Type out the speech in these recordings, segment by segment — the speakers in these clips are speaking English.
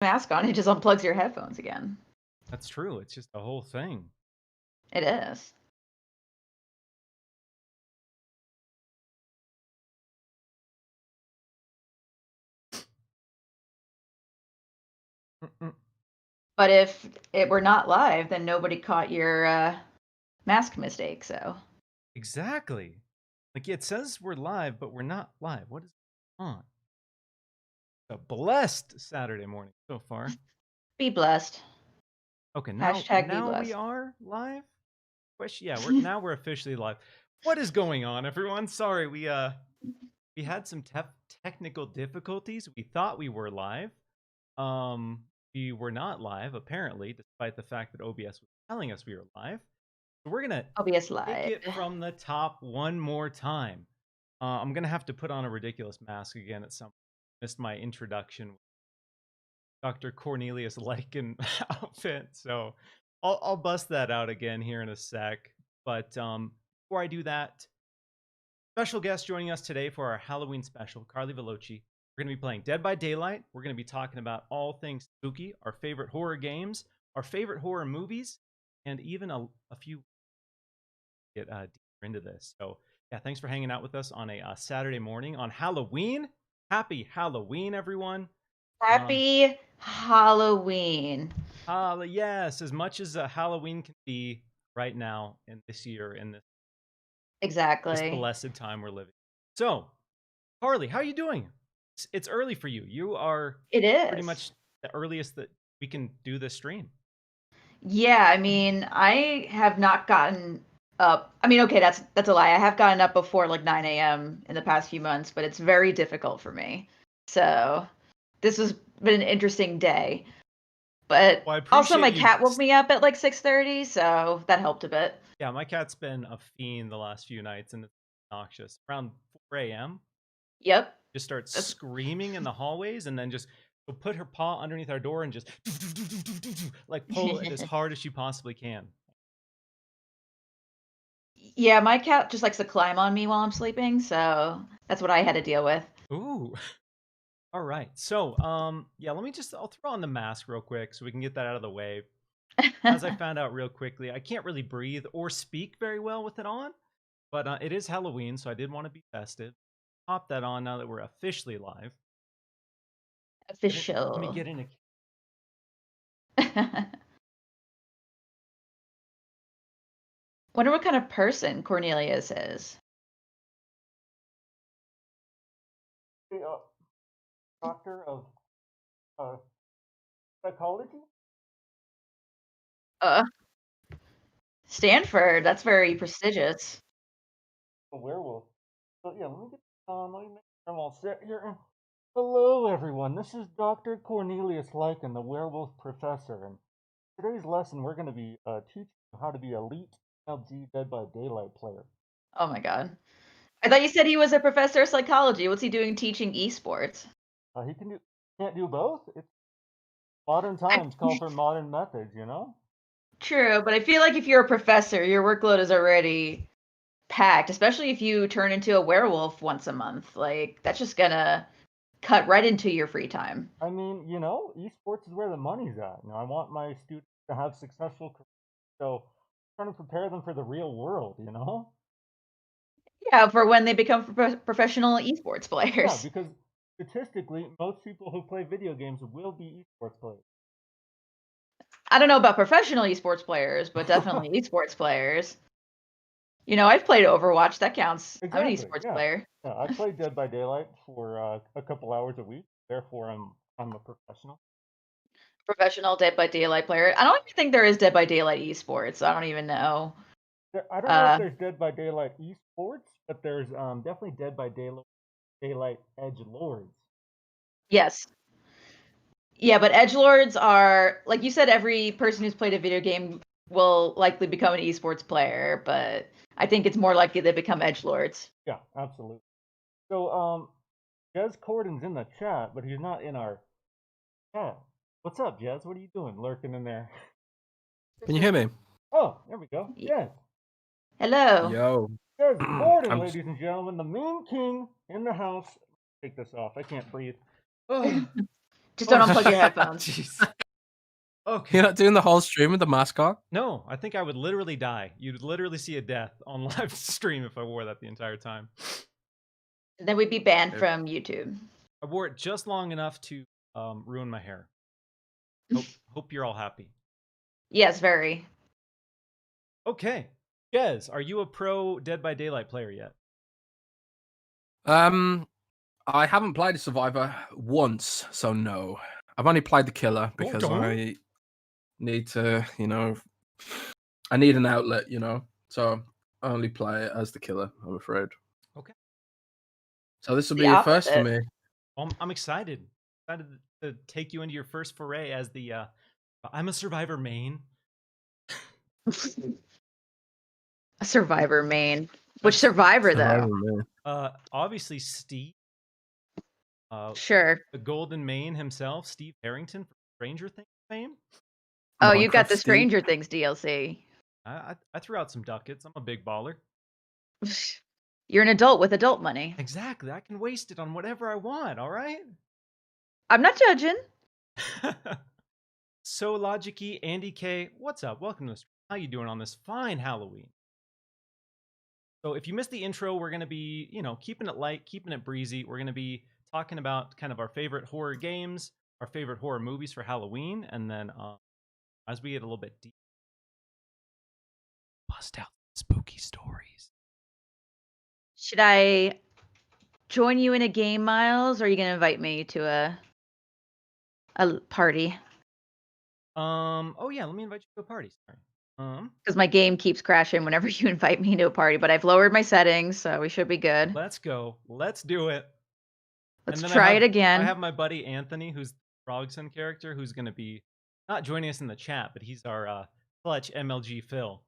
mask on, it just unplugs your headphones again. That's true. It's just a whole thing. It is. But if it were not live, then nobody caught your mask mistake, so. Exactly. Like it says we're live, but we're not live. What is on? A blessed Saturday morning so far. Be blessed. Okay, Hashtag be now we blessed. are live. Yeah, we're officially live. What is going on, everyone? Sorry, we had some technical difficulties. We thought we were live. We were not live apparently, despite the fact that OBS was telling us we were live. So we're gonna OBS take live. it from the top one more time. I'm gonna have to put on a ridiculous mask again at some point. Missed my introduction with Dr. Cornelius Lycan outfit, so I'll bust that out again here in a sec. But before I do that, special guest joining us today for our Halloween special, Carli Velocci. We're going to be playing Dead by Daylight. We're going to be talking about all things spooky, our favorite horror games, our favorite horror movies, and even a few get deeper into this. So, yeah, thanks for hanging out with us on a Saturday morning on Halloween. Happy Halloween, everyone. Happy Halloween. Yes, as much as Halloween can be right now in this year, in this Exactly. blessed time we're living. So, Carli, how are you doing? It's early for you. You are It pretty is. much the earliest that we can do this stream. Yeah, I mean, I have not gotten up. I mean, okay, that's a lie. I have gotten up before like 9 a.m. in the past few months, but it's very difficult for me. So this has been an interesting day. But Well, I also appreciate my you. cat woke me up at like 6:30, so that helped a bit. Yeah, my cat's been a fiend the last few nights, and it's obnoxious. Around 4 a.m., Yep. just starts That's screaming in the hallways, and then just will put her paw underneath our door and just like pull it as hard as she possibly can. Yeah, my cat just likes to climb on me while I'm sleeping, so that's what I had to deal with. Ooh. All right. So, yeah, I'll throw on the mask real quick so we can get that out of the way. As I found out real quickly, I can't really breathe or speak very well with it on, but it is Halloween, so I did want to be festive. Pop that on now that we're officially live. Let me Official. get in a. Wonder what kind of person Cornelius is. Doctor of psychology? Uh, Stanford, that's very prestigious. A werewolf. So yeah, let me make sure I'm all set here. Hello everyone, this is Dr. Cornelius Lycan, the werewolf professor, and today's lesson we're going to be teaching you how to be elite LG Dead by Daylight player. Oh my god. I thought you said he was a professor of psychology. What's he doing teaching esports? He can't do both. It's modern I, times call for modern methods, you know? true, but I feel like if you're a professor, your workload is already packed, especially if you turn into a werewolf once a month. Like, that's just gonna cut right into your free time. I mean, esports is where the money's at. I want my students to have successful careers, so I'm trying to prepare them for the real world. Yeah, for when they become professional esports Yeah, players. because statistically, most people who play video games will be esports players. I don't know about professional esports players, but definitely esports players. I've played Overwatch. That counts. I'm an Exactly. esports Yeah. player. Yeah. I play Dead by Daylight for a couple hours a week. Therefore, I'm a professional. Professional Dead by Daylight player. I don't even think there is Dead by Daylight esports. I don't even know. I don't know if Uh, there's Dead by Daylight esports, but there's definitely Dead by Daylight Edge Lords. yes. Yeah, but edgelords are like you said. Every person who's played a video game will likely become an esports player, but I think it's more likely they become edgelords. Yeah, absolutely. So Jez Corden's in the chat, but he's not in our chat. What's up, Jez? What are you doing, lurking in there? Can you hear me? Oh, there we go. Jez. Hello. Yo. Jez Corden, I'm ladies and gentlemen, the Mean King in the house. Take this off. I can't breathe. Oh. Just don't unplug your headphones. Jeez. Okay. You're not doing the whole stream with the mask on? No, I think I would literally die. You'd literally see a death on live stream if I wore that the entire time. Then we'd be banned from YouTube. I wore it just long enough to ruin my hair. Hope you're all happy. Yes, very. Okay. Jez, are you a pro Dead by Daylight player yet? I haven't played a Survivor once, so no. I've only played the Killer because I need to, I need an outlet, so I only play it as the Killer, I'm afraid. Okay. So this will be a first for me. I'm excited. Excited to take you into your first foray as the I'm a Survivor main. A Survivor main. Which Survivor though? Obviously Steve. Sure. The Golden Mane himself, Steve Harrington from Stranger Things fame. Oh, you got the Stranger Things DLC. I threw out some ducats. I'm a big baller. You're an adult with adult money. Exactly. I can waste it on whatever I want, all right? I'm not judging. So Logic-y, Andy K, what's up? Welcome to the stream. How you doing on this fine Halloween? So if you missed the intro, we're going to be, keeping it light, keeping it breezy. We're going to be talking about kind of our favorite horror games, our favorite horror movies for Halloween, and then as we get a little bit deep, bust out spooky stories. Should I join you in a game, Miles, or are you going to invite me to a party? Oh yeah, let me invite you to a party. Sorry. Because my game keeps crashing whenever you invite me to a party, but I've lowered my settings, so we should be good. Let's go. Let's do it. Let's try it again. I have my buddy Anthony, who's the Frogson character, who's going to be not joining us in the chat, but he's our clutch MLG Phil.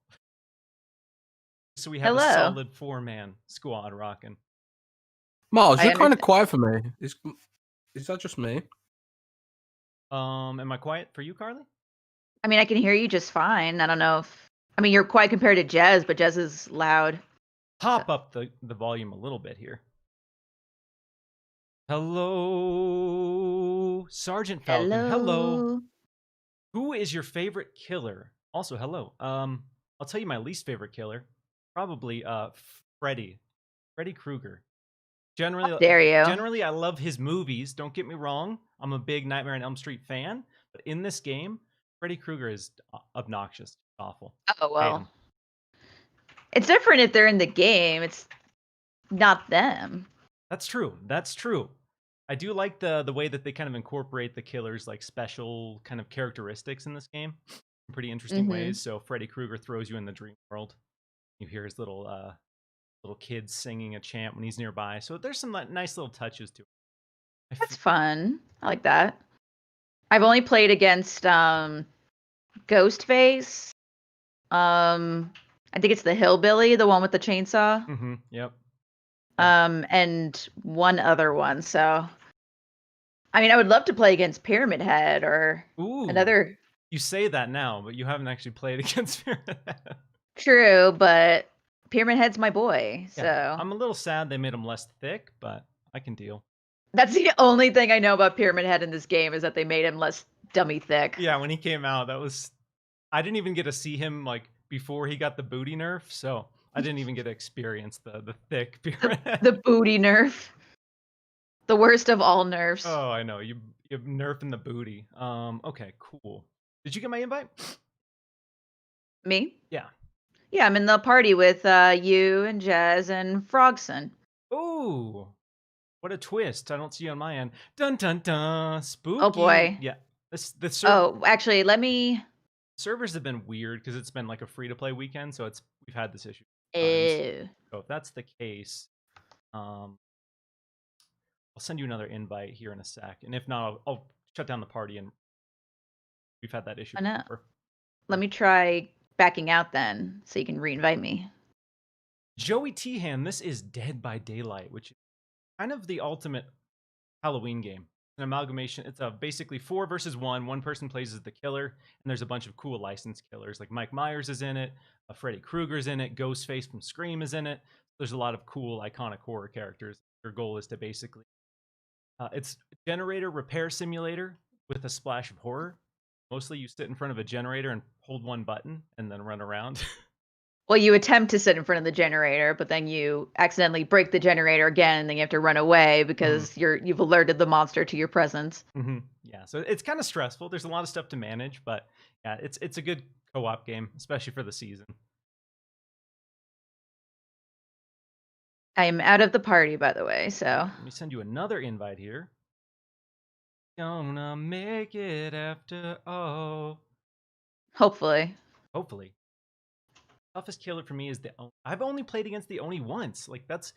So we have a solid 4-man squad rocking. Miles, you're kind of quiet for me. Is that just me? Am I quiet for you, Carly? I mean, I can hear you just fine. I don't know if... I mean, you're quiet compared to Jez, but Jez is loud. Pop up the volume a little bit here. Hello, Sergeant Falcon. Hello. Who is your favorite killer? Also, hello. I'll tell you my least favorite killer. Probably Freddy Krueger. Generally, I love his movies. Don't get me wrong. I'm a big Nightmare on Elm Street fan. But in this game, Freddy Krueger is obnoxious. Awful. Oh, well. It's different if they're in the game. It's not them. That's true. I do like the way that they kind of incorporate the killer's like special kind of characteristics in this game in pretty interesting ways. So Freddy Krueger throws you in the dream world. You hear his little kids singing a chant when he's nearby. So there's some nice little touches to it. That's fun. I like that. I've only played against Ghostface. I think it's the hillbilly, the one with the chainsaw. Mm-hmm. Yep. And one other one. So, I mean, I would love to play against Pyramid Head or another. You say that now, but you haven't actually played against Pyramid Head. True, but Pyramid Head's my boy. So I'm a little sad they made him less thick, but I can deal. That's the only thing I know about Pyramid Head in this game is that they made him less dummy thick. Yeah, when he came out, I didn't even get to see him like before he got the booty nerf, so I didn't even get to experience the thick Pyramid Head. The booty nerf. The worst of all nerfs. Oh, I know. You're nerfing the booty. Okay, cool. Did you get my invite? Me? Yeah. Yeah, I'm in the party with you and Jez and Frogson. Ooh. What a twist. I don't see you on my end. Dun dun dun. Spooky. Oh boy. Yeah. Actually, servers have been weird because it's been like a free-to-play weekend, so we've had this issue. Ew. So if that's the case, I'll send you another invite here in a sec. And if not, I'll shut down the party, and we've had that issue before. Let me try backing out then, so you can re-invite me. Joey Tehan, this is Dead by Daylight, which is kind of the ultimate Halloween game. An amalgamation. It's basically 4 versus 1. One person plays as the killer, and there's a bunch of cool licensed killers. Like Mike Myers is in it, Freddy Krueger's in it, Ghostface from Scream is in it. There's a lot of cool, iconic horror characters. Your goal is to basically... it's generator repair simulator, with a splash of horror. Mostly you sit in front of a generator and hold one button and then run around. Well, you attempt to sit in front of the generator, but then you accidentally break the generator again, and then you have to run away because you've alerted the monster to your presence. Yeah, so it's kind of stressful. There's a lot of stuff to manage, but yeah, it's a good co-op game, especially for the season. I am out of the party, by the way, so. Let me send you another invite here. Gonna make it after all. Hopefully. Hopefully. Toughest killer for me is the Oni. I've only played against the Oni once. Like that's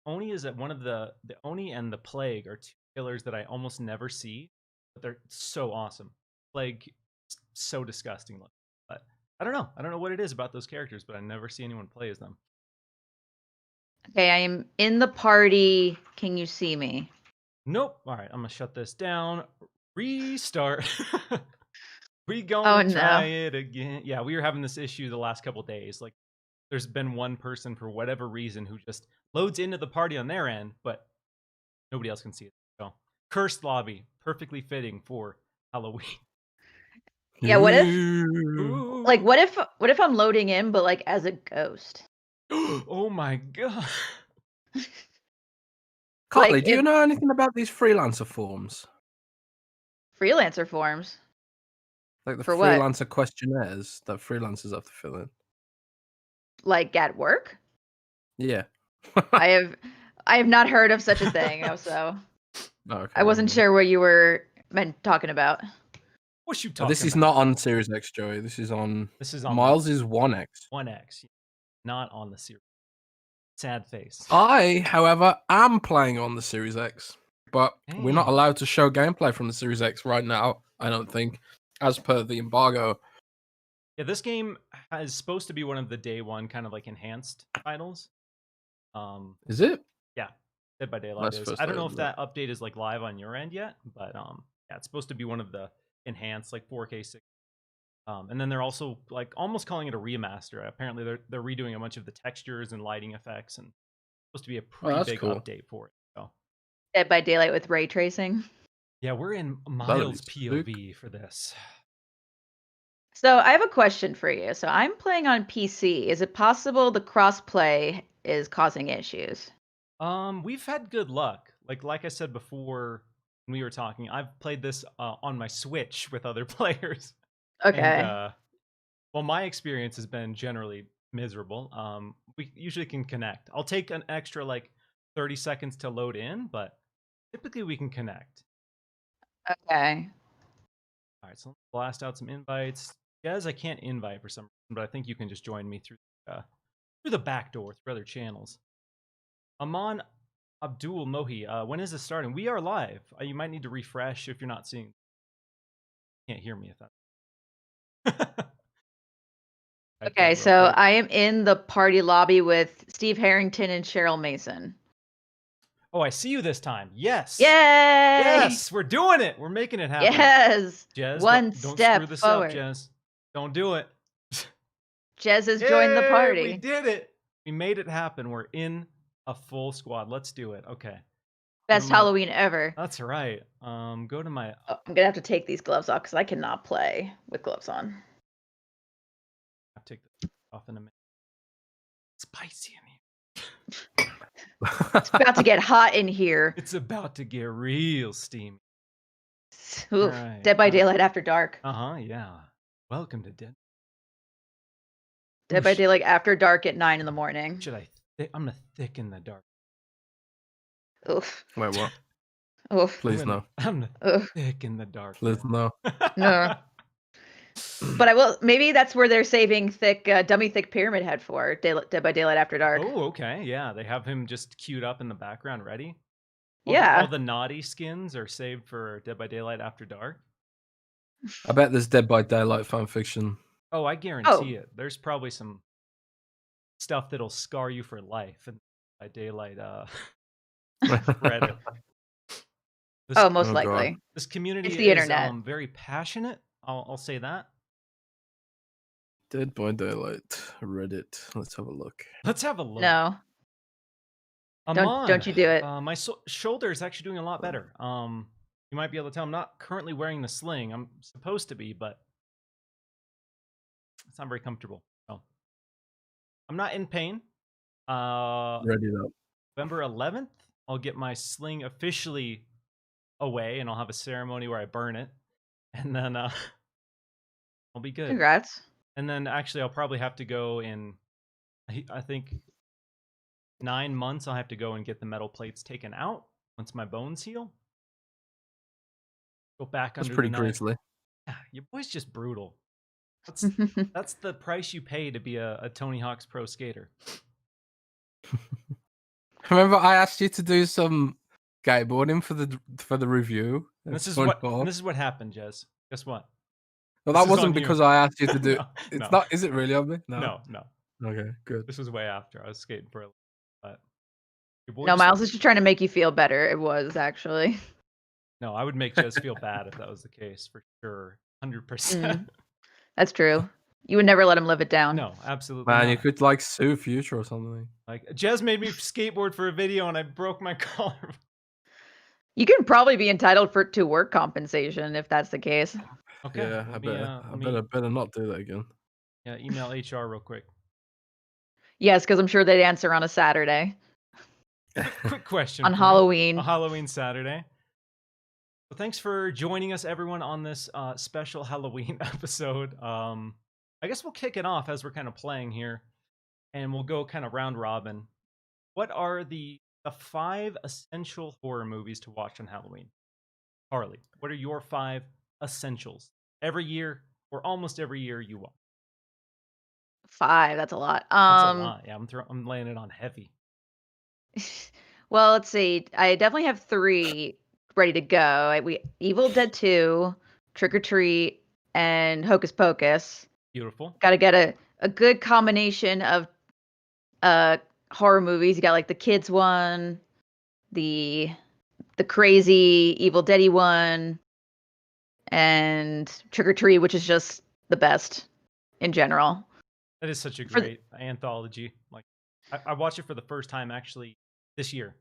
Oni is at one of the Oni and the Plague are two killers that I almost never see, but they're so awesome. Plague so disgusting looking. But I don't know what it is about those characters, but I never see anyone play as them. Okay, I am in the party. Can you see me? Nope. All right, I'm gonna shut this down. Restart. We gonna try it again. Yeah, we were having this issue the last couple days. Like, there's been one person for whatever reason who just loads into the party on their end, but nobody else can see it. So, cursed lobby, perfectly fitting for Halloween. Yeah, what if I'm loading in, but like as a ghost? Oh my god. Carli, do you know anything about these freelancer forms? Freelancer forms? Like the freelancer questionnaires that freelancers have to fill in. Like at work? Yeah. I have not heard of such a thing, so Okay, I wasn't sure what you were talking about. What you talking This is not on Series X, Joey. This is on Miles' is 1X. 1X, not on the Series. Sad face. I, however, am playing on the Series X, but we're not allowed to show gameplay from the Series X right now, I don't think, as per the embargo. Yeah, this game is supposed to be one of the day one kind of like enhanced titles. Is it? Yeah, Dead by Daylight is. I don't know if that update is like live on your end yet, but yeah, it's supposed to be one of the enhanced like 4K 6. And then they're also like almost calling it a remaster. Apparently, they're redoing a bunch of the textures and lighting effects, and it's supposed to be a pretty big update for it. So. Dead by Daylight with ray tracing. Yeah, we're in Miles' POV for this. So I have a question for you. So I'm playing on PC. Is it possible the crossplay is causing issues? We've had good luck. Like I said before when we were talking, I've played this on my Switch with other players. Okay. And, well, my experience has been generally miserable. We usually can connect. I'll take an extra like 30 seconds to load in, but typically we can connect. Okay. All right, so let's blast out some invites. Jez, I can't invite for some reason, but I think you can just join me through the back door, through other channels. Aman Abdul Mohi, when is this starting? We are live. You might need to refresh if you're not seeing. You can't hear me if that. Okay, so I am in the party lobby with Steve Harrington and Cheryl Mason. Oh, I see you this time. Yes. Yay! Yes, we're doing it. We're making it happen. Yes. Jez, don't step screw this forward. up, Jez. Don't do it. Jez has joined the party. We did it. We made it happen. We're in a full squad. Let's do it. Okay. Best Halloween ever. That's right. Go to my. Oh, I'm gonna have to take these gloves off because I cannot play with gloves on. I'll take this off in a minute. Spicy in here. It's about to get hot in here. It's about to get real steamy. Oof. Right. Dead by Daylight After Dark. Yeah. Welcome to Dead by Daylight After Dark at 9 in the morning. I'm gonna thicken the dark. Oof. Wait, what? Oof. Please no. I'm gonna thicken the dark. Please no. No. But I will. Maybe that's where they're saving dummy thick Pyramid Head for Dead by Daylight After Dark. Oh, okay, yeah. They have him just queued up in the background, ready. All the naughty skins are saved for Dead by Daylight After Dark. I bet there's Dead by Daylight fanfiction. Oh, I guarantee it. There's probably some stuff that'll scar you for life in by Daylight. Reddit. Most likely. God. This community it's the is internet. Very passionate. I'll say that. Dead by Daylight Reddit. Let's have a look. No. Don't you do it. My shoulder is actually doing a lot better. You might be able to tell I'm not currently wearing the sling. I'm supposed to be, but it's not very comfortable. So I'm not in pain. Ready up. November 11th, I'll get my sling officially away, and I'll have a ceremony where I burn it, and then I'll be good. Congrats. And then actually, I'll probably have to go in. I think 9 months. I'll have to go and get the metal plates taken out once my bones heal. Go back That's under pretty the knife. grisly. Yeah, your boy's just brutal. That's the price you pay to be a Tony Hawk's Pro Skater. Remember, I asked you to do some skateboarding for the review. And this is what happened, Jez. Guess what? Well, that wasn't because I asked you to do. No, it's no. not. Is it really on me? No. Okay, good. This was way after I was skating for a little, but your boy No, Miles is just trying to make you feel better. It was actually. No, I would make Jez feel bad if that was the case for sure, 100%. That's true. You would never let him live it down. No, absolutely Man, not. you could like sue Future or something. Like Jez made me skateboard for a video and I broke my collar. You can probably be entitled to work compensation if that's the case. Okay. Yeah, I better not do that again. Yeah, email HR real quick. Yes, because I'm sure they'd answer on a Saturday. Quick question. On Halloween. On Halloween Saturday. So thanks for joining us, everyone, on this special Halloween episode. I guess we'll kick it off as we're kind of playing here, and we'll go kind of round robin. What are the 5 essential horror movies to watch on Halloween? Carli, what are your 5 essentials every year or almost every year you watch? 5, that's a lot. That's a lot. Yeah, I'm laying it on heavy. Well, let's see. I definitely have 3 ready to go. Evil Dead 2, Trick or Treat, and Hocus Pocus. Beautiful. Got to get a good combination of horror movies. You got like the kids one, the crazy Evil Dead one, and Trick or Treat, which is just the best in general. That is such a great anthology. Like I watched it for the first time actually this year.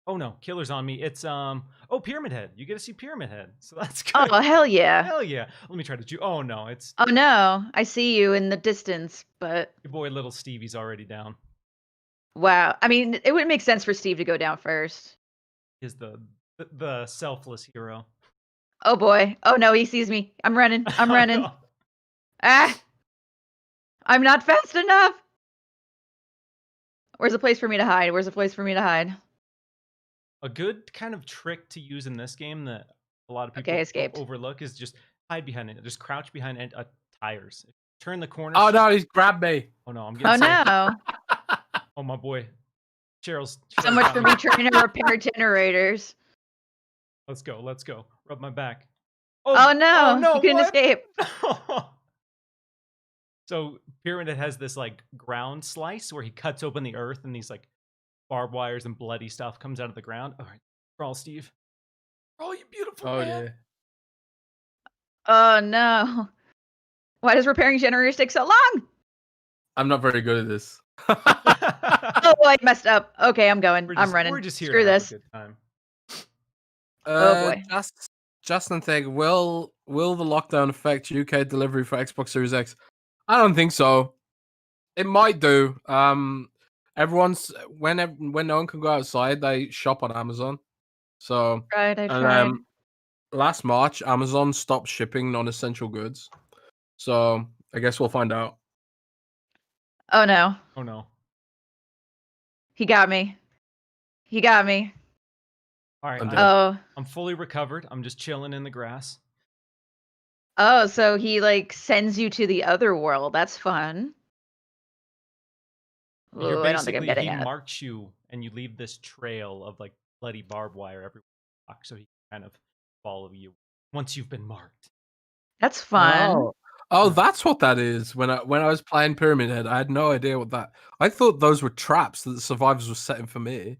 Oh no, Killer's on me. It's Pyramid Head. You get to see Pyramid Head. So that's good. Oh, hell yeah. Hell yeah. Let me try to Oh no, it's Oh no, I see you in the distance, but your boy little Stevie's already down. Wow. I mean, it would make sense for Steve to go down first. He's the selfless hero. Oh boy. Oh no, he sees me. I'm running. I'm running. No. Ah! I'm not fast enough. Where's a place for me to hide? A good kind of trick to use in this game that a lot of people overlook is just hide behind it. Just crouch behind tires. Turn the corner. Oh no, he's grabbed me. Oh no, I'm getting no. Oh my boy. Cheryl's so much for me trying to repair generators. Let's go. Rub my back. Oh no, you couldn't escape. So Pyramid has this like ground slice where he cuts open the earth and these like barbed wires and bloody stuff comes out of the ground. All right, crawl, Steve. Crawl, you beautiful man. Yeah. Oh no. Why does repairing generators take so long? I'm not very good at this. Oh, I messed up. Okay, I'm going. I'm running. We're just here Screw to this. have a good time. Oh boy. Justin Theg, will the lockdown affect UK delivery for Xbox Series X? I don't think so. It might do. Everyone's when no one can go outside, they shop on Amazon. So I tried. Last March, Amazon stopped shipping non-essential goods. So I guess we'll find out. Oh no. Oh no. He got me. All right. I'm fully recovered. I'm just chilling in the grass. Oh, so he like sends you to the other world. That's fun. Ooh, I don't think I'm getting it. He marks you and you leave this trail of like bloody barbed wire everywhere, so he can kind of follow you once you've been marked. That's fun. Oh, that's what that is. When I was playing Pyramid Head, I had no idea what that. I thought those were traps that the survivors were setting for me.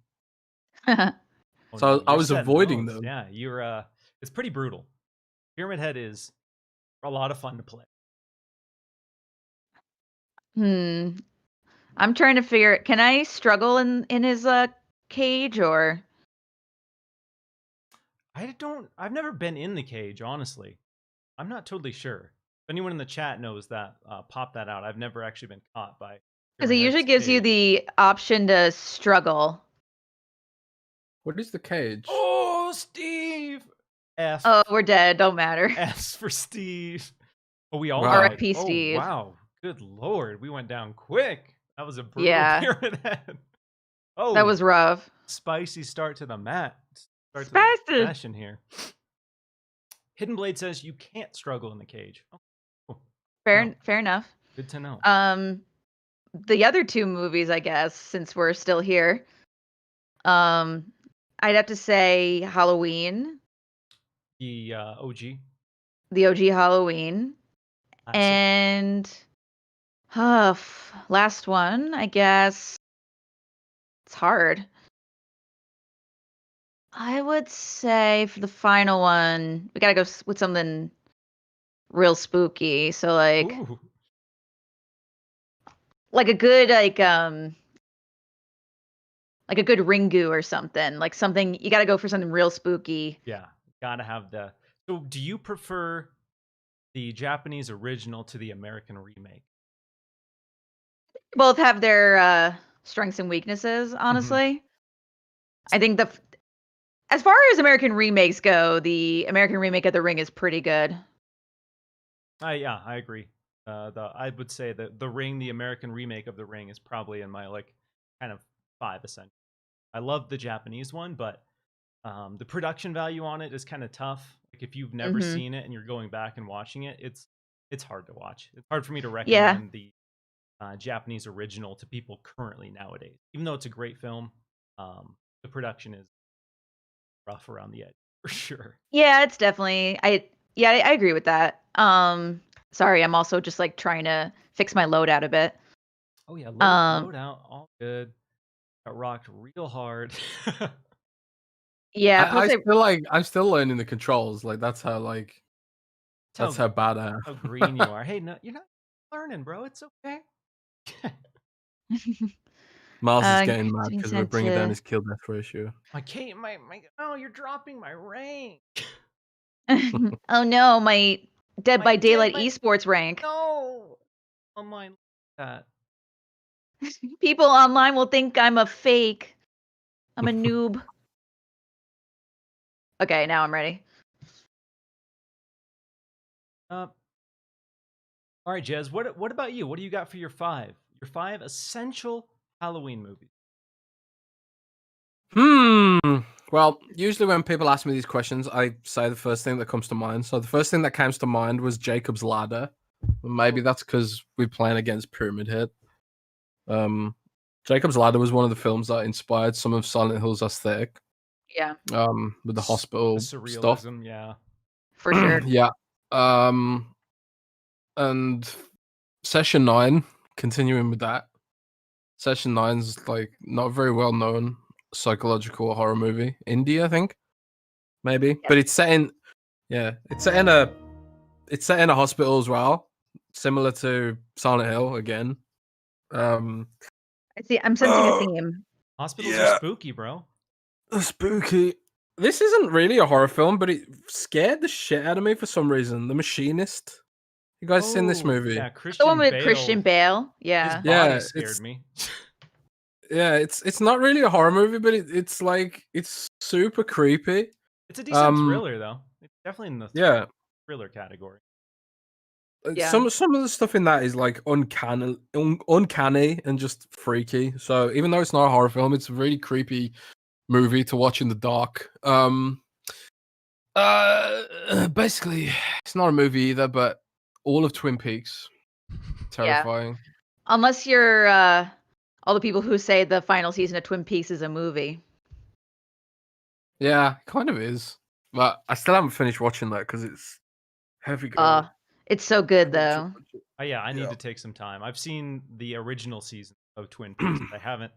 So I was avoiding them. Yeah, you're. It's pretty brutal. Pyramid Head is a lot of fun to play. I'm trying to figure. Can I struggle in his cage or? I've never been in the cage, honestly. I'm not totally sure. If anyone in the chat knows that, pop that out. I've never actually been caught by Because it usually Head's gives you cage. the option to struggle. What is the cage? Oh, Steve! F. Oh, we're dead. Don't matter. S for Steve. Oh, we all Wow. died. R.I.P. Steve. Oh, wow. Good lord. We went down quick. That was a brutal Yeah. Pyramid Head. Oh, That was rough. spicy start to the mat. Start to Spicy. the session here. Hidden Blade says you can't struggle in the cage. Oh, Fair no. enough. Good to know. The other two movies, I guess, since we're still here, I'd have to say Halloween, The OG. the OG Halloween, Classic. and last one, I guess. It's hard. I would say for the final one, we gotta go with something real spooky. So Ooh. like a good like a good Ringu or something. Like something you gotta go for something real spooky. Yeah, gotta have the. So, do you prefer the Japanese original to the American remake? Both have their strengths and weaknesses, honestly. I think as far as American remakes go, the American remake of The Ring is pretty good. Yeah, I agree. I would say that The Ring, the American remake of The Ring, is probably in my like kind of 5 essentially. I love the Japanese one, but the production value on it is kind of tough. Like if you've never seen it and you're going back and watching it, it's hard to watch. It's hard for me to recommend the Japanese original to people currently nowadays. Even though it's a great film, the production is rough around the edge for sure. Yeah, it's definitely I agree with that. Sorry, I'm also just like trying to fix my loadout a bit. Oh yeah, load out, all good. Got rocked real hard. Yeah, I feel like I'm still learning the controls. Like that's how bad I am. How green you are. Hey, no, you're not learning, bro. It's okay. Miles is getting mad because we're bringing down his kill death ratio. Oh, you're dropping my rank. Oh no, my Dead by Daylight esports rank. No, online that. People online will think I'm a fake. I'm a noob. Okay, now I'm ready. All right, Jez. What about you? What do you got for your 5? Your 5 essential Halloween movies. Well, usually when people ask me these questions, I say the first thing that comes to mind. So the first thing that comes to mind was Jacob's Ladder. Maybe that's because we're playing against Pyramid Head. Jacob's Ladder was one of the films that inspired some of Silent Hill's aesthetic. Yeah. With the hospital surrealism, stuff. yeah. For sure. Yeah. And Session 9, continuing with that. Session 9's like not very well known psychological horror movie. Indie, I think. Maybe. Yeah. But it's set in a hospital as well. Similar to Silent Hill again. I see. I'm sensing a theme. Hospitals are spooky, bro. Spooky. This isn't really a horror film, but it scared the shit out of me for some reason. The Machinist. You guys seen this movie? Yeah, Christian the one with Bale. Christian Bale. Yeah. His body scared me. Yeah, it's not really a horror movie, but it's super creepy. It's a decent thriller though. It's definitely in the thriller category. Yeah. Some of the stuff in that is like uncanny and just freaky. So even though it's not a horror film, it's a really creepy movie to watch in the dark. Basically, it's not a movie either, but all of Twin Peaks, terrifying. Yeah. Unless you're all the people who say the final season of Twin Peaks is a movie. Yeah, kind of is. But I still haven't finished watching that because it's heavy going. It's so good though. I need to take some time. I've seen the original season of Twin Peaks. I haven't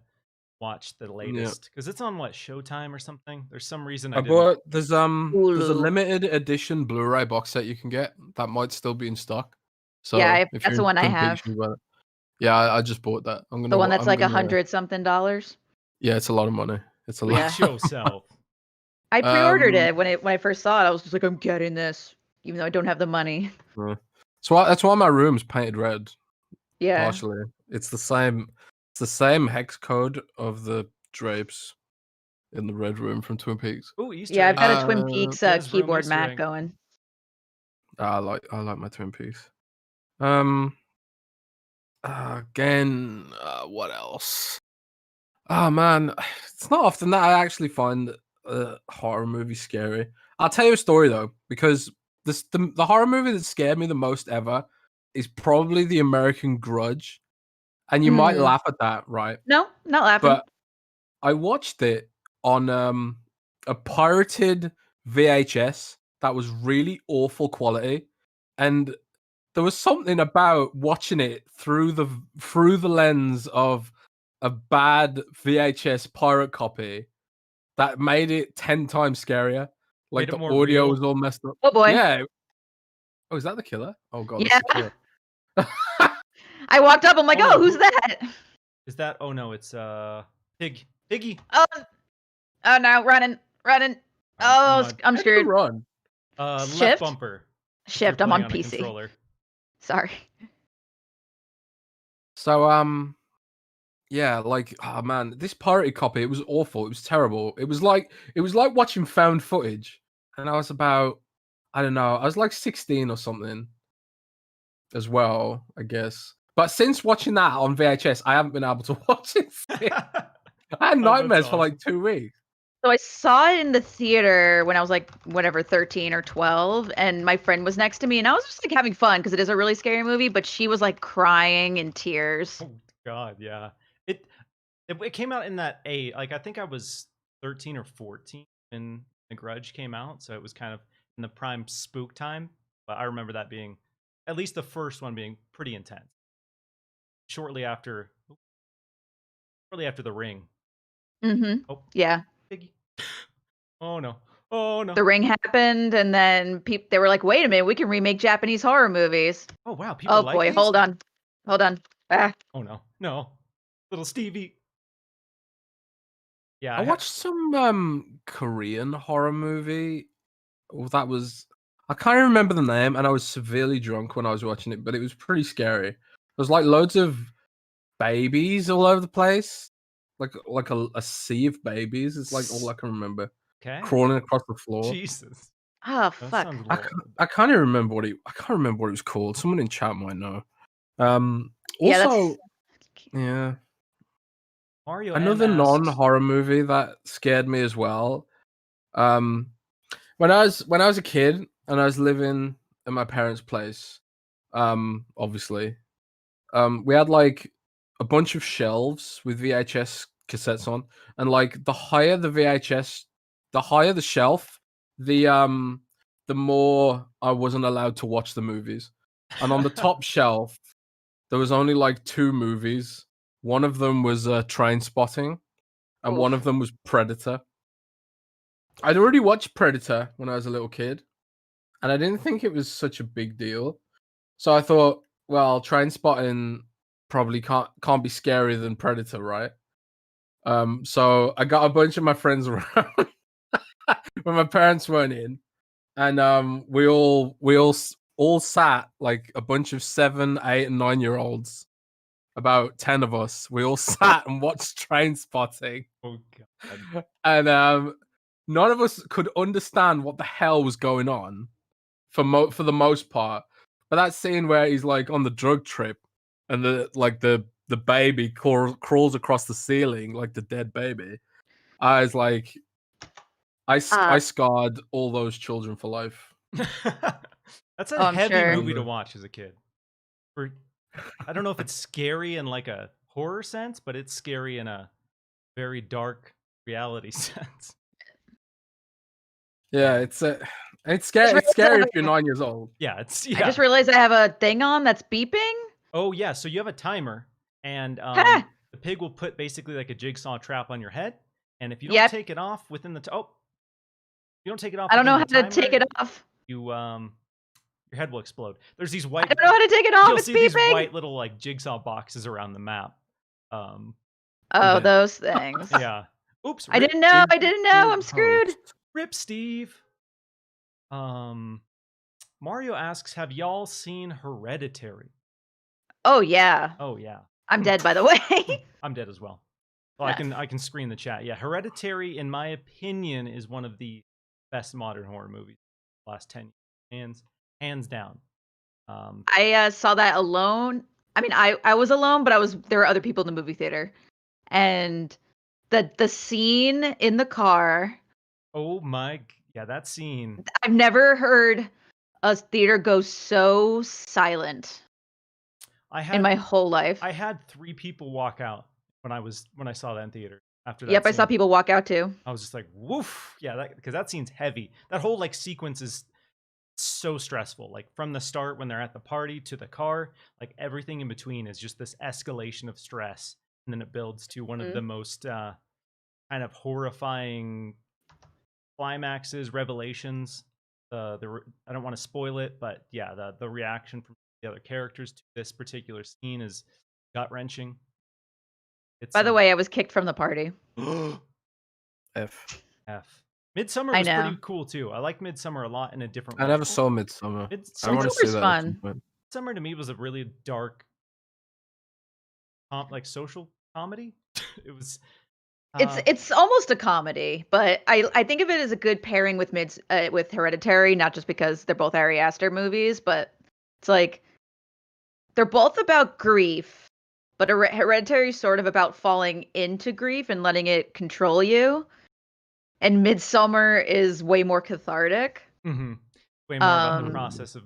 watched the latest because it's on Showtime or something. There's some reason I bought. There's a limited edition Blu-ray box set you can get that might still be in stock. So yeah, that's the one I have. Yeah, I just bought that. The one that's like $100 something. Yeah, it's a lot of money. It's a lot. Yourself. I pre-ordered it when I first saw it. I was just like, I'm getting this, even though I don't have the money. So that's why my room's painted red. Yeah. Partially, it's the same. It's the same hex code of the drapes in the red room from Twin Peaks. Oh, Easter Yeah, I've egg. got a Twin Peaks Jez room keyboard Easter mat egg. going. I like my Twin Peaks. Again, what else? Oh man, it's not often that I actually find a horror movie scary. I'll tell you a story though, because the horror movie that scared me the most ever is probably The American Grudge, and you might laugh at that, right? No, not laughing. But I watched it on a pirated VHS that was really awful quality, and there was something about watching it through the lens of a bad VHS pirate copy that made it 10 times scarier. Like Made it the more audio real. was all messed up. Oh boy. Yeah. Oh, is that the killer? Oh god, Yeah. that's the killer. I walked up. I'm like, Oh, no, who's that? Is that? Oh no, it's Piggy. Oh no, running. I'm screwed. Run. Left Shift? bumper. Shift. I'm on PC. Controller. Sorry. So yeah, like oh man, this pirated copy, it was awful. It was terrible. It was like watching found footage. And I was about, I don't know, I was like 16 or something as well, I guess. But since watching that on VHS, I haven't been able to watch it since. I had nightmares for like 2 weeks. So I saw it in the theater when I was like, whatever, 13 or 12, and my friend was next to me, and I was just like having fun because it is a really scary movie, but she was like crying in tears. Oh god, yeah. It came out in that age. Like I think I was 13 or 14 when The Grudge came out, so it was kind of in the prime spook time. But I remember that being, at least the first one being pretty intense. Shortly after The Ring. Mm-hmm. Oh yeah. Piggy. Oh no. Oh no. The Ring happened, and then they were like, "Wait a minute, we can remake Japanese horror movies." Oh wow, people Oh like boy, these? hold on. Ah. Oh no, little Stevie. Yeah, I watched some Korean horror movie. That was, I can't remember the name, and I was severely drunk when I was watching it, but it was pretty scary. There's like loads of babies all over the place, like a sea of babies. It's like all I can remember. Okay. Crawling across the floor. Jesus. Oh fuck. I can't even remember what I can't remember what it was called. Someone in chat might know. Yeah, Also, yeah. Mario Another non-horror movie that scared me as well. When I was a kid and I was living in my parents' place, obviously, we had like a bunch of shelves with VHS cassettes on, and like the higher the VHS, the higher the shelf, the more I wasn't allowed to watch the movies. And on the top shelf, there was only like 2 movies. One of them was Train Spotting, and one of them was Predator. I'd already watched Predator when I was a little kid, and I didn't think it was such a big deal. So I thought, well, Train Spotting probably can't be scarier than Predator, right? So I got a bunch of my friends around when my parents weren't in, and we all sat like a bunch of 7, 8, and 9-year-olds. About 10 of us, we all sat and watched Train Spotting. Oh god. And none of us could understand what the hell was going on for the most part. But that scene where he's like on the drug trip and the baby crawls across the ceiling like the dead baby, I was like, I scarred all those children for life. That's a heavy movie to watch as a kid. I don't know if it's scary in like a horror sense, but it's scary in a very dark reality sense. Yeah, it's scary. It's scary if you're 9 years old. Yeah, I just realized I have a thing on that's beeping. Oh yeah, so you have a timer, and the pig will put basically like a jigsaw trap on your head, and if you don't take it off within the you don't take it off. I don't know how to take it off. Your head will explode. There's these white. I don't know how to take it off. You'll it's see beeping. These white little like jigsaw boxes around the map. Those things. Yeah. Oops. I didn't know. I'm screwed. Rip Steve. Mario asks, have y'all seen Hereditary? Oh yeah. Oh yeah. I'm dead, by the way. I'm dead as well. Well, I can screen the chat. Yeah, Hereditary, in my opinion, is one of the best modern horror movies the last 10 years. Hands down. I saw that alone. I mean, I was alone, but there were other people in the movie theater, and the scene in the car. Oh my, yeah, that scene. I've never heard a theater go so silent in my whole life. I had 3 people walk out when I saw that in theater after that. Yep, scene. I saw people walk out too. I was just like, woof. Yeah, because that scene's heavy. That whole like sequence is so stressful. Like from the start when they're at the party to the car, like everything in between is just this escalation of stress, and then it builds to one of the most kind of horrifying climaxes, revelations. I don't want to spoil it, but yeah, the reaction from the other characters to this particular scene is gut wrenching. By the way, I was kicked from the party. F. Midsommar was pretty cool too. I like Midsommar a lot in a different way. I never saw Midsommar. I want to see that fun. Midsommar to me was a really dark, like social comedy. It was. It's almost a comedy, but I think of it as a good pairing with with Hereditary, not just because they're both Ari Aster movies, but it's like they're both about grief, but Hereditary is sort of about falling into grief and letting it control you, and Midsommar is way more cathartic. Mm-hmm. Way more about the process of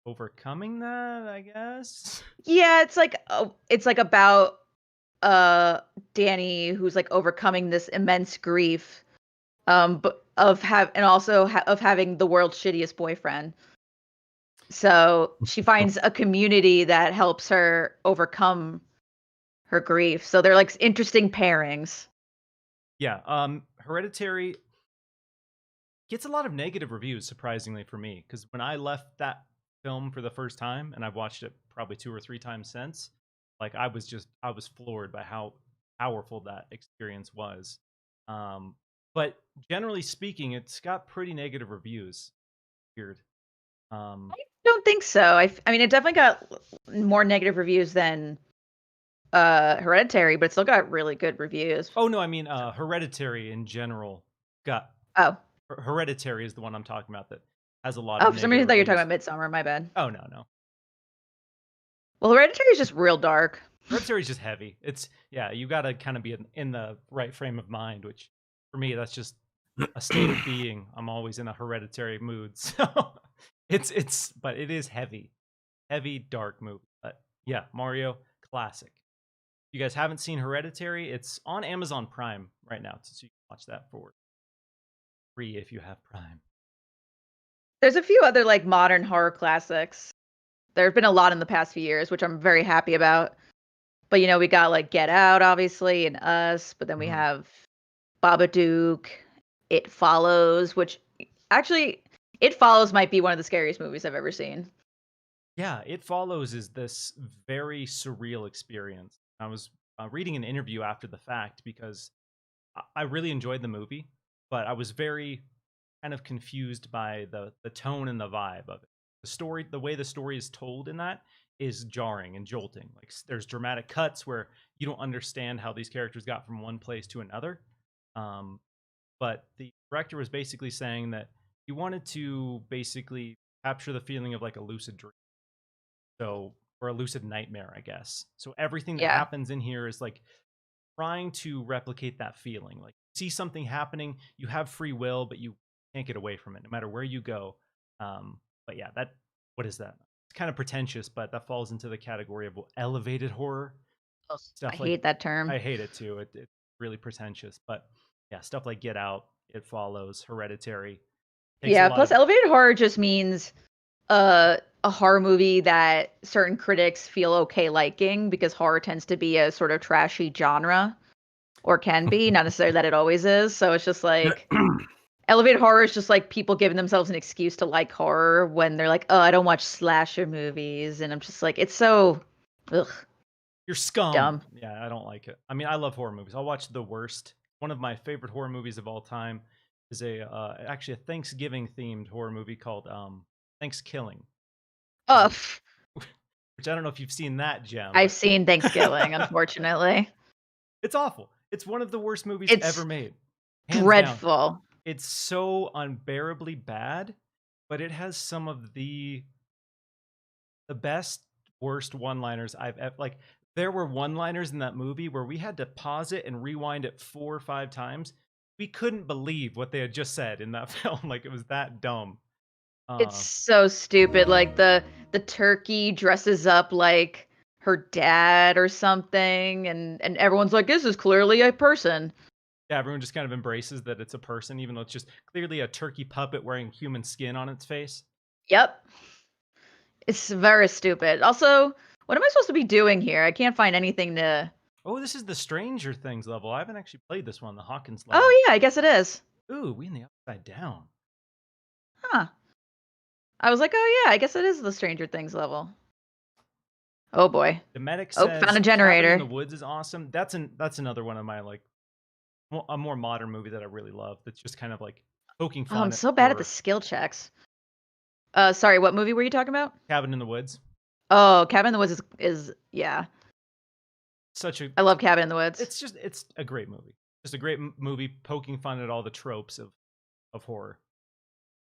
overcoming that, I guess. Yeah, it's like about Danny, who's like overcoming this immense grief, but of having the world's shittiest boyfriend. So she finds a community that helps her overcome her grief. So they're like interesting pairings. Yeah, Hereditary gets a lot of negative reviews, surprisingly for me, because when I left that film for the first time, and I've watched it probably 2 or 3 times since, like I was floored by how powerful that experience was. But generally speaking, it's got pretty negative reviews. Weird. I don't think so. I mean, it definitely got more negative reviews than Hereditary, but it still got really good reviews. Oh no, I mean Hereditary in general got. Oh. Hereditary is the one I'm talking about that has a lot of. Oh, for some reason I thought you were talking about Midsommar. My bad. Oh no. Well, Hereditary is just real dark. Hereditary is just heavy. It's you got to kind of be in the right frame of mind, which for me that's just a state of being. I'm always in a hereditary mood, so but it is heavy, dark movie. But yeah, Mario classic. If you guys haven't seen Hereditary, it's on Amazon Prime right now, so you can watch that for free if you have Prime. There's a few other like modern horror classics. There have been a lot in the past few years, which I'm very happy about. But we got like Get Out, obviously, and Us. But then we have Babadook, It Follows, which actually It Follows might be one of the scariest movies I've ever seen. Yeah, It Follows is this very surreal experience. I was reading an interview after the fact because I really enjoyed the movie, but I was very kind of confused by the tone and the vibe of it. The way the story is told in that is jarring and jolting. Like there's dramatic cuts where you don't understand how these characters got from one place to another. But the director was basically saying that he wanted to basically capture the feeling of like a lucid dream. So, or a lucid nightmare, I guess. So everything that happens in here is like trying to replicate that feeling. Like see something happening, you have free will, but you can't get away from it no matter where you go. But yeah, what is that? It's kind of pretentious, but that falls into the category of elevated horror. I hate that term. I hate it too. It's really pretentious, but yeah, stuff like Get Out, It Follows, Hereditary. Yeah, plus elevated horror just means a horror movie that certain critics feel okay liking, because horror tends to be a sort of trashy genre, or can be, not necessarily that it always is. So it's just like elevated horror is just like people giving themselves an excuse to like horror when they're like, oh, I don't watch slasher movies, and I'm just like, it's so ugh. You're scum. Dumb. Yeah, I don't like it. I mean, I love horror movies. I'll watch The Worst, one of my favorite horror movies of all time. is actually a Thanksgiving themed horror movie called Thanksgiving, Oh, which I don't know if you've seen that, Gem. I've seen Thanksgiving, unfortunately. It's awful. It's one of the worst movies It's ever made. Hands down. dreadful. It's so unbearably bad, but it has some of the best worst one-liners I've ever like. There were one-liners in that movie where we had to pause it and rewind it 4 or 5 times. We couldn't believe what they had just said in that film. Like, it was that dumb. It's so stupid. Like the turkey dresses up like her dad or something, and everyone's like, "This is clearly a person." Yeah, everyone just kind of embraces that it's a person, even though it's just clearly a turkey puppet wearing human skin on its face. Yep. It's very stupid. Also, what am I supposed to be doing here? I can't find anything to... Oh, this is the Stranger Things level. I haven't actually played this one, the Hawkins level. Oh, yeah, I guess it is. Ooh, we in the Upside Down. Huh. I was like, oh, yeah, I guess it is the Stranger Things level. Oh, boy. The medic says, found a generator. Cabin in the Woods is awesome. That's another one of my, like, a more modern movie that I really love. That's just kind of, like, poking fun I'm at so bad at horror. the skill checks. Sorry, what movie were you talking about? Cabin in the Woods. Oh, Cabin in the Woods is yeah. I love Cabin in the Woods. It's a great movie. Just a great movie poking fun at all the tropes of horror.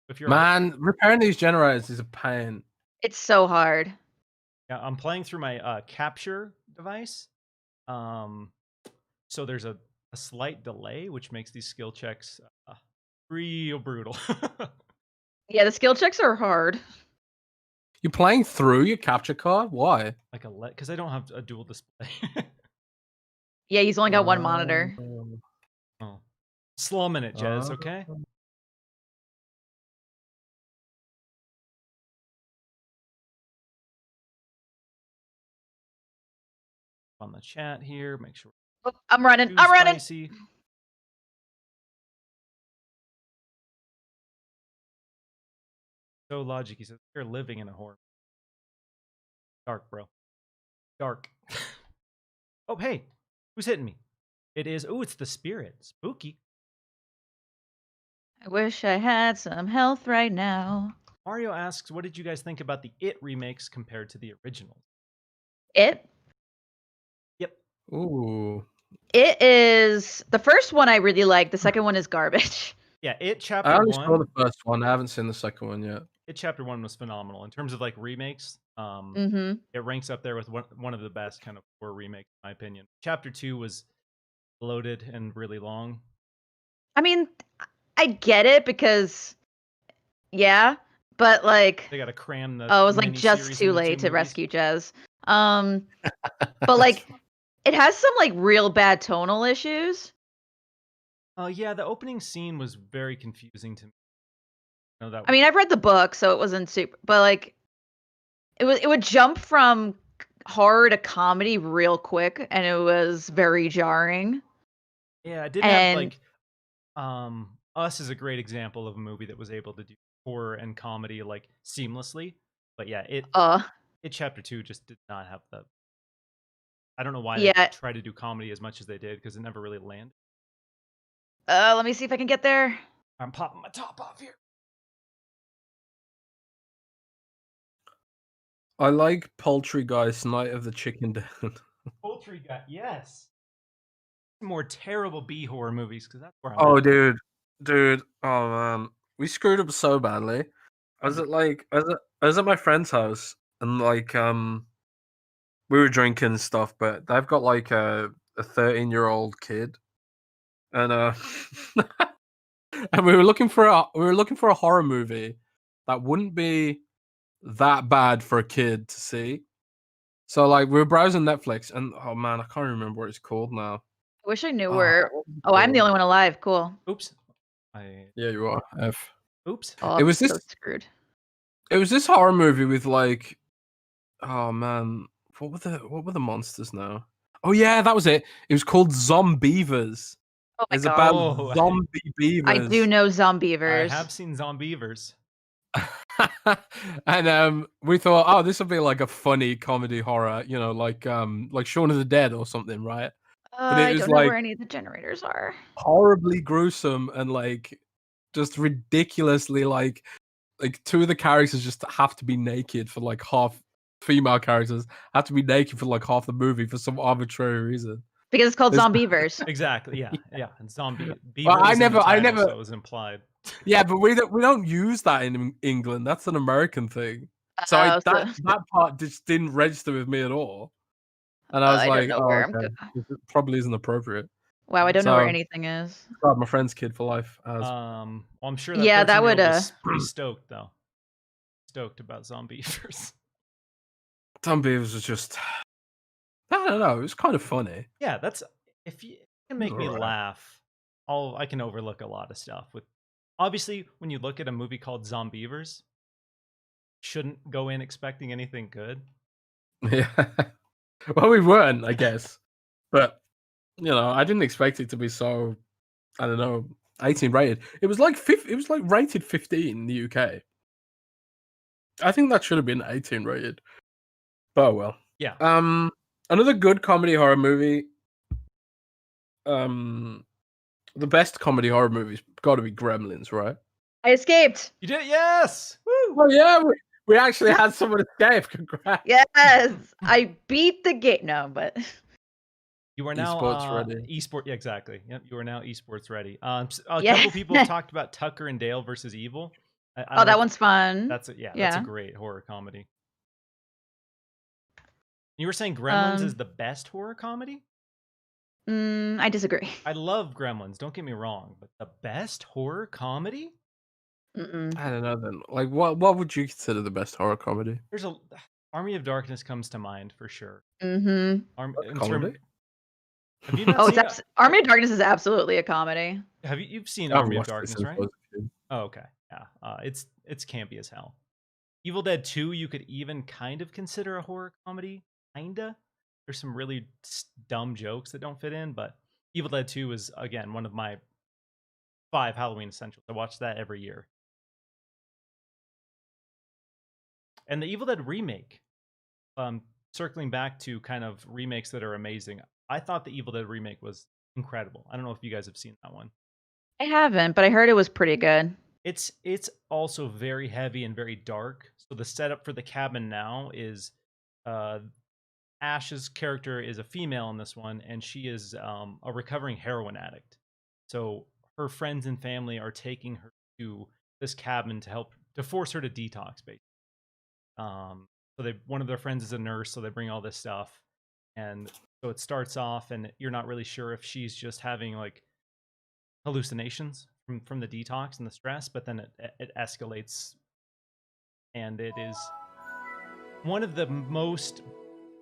If you're repairing these generators is a pain. It's so hard. Yeah, I'm playing through my capture device. So there's a slight delay, which makes these skill checks real brutal. Yeah, the skill checks are hard. You're playing through your capture card? Why? Like because I don't have a dual display. Yeah, he's only got one monitor. Oh. Slumming it, Jez, okay? On the chat here, make sure. Oh, I'm running. Spicy. So Logic, he says, you're living in a horror. Dark, bro. Dark. Oh, hey, who's hitting me? It is, it's the spirit. Spooky. I wish I had some health right now. Mario asks, what did you guys think about the It remakes compared to the originals? It? Yep. Ooh. It is... The first one I really like. The second one is garbage. Yeah, It Chapter 1. I only saw the first one. I haven't seen the second one yet. It Chapter 1 was phenomenal. In terms of, like, remakes, it ranks up there with one of the best kind of horror remakes, in my opinion. Chapter 2 was bloated and really long. I mean, I get it because... Yeah, but, like... They gotta cram the... Oh, it was, like, just too late to rescue Jez. But, like, it has some, like, real bad tonal issues. Yeah, the opening scene was very confusing to me. I mean, I've read the book, so it wasn't super, but like, it would jump from horror to comedy real quick, and it was very jarring. Yeah, it didn't have like, Us is a great example of a movie that was able to do horror and comedy like seamlessly. But yeah, It Chapter 2 just did not have the. I don't know why they tried to do comedy as much as they did because it never really landed. Let me see if I can get there. I'm popping my top off here. I like Poultrygeist, Night of the Chicken Den. Poultrygeist, yes. More terrible B horror movies because that's where I'm. Oh, at. dude. Oh man, we screwed up so badly. I was at my friend's house and like we were drinking and stuff, but they've got like a 13-year-old kid, and and we were looking for a horror movie that wouldn't be that bad for a kid to see. So like we were browsing Netflix and oh man, I can't remember what it's called now. I wish I knew where. Oh, I'm the only one alive. Cool. Oops. Yeah, you are. F. Oops. Oh, it was this. So screwed. It was this horror movie with like, oh man, what were the monsters now? Oh yeah, that was it. It was called Zombievers. Oh my God. It's about zombie beavers. I do know Zombievers. I have seen Zombievers. And we thought, oh, this will be like a funny comedy horror, you know, like Shaun of the Dead or something, right? But it was I don't know where any of the generators are. Horribly gruesome and like just ridiculously like two of the characters just have to be naked for like half. Female characters have to be naked for like half the movie for some arbitrary reason. Because it's called Zombievers. Exactly. Yeah. Yeah. And zombie. Beaver Well, I was in the never, title, so it was implied. Yeah, but we don't use that in England. That's an American thing. So that part just didn't register with me at all. And I was I like, don't know oh, where okay. This probably isn't appropriate. Wow, I don't know where anything is. God, my friend's kid for life. Well, I'm sure that would was pretty stoked though. Stoked about Zombievers. Zombievers was just, I don't know. It was kind of funny. Yeah, that's if you can make me laugh, I can overlook a lot of stuff. With obviously, when you look at a movie called Zombievers, shouldn't go in expecting anything good. Yeah. Well, we weren't, I guess, but I didn't expect it to be so. I don't know, 18 rated. It was like rated 15 in the UK. I think that should have been 18 rated. But well. Yeah. Another good comedy horror movie. The best comedy horror movie's got to be Gremlins, right? I escaped. You did, yes. Woo! Oh yeah, we actually had someone escape. Congrats. Yes, I beat the game. No, but you are now esports ready. Yeah, exactly. Yep, you are now esports ready. Couple people have talked about Tucker and Dale versus Evil. That one's fun. That's a great horror comedy. You were saying Gremlins is the best horror comedy? I disagree. I love Gremlins. Don't get me wrong, but the best horror comedy? I don't know. Then, like, what would you consider the best horror comedy? There's Army of Darkness comes to mind for sure. Comedy? Have you not seen Army of Darkness is absolutely a comedy. Have you've seen Army of Darkness, right? Oh, okay. Yeah. It's campy as hell. Evil Dead 2 you could even kind of consider a horror comedy, kinda. There's some really dumb jokes that don't fit in, but Evil Dead 2 is again one of my 5 Halloween essentials. I watch that every year. And the Evil Dead remake, circling back to kind of remakes that are amazing. I thought the Evil Dead remake was incredible. I don't know if you guys have seen that one. I haven't, but I heard it was pretty good. It's also very heavy and very dark. So the setup for the cabin now is Ash's character is a female in this one, and she is a recovering heroin addict. So her friends and family are taking her to this cabin to force her to detox, basically. So one of their friends is a nurse, so they bring all this stuff, and so it starts off, and you're not really sure if she's just having like hallucinations from the detox and the stress, but then it escalates, and it is one of the most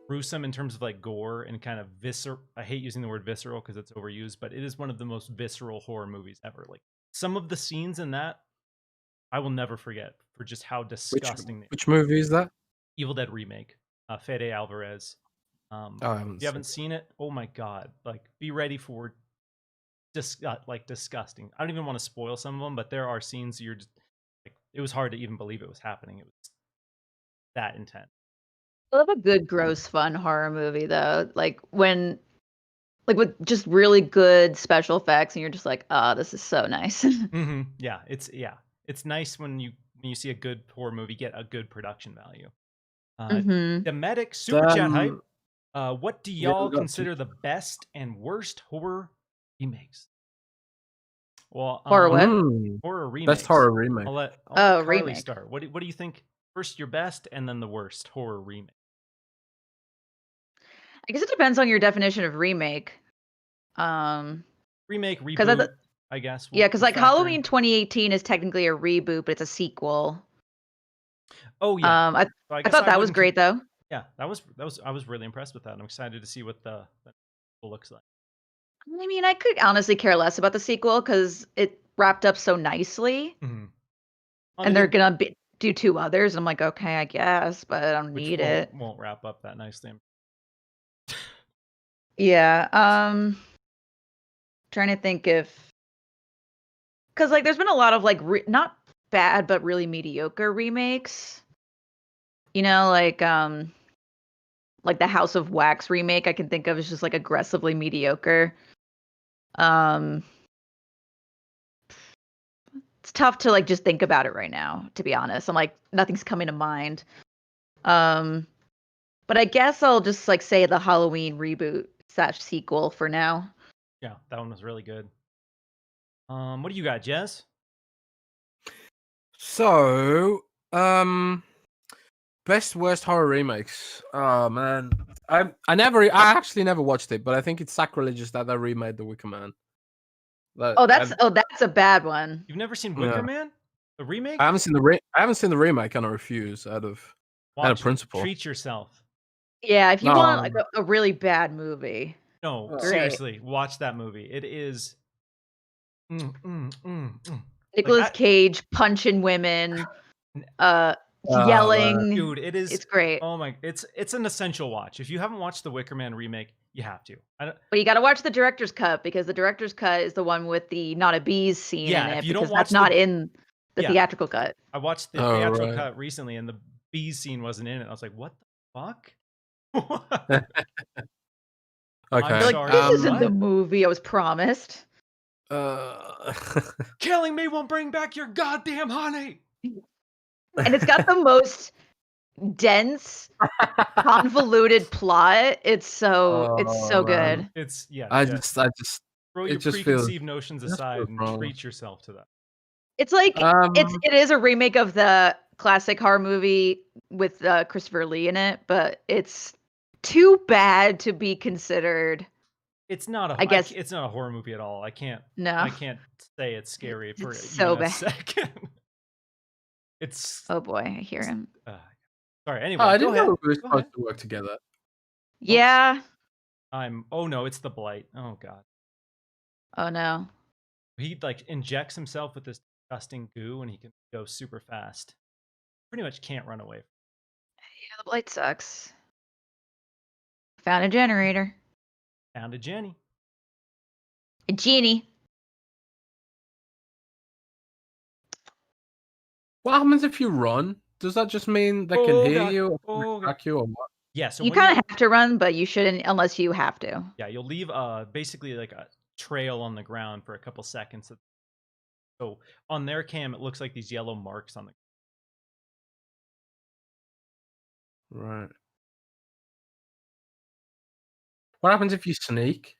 gruesome in terms of like gore and kind of visceral. I hate using the word visceral because it's overused, but it is one of the most visceral horror movies ever. Like some of the scenes in that, I will never forget for just how disgusting. Which movie is that? Evil Dead remake. Fede Alvarez. If you haven't seen it, oh my god! Like, be ready for disgusting. I don't even want to spoil some of them, but there are scenes you're just like, it was hard to even believe it was happening. It was that intense. I love a good, gross, fun horror movie though. Like with just really good special effects, and you're just like, oh, this is so nice. Yeah, it's nice when you see a good horror movie get a good production value. The Medic Super Chat Hype. What do y'all consider the best and worst horror remakes? Well, horror what? Horror remakes. Best horror remake. I'll let Carli remake start. What do you think? First, your best, and then the worst horror remake. I guess it depends on your definition of remake. Remake, reboot, I guess. Yeah, because like Halloween 2018 is technically a reboot, but it's a sequel. Oh yeah. I thought that was great though. Yeah, that was I was really impressed with that. I'm excited to see what the sequel looks like. I mean, I could honestly care less about the sequel because it wrapped up so nicely, and they're gonna do 2 others. I'm like, okay, I guess, but I don't need it. Won't wrap up that nicely. Yeah. Trying to think if, because like there's been a lot of like not bad but really mediocre remakes. You know, like the House of Wax remake I can think of is just like aggressively mediocre. it's tough to like just think about it right now, to be honest. I'm like, nothing's coming to mind. But I guess I'll just like say the Halloween reboot / sequel for now. Yeah, that one was really good. What do you got, Jez? So, best worst horror remakes. Oh man, I actually never watched it, but I think it's sacrilegious that they remade The Wicker Man. That's a bad one. You've never seen Wicker Man, the remake? I haven't seen the remake, and I refuse out of principle. Treat yourself. Yeah, if you want like a really bad movie. No, seriously, watch that movie. It is. Nicolas Cage punching women, yelling. Dude, it's great. Oh my, it's an essential watch. If you haven't watched the Wicker Man remake, you have to. But you got to watch the director's cut, because the director's cut is the one with the not a bees scene in it, because that's not in the theatrical cut. I watched the theatrical cut recently, and the bees scene wasn't in it. I was like, what the fuck? Okay. Like, this isn't the movie I was promised. Killing me won't bring back your goddamn honey. And it's got the most dense, convoluted plot. It's so good. It's I just throw your preconceived notions aside and treat yourself to that. It's like it is a remake of the classic horror movie with Christopher Lee in it, but it's too bad to be considered. It's not a. I guess it's not a horror movie at all. I can't say it's scary for so even bad. a second. It's. Oh boy, I hear him. Sorry. Anyway, I didn't know we were supposed to work together. Yeah. Oh no, it's the blight. Oh god. Oh no. He like injects himself with this disgusting goo, and he can go super fast. Pretty much can't run away. Yeah, the blight sucks. Found a generator. Found a Jenny. A genie. What happens if you run? Does that just mean they can hear you or track you or what? Yeah, so you kind of have to run, but you shouldn't unless you have to. Yeah, you'll leave basically like a trail on the ground for a couple seconds. So on their cam, it looks like these yellow marks on the. Right. What happens if you sneak?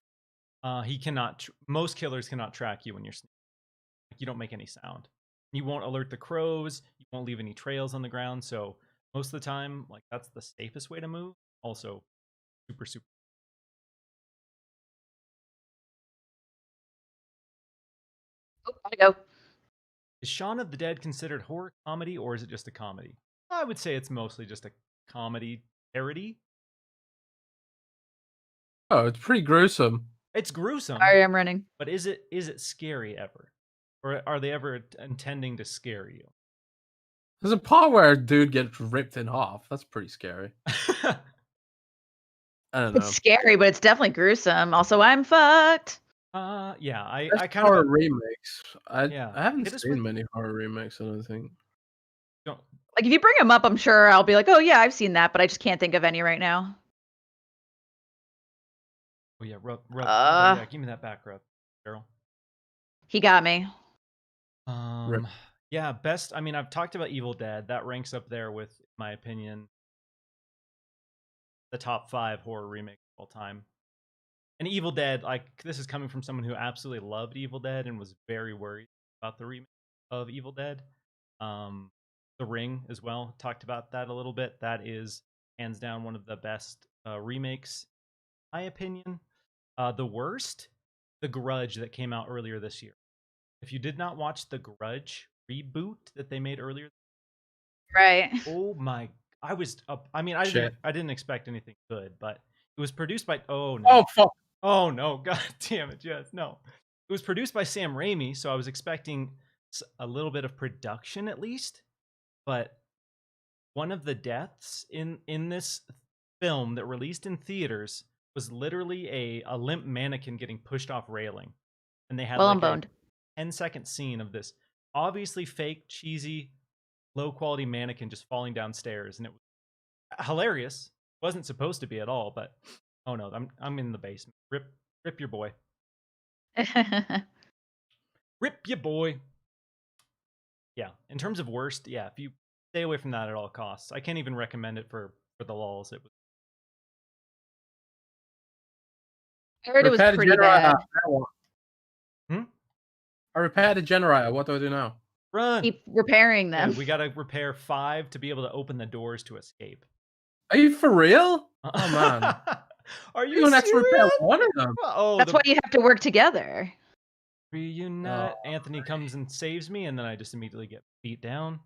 He cannot. Most killers cannot track you when you're sneaking. Like, you don't make any sound. You won't alert the crows. You won't leave any trails on the ground. So most of the time, like that's the safest way to move. Also, super. Oh, gotta go. Is Shaun of the Dead considered horror comedy, or is it just a comedy? I would say it's mostly just a comedy parody. Oh, it's pretty gruesome. It's gruesome. Sorry, I'm running. But is it scary ever? Or are they ever intending to scare you? There's a part where a dude gets ripped in half. That's pretty scary. I don't know. It's scary, but it's definitely gruesome. Also, I'm fucked. Yeah, I kind horror of remakes. I haven't seen many horror remakes. I don't think. Don't. Like if you bring them up, I'm sure I'll be like, oh yeah, I've seen that, but I just can't think of any right now. Oh yeah, yeah, give me that back rub, Daryl. He got me. Yeah, best. I mean, I've talked about Evil Dead. That ranks up there with, in my opinion, the top 5 horror remakes of all time. And Evil Dead, like this is coming from someone who absolutely loved Evil Dead and was very worried about the remake of Evil Dead. The Ring as well, talked about that a little bit. That is hands down one of the best remakes, in my opinion. The worst, The Grudge that came out earlier this year. If you did not watch The Grudge reboot that they made earlier, right? Oh my! I was I mean, I didn't expect anything good, but it was produced by. Oh no! Oh fuck! Oh no! God damn it! Yes, no. It was produced by Sam Raimi, so I was expecting a little bit of production at least. But one of the deaths in this film that released in theaters was literally a limp mannequin getting pushed off railing, and they had I'm boned. 10-second scene of this obviously fake, cheesy, low quality mannequin just falling downstairs, and it was hilarious. Wasn't supposed to be at all, but oh no, I'm in the basement. Rip your boy. Rip your boy. Yeah. In terms of worst, yeah, if you stay away from that at all costs. I can't even recommend it for the lulz. It was I heard it was Repair the pretty generator. bad. Now what? Hmm? I repaired the generator. What do I do now? run. Keep repairing Yeah, them. we gotta repair 5 to be able to open the doors to escape. Are you for real? Oh man. Are You you don't have to repair serious? one of them. Oh, That's why you have to work together. reunite. Anthony comes and saves me, and then I just immediately get beat down.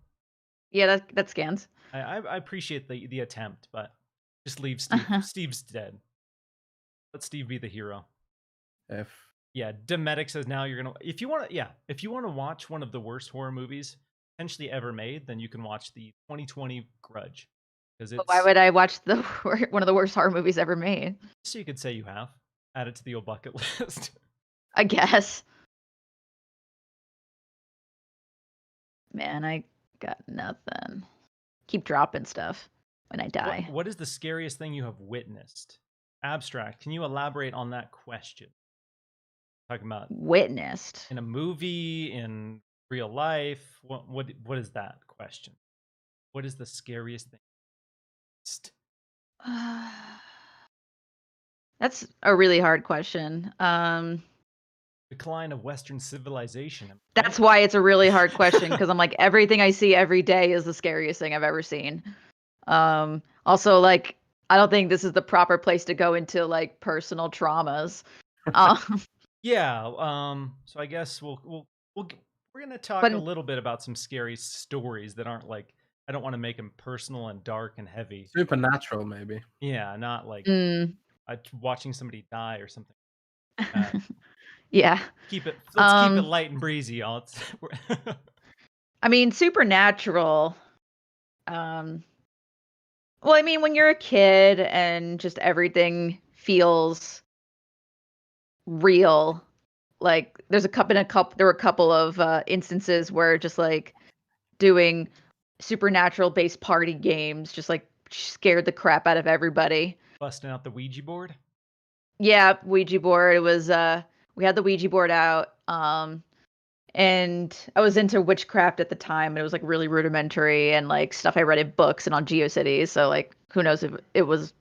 Yeah, that scans. I appreciate the attempt, but just leave Steve. Steve's dead. Let Steve be the hero. Yeah, Dometic says now you're gonna if you want to watch one of the worst horror movies potentially ever made, then you can watch the 2020 Grudge. Because it's Why would I watch one of the worst horror movies ever made? so you could say you have. Add it to the old bucket list. I guess. Man, I got nothing. Keep dropping stuff when I die. What is the scariest thing you have witnessed? Abstract. Can you elaborate on that question? Talking about Witnessed in a movie, in real life. What is that question? What is the scariest thing? That's a really hard question. Decline of Western civilization. That's why it's a really hard question, because I'm like, everything I see every day is the scariest thing I've ever seen. Also, like, I don't think this is the proper place to go into like personal traumas. Yeah. So I guess we're gonna talk a little bit about some scary stories that aren't like, I don't want to make them personal and dark and heavy. Supernatural, maybe. Yeah, not like watching somebody die or something. Yeah. Let's keep it light and breezy, y'all. I mean, supernatural. Well, I mean, when you're a kid and just everything feels real, like there were a couple of instances where just like doing supernatural based party games just like scared the crap out of everybody. Busting out the Ouija board? Yeah, Ouija board. It was we had the Ouija board out. And I was into witchcraft at the time, and it was like really rudimentary and like stuff I read in books and on GeoCities. So like, who knows if it was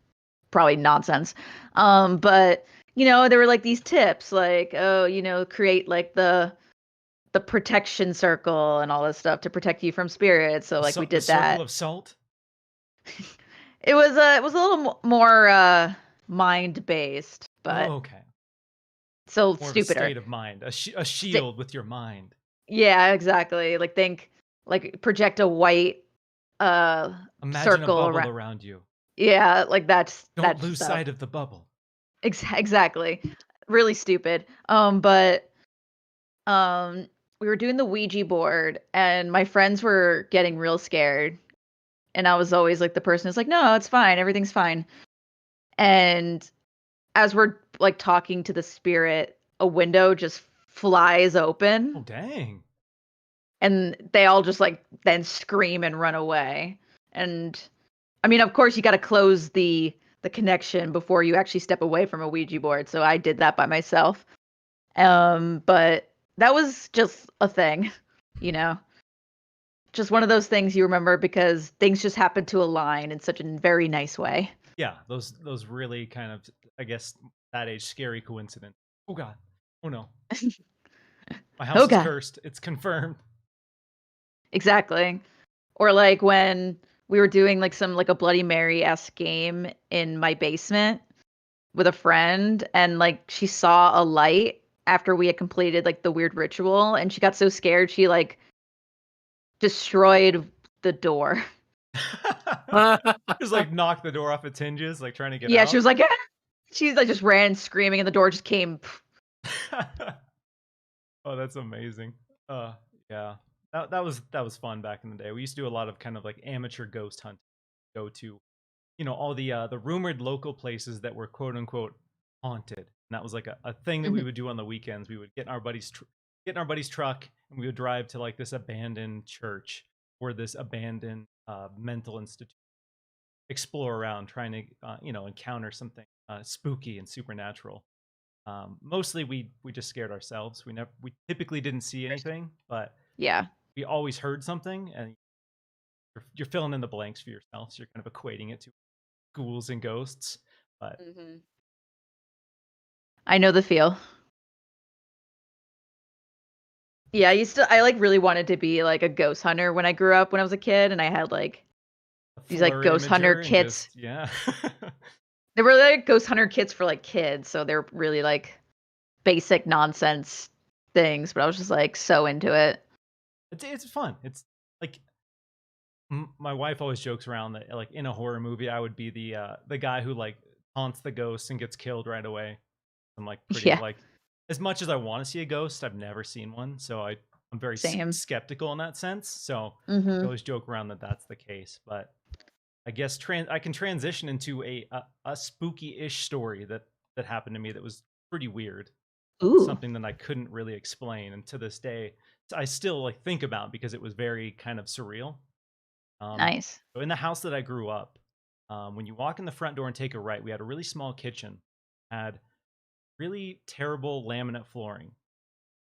probably nonsense. But you know, there were like these tips, like, oh, you know, create like the protection circle and all this stuff to protect you from spirits. So like we did that. Circle of salt. It was a little more mind based, but okay. So more stupider. Of a state of mind, a shield with your mind. Yeah, exactly. Like project a white Imagine circle a bubble around you. Yeah, like that's Don't lose sight of the bubble. Exactly. Really stupid. But we were doing the Ouija board and my friends were getting real scared. And I was always like the person who's like, no, it's fine, everything's fine. And as we're like talking to the spirit, a window just flies open. Oh dang. And they all just like then scream and run away. And I mean, of course you got to close the connection before you actually step away from a Ouija board. So I did that by myself. But that was just a thing, you know, just one of those things you remember because things just happen to align in such a very nice way. Yeah, those really kind of, I guess, that age scary coincidence. Oh God. Oh no. My house is cursed. It's confirmed. Exactly. Or like when we were doing like some like a Bloody Mary-esque game in my basement with a friend, and like she saw a light after we had completed like the weird ritual, and she got so scared she like destroyed the door. Just like knocked the door off its hinges, like trying to get out. Yeah, she was like, she's like just ran screaming, and the door just came. Oh, that's amazing. Yeah. That was fun back in the day. We used to do a lot of kind of like amateur ghost hunting. Go to, you know, all the rumored local places that were quote unquote haunted. And that was like a thing that we would do on the weekends. We would get in our buddy's truck and we would drive to like this abandoned church or this abandoned mental institution. Explore around, trying to you know, encounter something spooky and supernatural. Mostly we just scared ourselves. We typically didn't see anything, but yeah, we always heard something, and you're filling in the blanks for yourself. So you're kind of equating it to ghouls and ghosts. But I know the feel. Yeah, I like really wanted to be like a ghost hunter when I grew up when I was a kid, and I had like these like ghost hunter kits. Yeah. They were like ghost hunter kits for like kids, so they're really like basic nonsense things, but I was just like so into it. It's fun. It's like my wife always jokes around that like in a horror movie I would be the guy who like haunts the ghost and gets killed right away. I'm like pretty like as much as I want to see a ghost, I've never seen one, so I'm very skeptical in that sense. So I always joke around that that's the case, but I guess I can transition into a spooky-ish story that happened to me that was pretty weird. Something that I couldn't really explain, and to this day I still like think about because it was very kind of surreal. Nice. So in the house that I grew up, when you walk in the front door and take a right, we had a really small kitchen, had really terrible laminate flooring.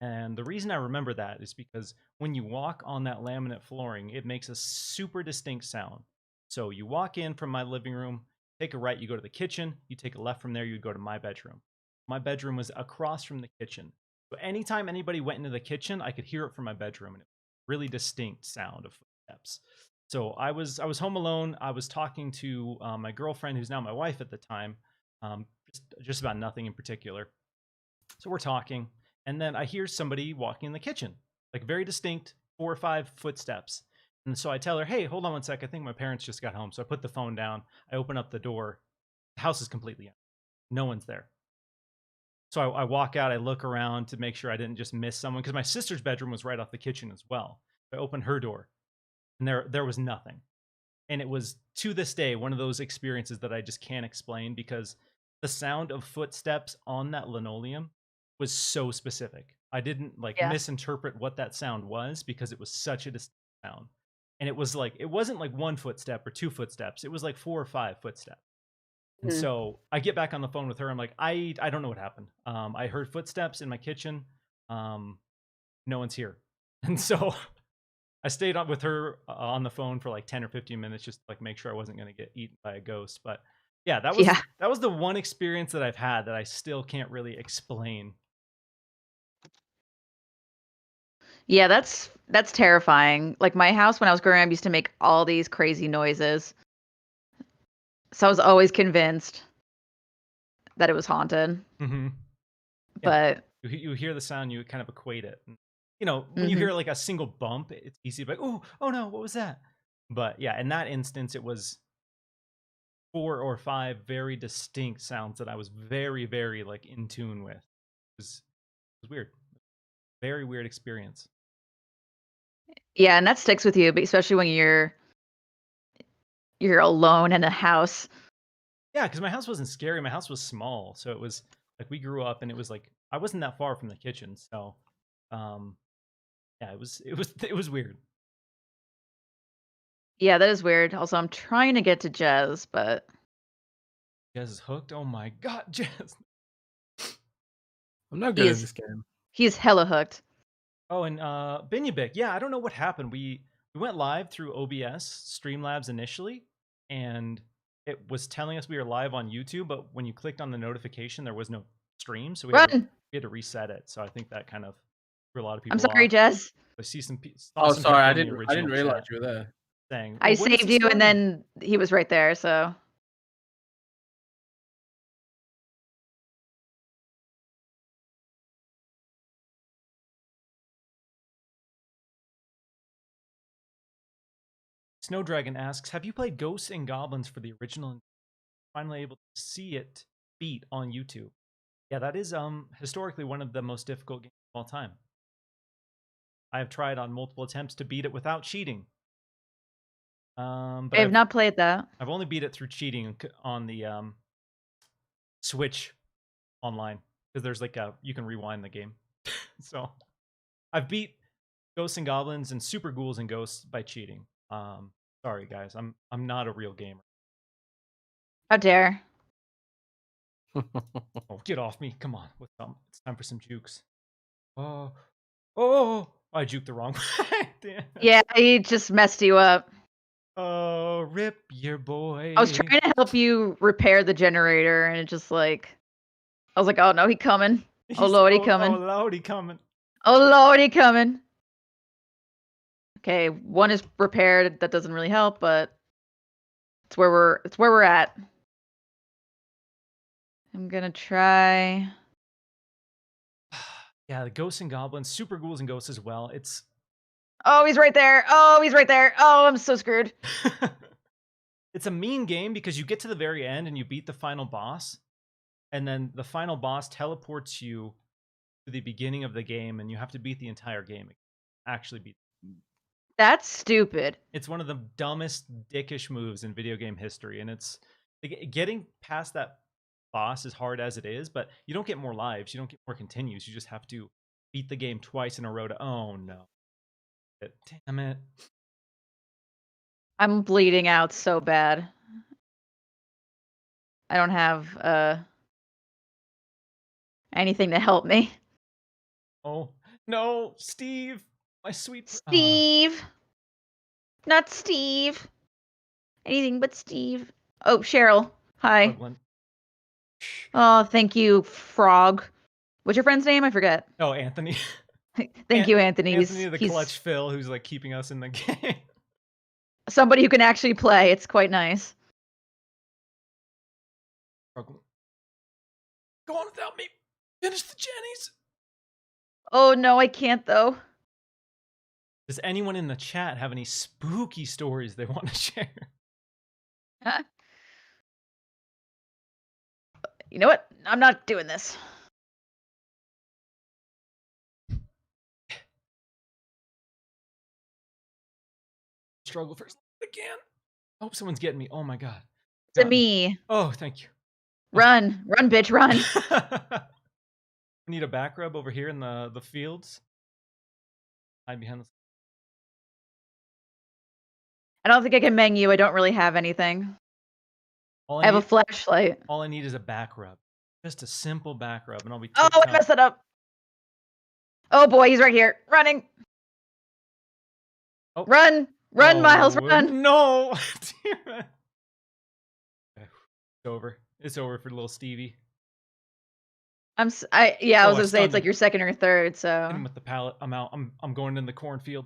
And the reason I remember that is because when you walk on that laminate flooring, it makes a super distinct sound. So you walk in from my living room, take a right, you go to the kitchen, you take a left from there, you go to my bedroom. My bedroom was across from the kitchen. So anytime anybody went into the kitchen, I could hear it from my bedroom, and it was a really distinct sound of footsteps. So I was home alone. I was talking to my girlfriend, who's now my wife at the time, just about nothing in particular. So we're talking, and then I hear somebody walking in the kitchen, like very distinct 4 or 5 footsteps. And so I tell her, "Hey, hold on one sec. I think my parents just got home." So I put the phone down. I open up the door. The house is completely empty. No one's there. So I walk out. I look around to make sure I didn't just miss someone, because my sister's bedroom was right off the kitchen as well. I opened her door, and there was nothing. And it was, to this day, one of those experiences that I just can't explain, because the sound of footsteps on that linoleum was so specific. I didn't misinterpret what that sound was, because it was such a distinct sound. And it was like, it wasn't like 1 footstep or 2 footsteps. It was like 4 or 5 footsteps. And so I get back on the phone with her. I'm like, I don't know what happened. I heard footsteps in my kitchen. No one's here. And so I stayed on with her on the phone for like 10 or 15 minutes, just to, like, make sure I wasn't going to get eaten by a ghost. But yeah, that was the one experience that I've had that I still can't really explain. Yeah, that's terrifying. Like my house when I was growing up used to make all these crazy noises. So I was always convinced that it was haunted. Mm-hmm. Yeah. But you hear the sound, you kind of equate it. And, you know, when you hear like a single bump, it's easy to be like, oh no, what was that? But yeah, in that instance, it was 4 or 5 very distinct sounds that I was very, very like in tune with. It was weird. Very weird experience. Yeah, and that sticks with you, but especially when you're alone in a house. Yeah, because my house wasn't scary. My house was small, so it was like we grew up, and it was like I wasn't that far from the kitchen, so yeah, it was weird. Yeah, that is weird. Also, I'm trying to get to Jez, but Jez is hooked. Oh my god, Jez! I'm not good at this game. He's hella hooked. Oh, and Binyabik, yeah, I don't know what happened. We went live through OBS Streamlabs initially, and it was telling us we were live on YouTube, but when you clicked on the notification, there was no stream, so we had to reset it. So I think that kind of threw a lot of people off. I'm sorry, Jez. I see some. Oh, sorry, I didn't realize you were there. Saying, I saved you, and then he was right there. So. Snow Dragon asks, "Have you played Ghosts and Goblins for the original and finally able to see it beat on YouTube?" Yeah, that is historically one of the most difficult games of all time. I have tried on multiple attempts to beat it without cheating. But I have not played that. I've only beat it through cheating on the Switch online, because there's like you can rewind the game. So I've beat Ghosts and Goblins and Super Ghouls and Ghosts by cheating. Sorry guys, I'm not a real gamer. How dare! Oh, get off me! Come on, what's up? It's time for some jukes. Oh! Oh, I juked the wrong way. Damn. Yeah, he just messed you up. Oh, rip your boy. I was trying to help you repair the generator, and it just like, I was like, oh no, he coming. Oh lord, he coming. Oh lord, he coming. Oh lord, he coming. Okay, one is repaired. That doesn't really help, but it's where we're at. I'm gonna try. Yeah, the ghosts and goblins, super ghouls and ghosts as well. It's Oh, he's right there. Oh, he's right there. Oh, I'm so screwed. it's a mean game because you get to the very end and you beat the final boss, and then the final boss teleports you to the beginning of the game, and you have to beat the entire game. Actually beat. That's stupid. It's one of the dumbest dickish moves in video game history, and it's getting past that boss as hard as it is, but you don't get more lives, you don't get more continues, you just have to beat the game twice in a row to oh no. Damn it. I'm bleeding out so bad. I don't have anything to help me. Oh no, Steve, my sweet Steve. Not Steve. Anything but Steve. Oh, Cheryl. Hi. Brooklyn. Oh, thank you, Frog. What's your friend's name? I forget. Oh, Anthony. Thank you, Anthony. Anthony the Clutch Phil, who's like keeping us in the game. Somebody who can actually play. It's quite nice. Brooklyn. Go on without me. Finish the Jennies. Oh no, I can't though. Does anyone in the chat have any spooky stories they want to share? You know what? I'm not doing this. Struggle first again. I hope someone's getting me. Oh my god. To me. Oh, thank you. Run, run, bitch, run. We need a back rub over here in the fields. Hide behind the. I don't think I can meng you. I don't really have anything. I have a flashlight. All I need is a back rub. Just a simple back rub, and I'll be. Oh, I messed it up. Oh boy, he's right here. Running. Oh. Run, run, Miles, run. No. Damn it. Okay. It's over. It's over for little Stevie. I was gonna say it's like your second or third. So. Hit him with the pallet. I'm out. I'm going in the cornfield.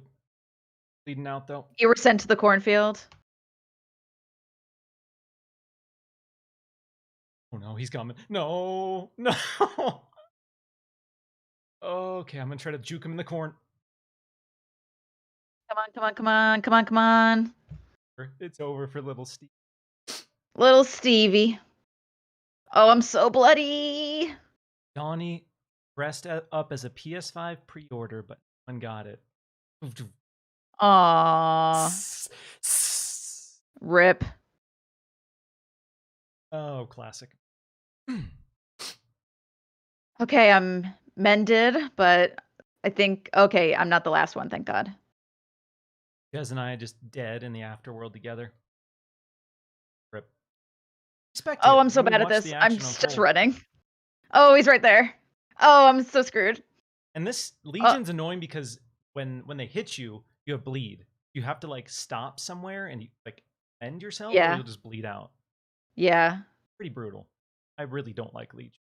Bleeding out though. You were sent to the cornfield. Oh no, he's coming. No, no. Okay, I'm gonna try to juke him in the corn. Come on, come on, come on, come on, come on. It's over for little Steve. Little Stevie. Oh, I'm so bloody. Donnie dressed up as a PS5 pre-order, but no one got it. Aww. Rip. Oh, classic. Okay, I'm mended, but I think, okay, I'm not the last one, thank God. Jez and I are just dead in the afterworld together. Rip. Oh, I'm so bad at this. I'm just running. Oh, he's right there. Oh, I'm so screwed. And this Legion's annoying because when they hit you, you have bleed. You have to like stop somewhere and you like end yourself, or you'll just bleed out. Yeah. Pretty brutal. I really don't like Legion.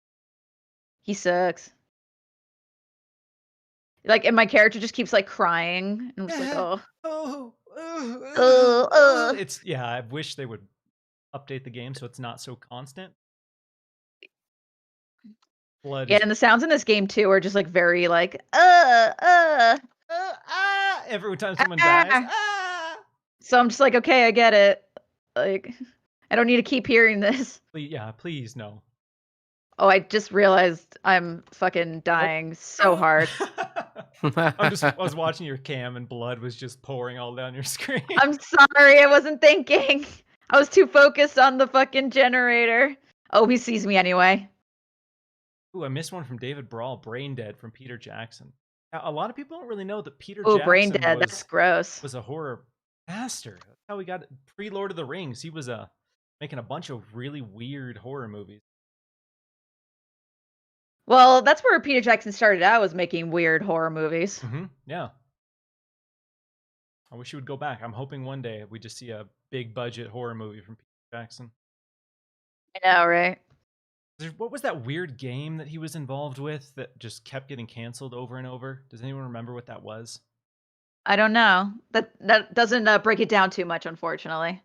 He sucks. Like, and my character just keeps like crying, and I'm just like, oh. It's I wish they would update the game so it's not so constant. Blood. Yeah, and the sounds in this game too are just like very like every time someone dies. So I'm just like, okay, I get it. Like, I don't need to keep hearing this. Please no. Oh, I just realized I'm fucking dying so hard. I was watching your cam and blood was just pouring all down your screen. I'm sorry, I wasn't thinking. I was too focused on the fucking generator. Oh, he sees me anyway. Ooh, I missed one from David Brawl, Brain Dead from Peter Jackson. A lot of people don't really know that Peter Jackson Brain Dead, that's gross. Was a horror master. That's how we got pre-Lord of the Rings. He was making a bunch of really weird horror movies. Well, that's where Peter Jackson started out, was making weird horror movies. Mm-hmm. Yeah. I wish he would go back. I'm hoping one day we just see a big budget horror movie from Peter Jackson. I know, right? What was that weird game that he was involved with that just kept getting canceled over and over? Does anyone remember what that was? I don't know. That doesn't break it down too much, unfortunately.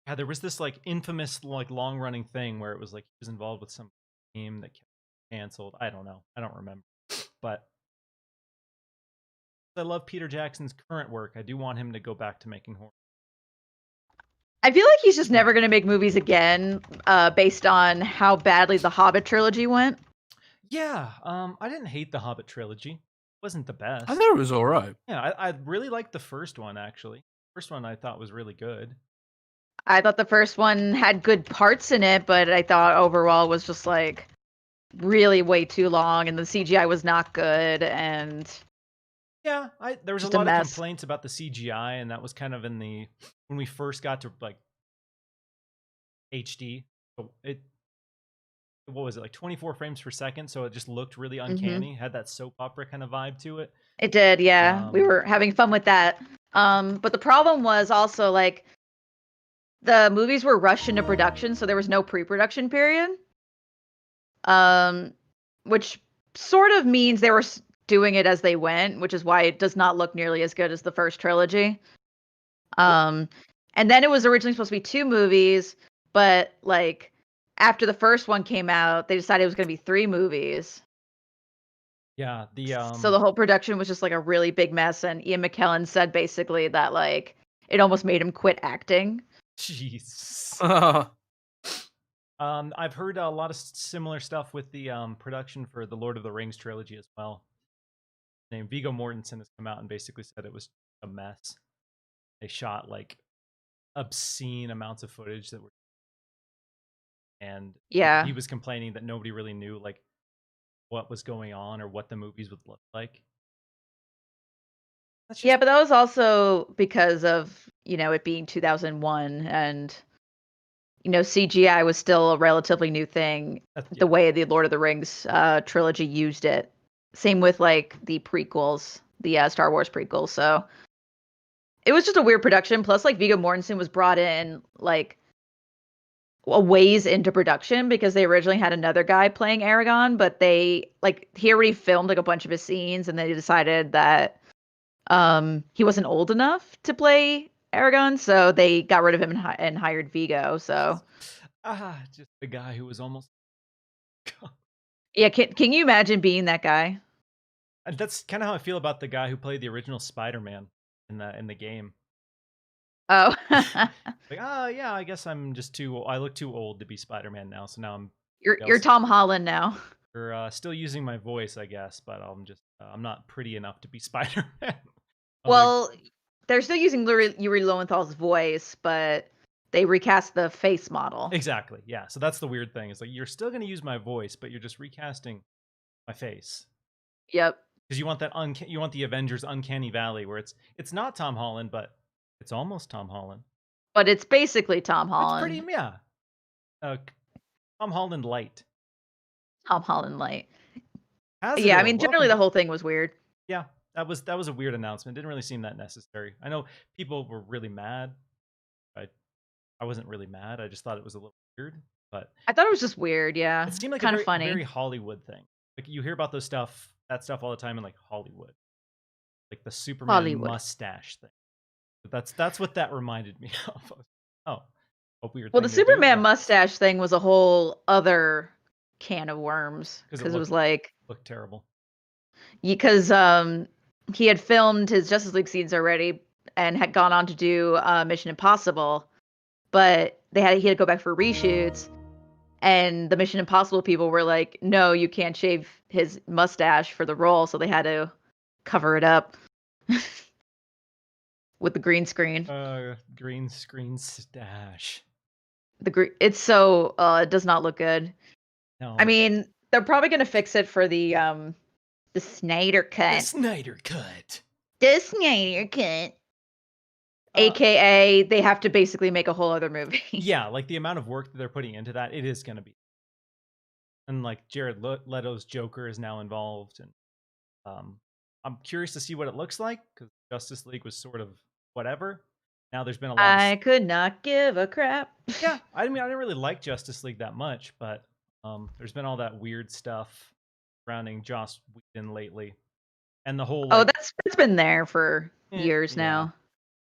Yeah, there was this like infamous like long running thing where it was like he was involved with some game that kept canceled. I don't know. I don't remember. But I love Peter Jackson's current work. I do want him to go back to making horror. I feel like he's just never going to make movies again, based on how badly the Hobbit trilogy went. Yeah, I didn't hate the Hobbit trilogy. It wasn't the best. I thought it was all right. Yeah, I really liked the first one, actually. First one I thought was really good. I thought the first one had good parts in it, but I thought overall was just like really way too long, and the CGI was not good, and yeah, there was a lot of complaints about the CGI, and that was kind of in the when we first got to like HD. What was it, like 24 frames per second? So it just looked really uncanny. Had that soap opera kind of vibe to it. It did, yeah. We were having fun with that. But the problem was also like the movies were rushed into production, so there was no pre-production period. Which sort of means they were doing it as they went, which is why it does not look nearly as good as the first trilogy. And then it was originally supposed to be 2 movies, but like after the first one came out, they decided it was going to be 3 movies. Yeah, so the whole production was just like a really big mess, and Ian McKellen said basically that like it almost made him quit acting. Jeez. I've heard a lot of similar stuff with the production for the Lord of the Rings trilogy as well. Named Viggo Mortensen has come out and basically said it was a mess. They shot like obscene amounts of footage that were, and yeah, he was complaining that nobody really knew like what was going on or what the movies would look like. Yeah, but that was also because of, you know, it being 2001, and you know, CGI was still a relatively new thing. The way the Lord of the Rings trilogy used it. Same with like the prequels, the Star Wars prequels. So it was just a weird production. Plus, like Viggo Mortensen was brought in like a ways into production because they originally had another guy playing Aragorn, but he already filmed like a bunch of his scenes, and they decided that he wasn't old enough to play Aragorn, so they got rid of him and hired Viggo. So just the guy who was almost yeah, can you imagine being that guy? And that's kind of how I feel about the guy who played the original Spider-Man in the game. Oh. Like, yeah, I guess I'm just I look too old to be Spider-Man now, so now I'm You're Tom Holland now. You're still using my voice, I guess, but I'm not pretty enough to be Spider-Man. Well, they're still using Yuri Lowenthal's voice, but they recast the face model. Exactly. Yeah. So that's the weird thing. It's like you're still going to use my voice, but you're just recasting my face. Yep. Because you want that you want the Avengers Uncanny Valley where it's not Tom Holland, but it's almost Tom Holland. But it's basically Tom Holland. It's pretty, yeah. Tom Holland light. Tom Holland light. Yeah, I mean, generally the whole thing was weird. Yeah, that was a weird announcement. Didn't really seem that necessary. I know people were really mad. I wasn't really mad. I just thought it was a little weird. But I thought it was just weird. Yeah, it seemed like kind of funny. Very Hollywood thing. Like you hear about that stuff all the time in like Hollywood, like the Superman mustache thing. But that's what that reminded me of. Oh, a weird. Well, the Superman mustache thing was a whole other can of worms because it was like looked terrible. Because he had filmed his Justice League scenes already and had gone on to do Mission Impossible, but he had to go back for reshoots, and the Mission Impossible people were like, "No, you can't shave his mustache for the role," so they had to cover it up with the green screen. Green screen stash. It's so it does not look good. No. I mean, they're probably gonna fix it for the Snyder Cut. The Snyder Cut. The Snyder Cut. AKA, they have to basically make a whole other movie. Yeah, like the amount of work that they're putting into that, it is going to be. And like Jared Leto's Joker is now involved, and I'm curious to see what it looks like because Justice League was sort of whatever. Now there's been a lot of I could not give a crap. yeah. I mean, I didn't really like Justice League that much, but there's been all that weird stuff surrounding Joss Whedon lately, and the whole Oh, like that's been there for years yeah, now.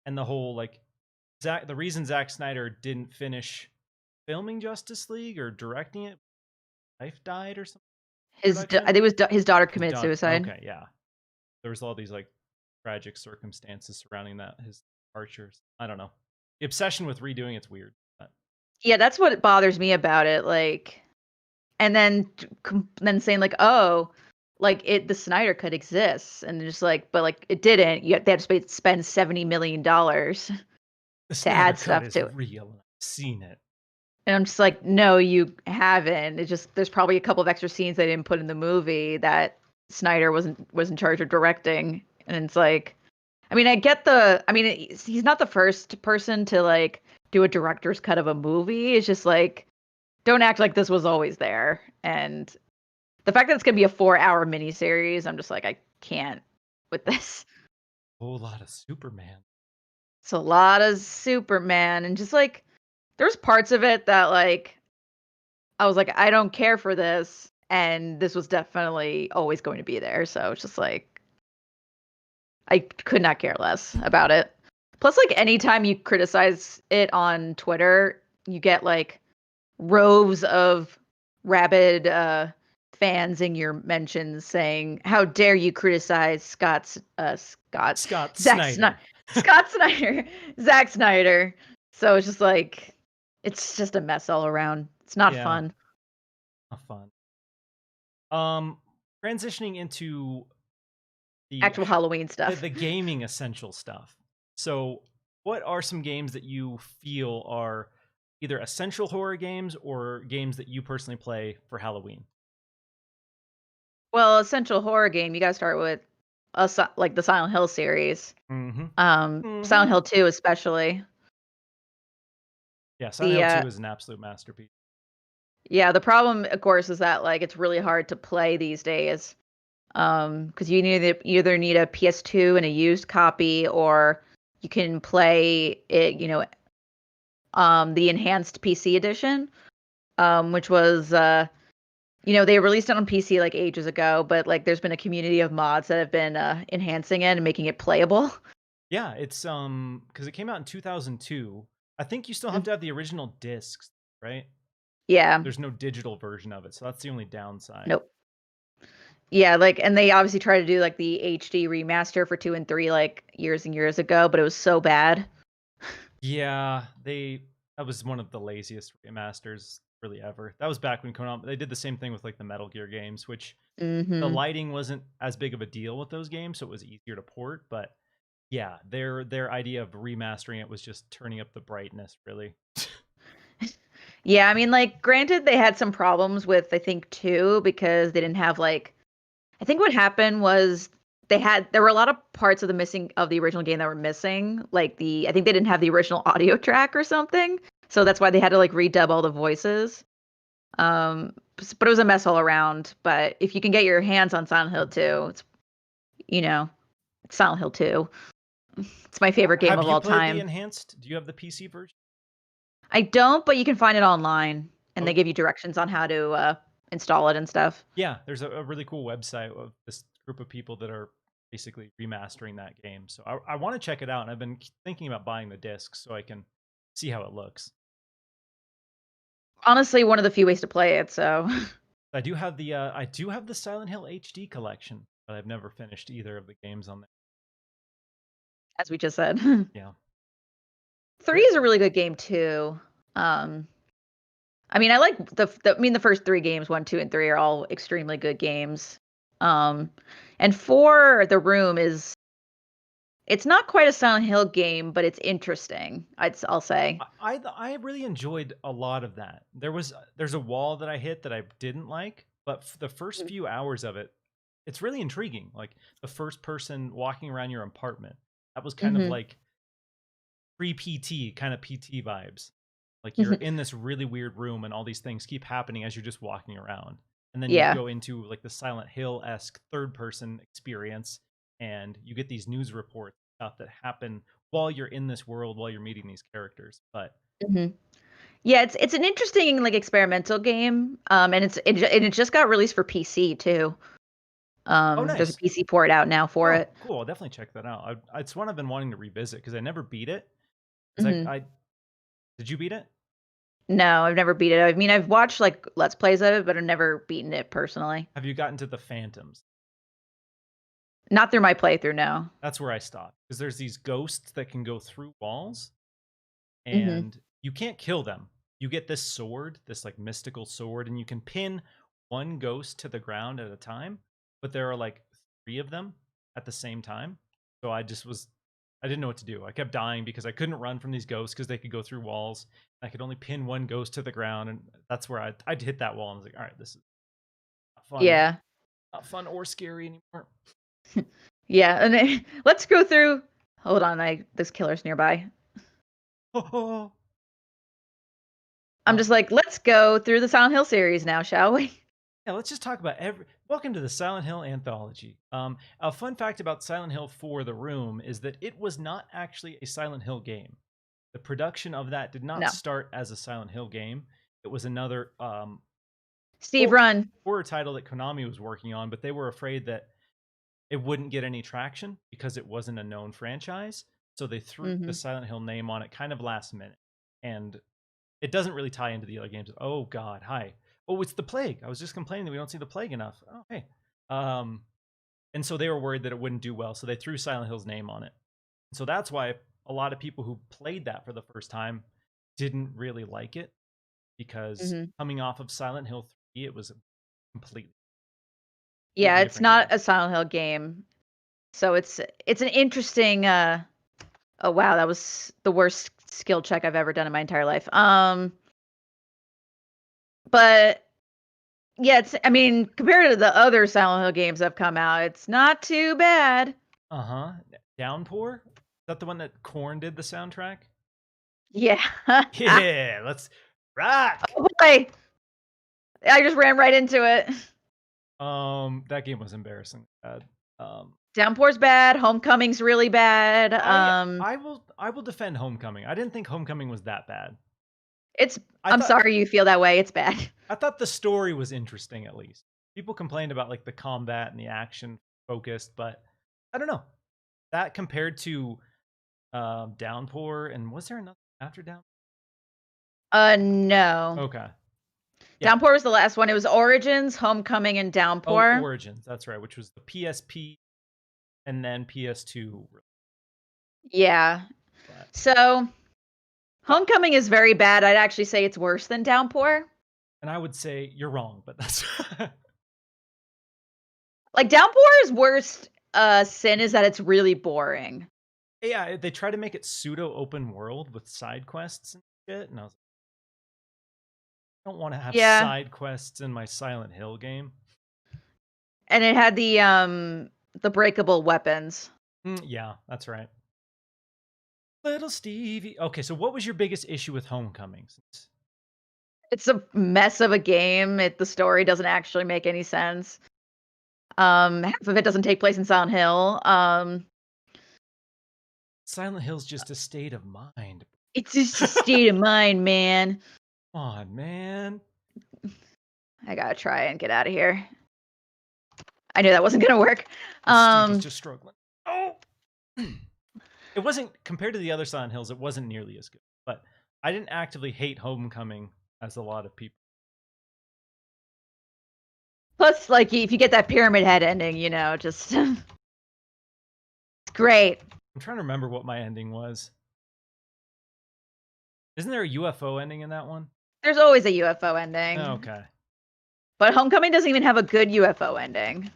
and the whole like the reason Zack Snyder didn't finish filming Justice League or directing it, wife died or something. I think it was his daughter committed suicide. Okay, yeah. There was all these like tragic circumstances surrounding that his departures. I don't know. The obsession with redoing it's weird. But Yeah, that's what bothers me about it. Like, and then saying like, oh, like the Snyder Cut exists, and just like, but like it didn't. They had to spend $70 million the to Snyder add Cut stuff is to it. real. I've seen it. And I'm just like, no, you haven't. It's just there's probably a couple of extra scenes they didn't put in the movie that Snyder was in charge of directing, and it's like, I mean, he's not the first person to like do a director's cut of a movie. It's just like, don't act like this was always there. And the fact that it's gonna be a 4-hour miniseries, I'm just like, I can't with this. A whole lot of Superman. It's a lot of Superman, and just like there's parts of it that like I was like, I don't care for this, and this was definitely always going to be there. So it's just like I could not care less about it. Plus, like anytime you criticize it on Twitter, you get like rows of rabid fans in your mentions saying, "How dare you criticize Zack Snyder. Scott Snyder, Zack Snyder." So it's just like, it's just a mess all around. It's not fun. Not fun. Transitioning into the Actual Halloween stuff. the gaming essential stuff. So, what are some games that you feel are either essential horror games or games that you personally play for Halloween? Well, essential horror game, you gotta start with like the Silent Hill series. Silent Hill 2 especially. Yeah, Silent Hill 2 is an absolute masterpiece. Yeah, the problem, of course, is that like it's really hard to play these days. Because you either need a PS2 and a used copy, or you can play it, the enhanced PC edition, which was they released it on PC like ages ago, but like there's been a community of mods that have been enhancing it and making it playable. Yeah, it's because it came out in 2002. I think you still have to have the original discs, right? Yeah. There's no digital version of it, so that's the only downside. Nope. Yeah, like, and they obviously tried to do like the HD remaster for 2 and 3 like years and years ago, but it was so bad. Yeah, that was one of the laziest remasters really ever. That was back when Konami they did the same thing with like the Metal Gear games, which the lighting wasn't as big of a deal with those games, so it was easier to port. But yeah, their idea of remastering it was just turning up the brightness, really. Yeah, I mean, like, granted, they had some problems with, I think, 2, because they didn't have like, I think what happened was there were a lot of parts of the original game that were missing. Like I think they didn't have the original audio track or something. So that's why they had to like redub all the voices. But it was a mess all around. But if you can get your hands on Silent Hill 2, it's Silent Hill 2. It's my favorite game of all time. Have you played the enhanced? Do you have the PC version? I don't, but you can find it online, and they give you directions on how to install it and stuff. Yeah, there's a really cool website of this group of people that are basically remastering that game. So I want to check it out, and I've been thinking about buying the disc so I can see how it looks. Honestly, one of the few ways to play it. So I do have the Silent Hill HD collection, but I've never finished either of the games on there. As we just said. Yeah. 3 is a really good game too. I mean, I like the first 3 games, 1, 2, and 3 are all extremely good games. And 4, The Room it's not quite a Silent Hill game, but it's interesting. I'll say. I really enjoyed a lot of that. There's a wall that I hit that I didn't like, but the first few hours of it, it's really intriguing. Like the first person walking around your apartment, that was kind of like pre-PT kind of PT vibes. Like you're in this really weird room and all these things keep happening as you're just walking around. And then you go into like the Silent Hill-esque third person experience and you get these news reports stuff that happen while you're in this world, while you're meeting these characters. But yeah, it's an interesting like experimental game, and it just got released for PC too. nice. There's a PC port out now for it. Cool, I'll definitely check that out. It's one I've been wanting to revisit because I never beat it. Did you beat it? No, I've never beat it. I mean, I've watched like Let's Plays of it, but I've never beaten it personally. Have you gotten to the Phantoms? Not through my playthrough, no. That's where I stopped. Because there's these ghosts that can go through walls, and you can't kill them. You get this sword, this like mystical sword, and you can pin one ghost to the ground at a time, but there are like 3 of them at the same time. So I didn't know what to do. I kept dying because I couldn't run from these ghosts because they could go through walls. I could only pin one ghost to the ground, and that's where I'd hit that wall and I was like, all right, this is not fun. Yeah. Not fun or scary anymore. Yeah, and then, let's go through. Hold on, this killer's nearby. I'm just like, let's go through the Silent Hill series now, shall we? Yeah, let's just talk about Welcome to the Silent Hill Anthology. A fun fact about Silent Hill 4: The Room is that it was not actually a Silent Hill game. The production of that did not start as a Silent Hill game. It was another Steve Run horror title that Konami was working on, but they were afraid that it wouldn't get any traction because it wasn't a known franchise. So they threw the Silent Hill name on it kind of last minute. And it doesn't really tie into the other games. Oh, God. Hi. Oh, it's the plague. I was just complaining that we don't see the plague enough. Oh, hey. And so they were worried that it wouldn't do well. So they threw Silent Hill's name on it. So that's why a lot of people who played that for the first time didn't really like it. Because coming off of Silent Hill 3, it was completely. Yeah, it's not a Silent Hill game. So it's an interesting oh wow, that was the worst skill check I've ever done in my entire life. But yeah, I mean, compared to the other Silent Hill games that have come out, it's not too bad. Downpour? Is that the one that Korn did the soundtrack? Yeah. Yeah, let's rock. Oh boy. I just ran right into it. That game was embarrassing bad. Downpour's bad. Homecoming's really bad. I will defend Homecoming. I didn't think Homecoming was that bad. I'm sorry you feel that way. It's bad. I thought the story was interesting, at least. People complained about like the combat and the action focused, but I don't know. That compared to Downpour, and was there another after Downpour? No. Okay. Yeah. Downpour was the last one. It was Origins, Homecoming, and Downpour. Oh, Origins, that's right, which was the PSP and then PS2. Yeah. So Homecoming is very bad. I'd actually say it's worse than Downpour. And I would say you're wrong, but that's like Downpour's worst sin is that it's really boring. Yeah, they try to make it pseudo open world with side quests and shit, and I was like, I don't want to have side quests in my Silent Hill game. And it had the breakable weapons. Yeah, that's right. Little Stevie. Okay, so what was your biggest issue with Homecoming? It's a mess of a game. The story doesn't actually make any sense. Half of it doesn't take place in Silent Hill. Silent Hill's just a state of mind. It's just a state of mind, man. Come on, man. I gotta try and get out of here. I knew that wasn't gonna work. Stevie's just struggling. Oh! It wasn't, compared to the other Silent Hills, it wasn't nearly as good. But I didn't actively hate Homecoming as a lot of people. Plus, like, if you get that Pyramid Head ending, you know, just... it's great. I'm trying to remember what my ending was. Isn't there a UFO ending in that one? There's always a UFO ending. Oh, okay. But Homecoming doesn't even have a good UFO ending.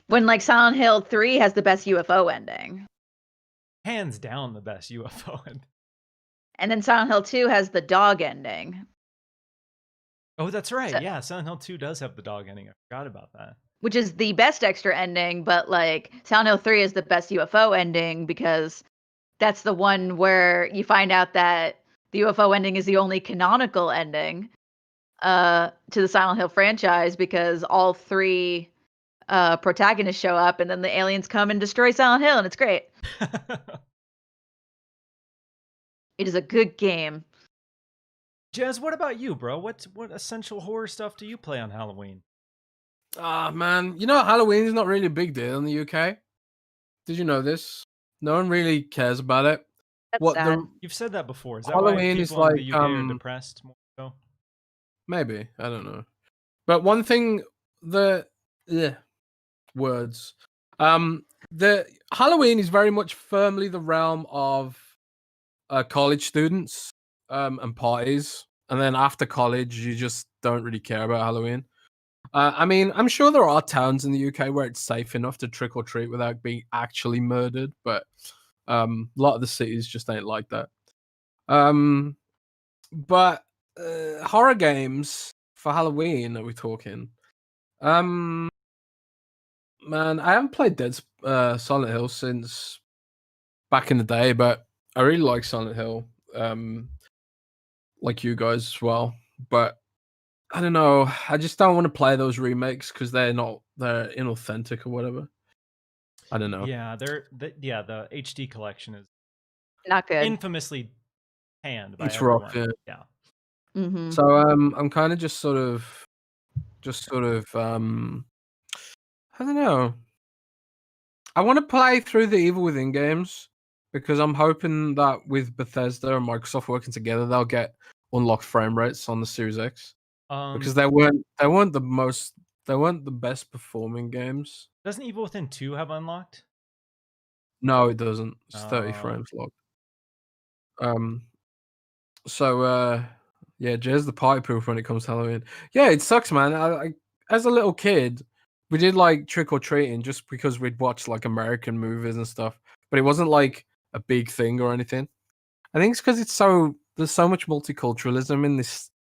When, like, Silent Hill 3 has the best UFO ending. Hands down the best UFO ending. And then Silent Hill 2 has the dog ending. Oh, that's right. Yeah, Silent Hill 2 does have the dog ending. I forgot about that. Which is the best extra ending, but, like, Silent Hill 3 is the best UFO ending because that's the one where you find out that the UFO ending is the only canonical ending to the Silent Hill franchise because all 3 protagonists show up, and then the aliens come and destroy Silent Hill, and it's great. It is a good game. Jez, what about you, bro? What essential horror stuff do you play on Halloween? Ah, man. You know, Halloween is not really a big deal in the UK. Did you know this? No one really cares about it. That's sad. You've said that before. Is that Halloween why is people in like, the UK are depressed more so? Maybe. I don't know. But one thing, words. The Halloween is very much firmly the realm of college students and parties. And then after college, you just don't really care about Halloween. I mean, I'm sure there are towns in the UK where it's safe enough to trick or treat without being actually murdered, but a lot of the cities just ain't like that. But horror games for Halloween, are we talking? Man, I haven't played Silent Hill since back in the day, but I really like Silent Hill, like you guys as well. But I don't know. I just don't want to play those remakes because they're inauthentic or whatever. I don't know. Yeah, the HD collection is not good. Infamously panned by it's everyone. Rough, yeah. Mm-hmm. So I'm kind of just sort of I don't know. I want to play through the Evil Within games because I'm hoping that with Bethesda and Microsoft working together, they'll get unlocked frame rates on the Series X. Because they weren't the best performing games. Doesn't Evil Within 2 have unlocked? No, it doesn't. It's 30 frames locked. So yeah, Jez the party pooper when it comes to Halloween. Yeah, it sucks, man. I as a little kid, we did like trick or treating just because we'd watch like American movies and stuff, but it wasn't like a big thing or anything. I think it's because there's so much multiculturalism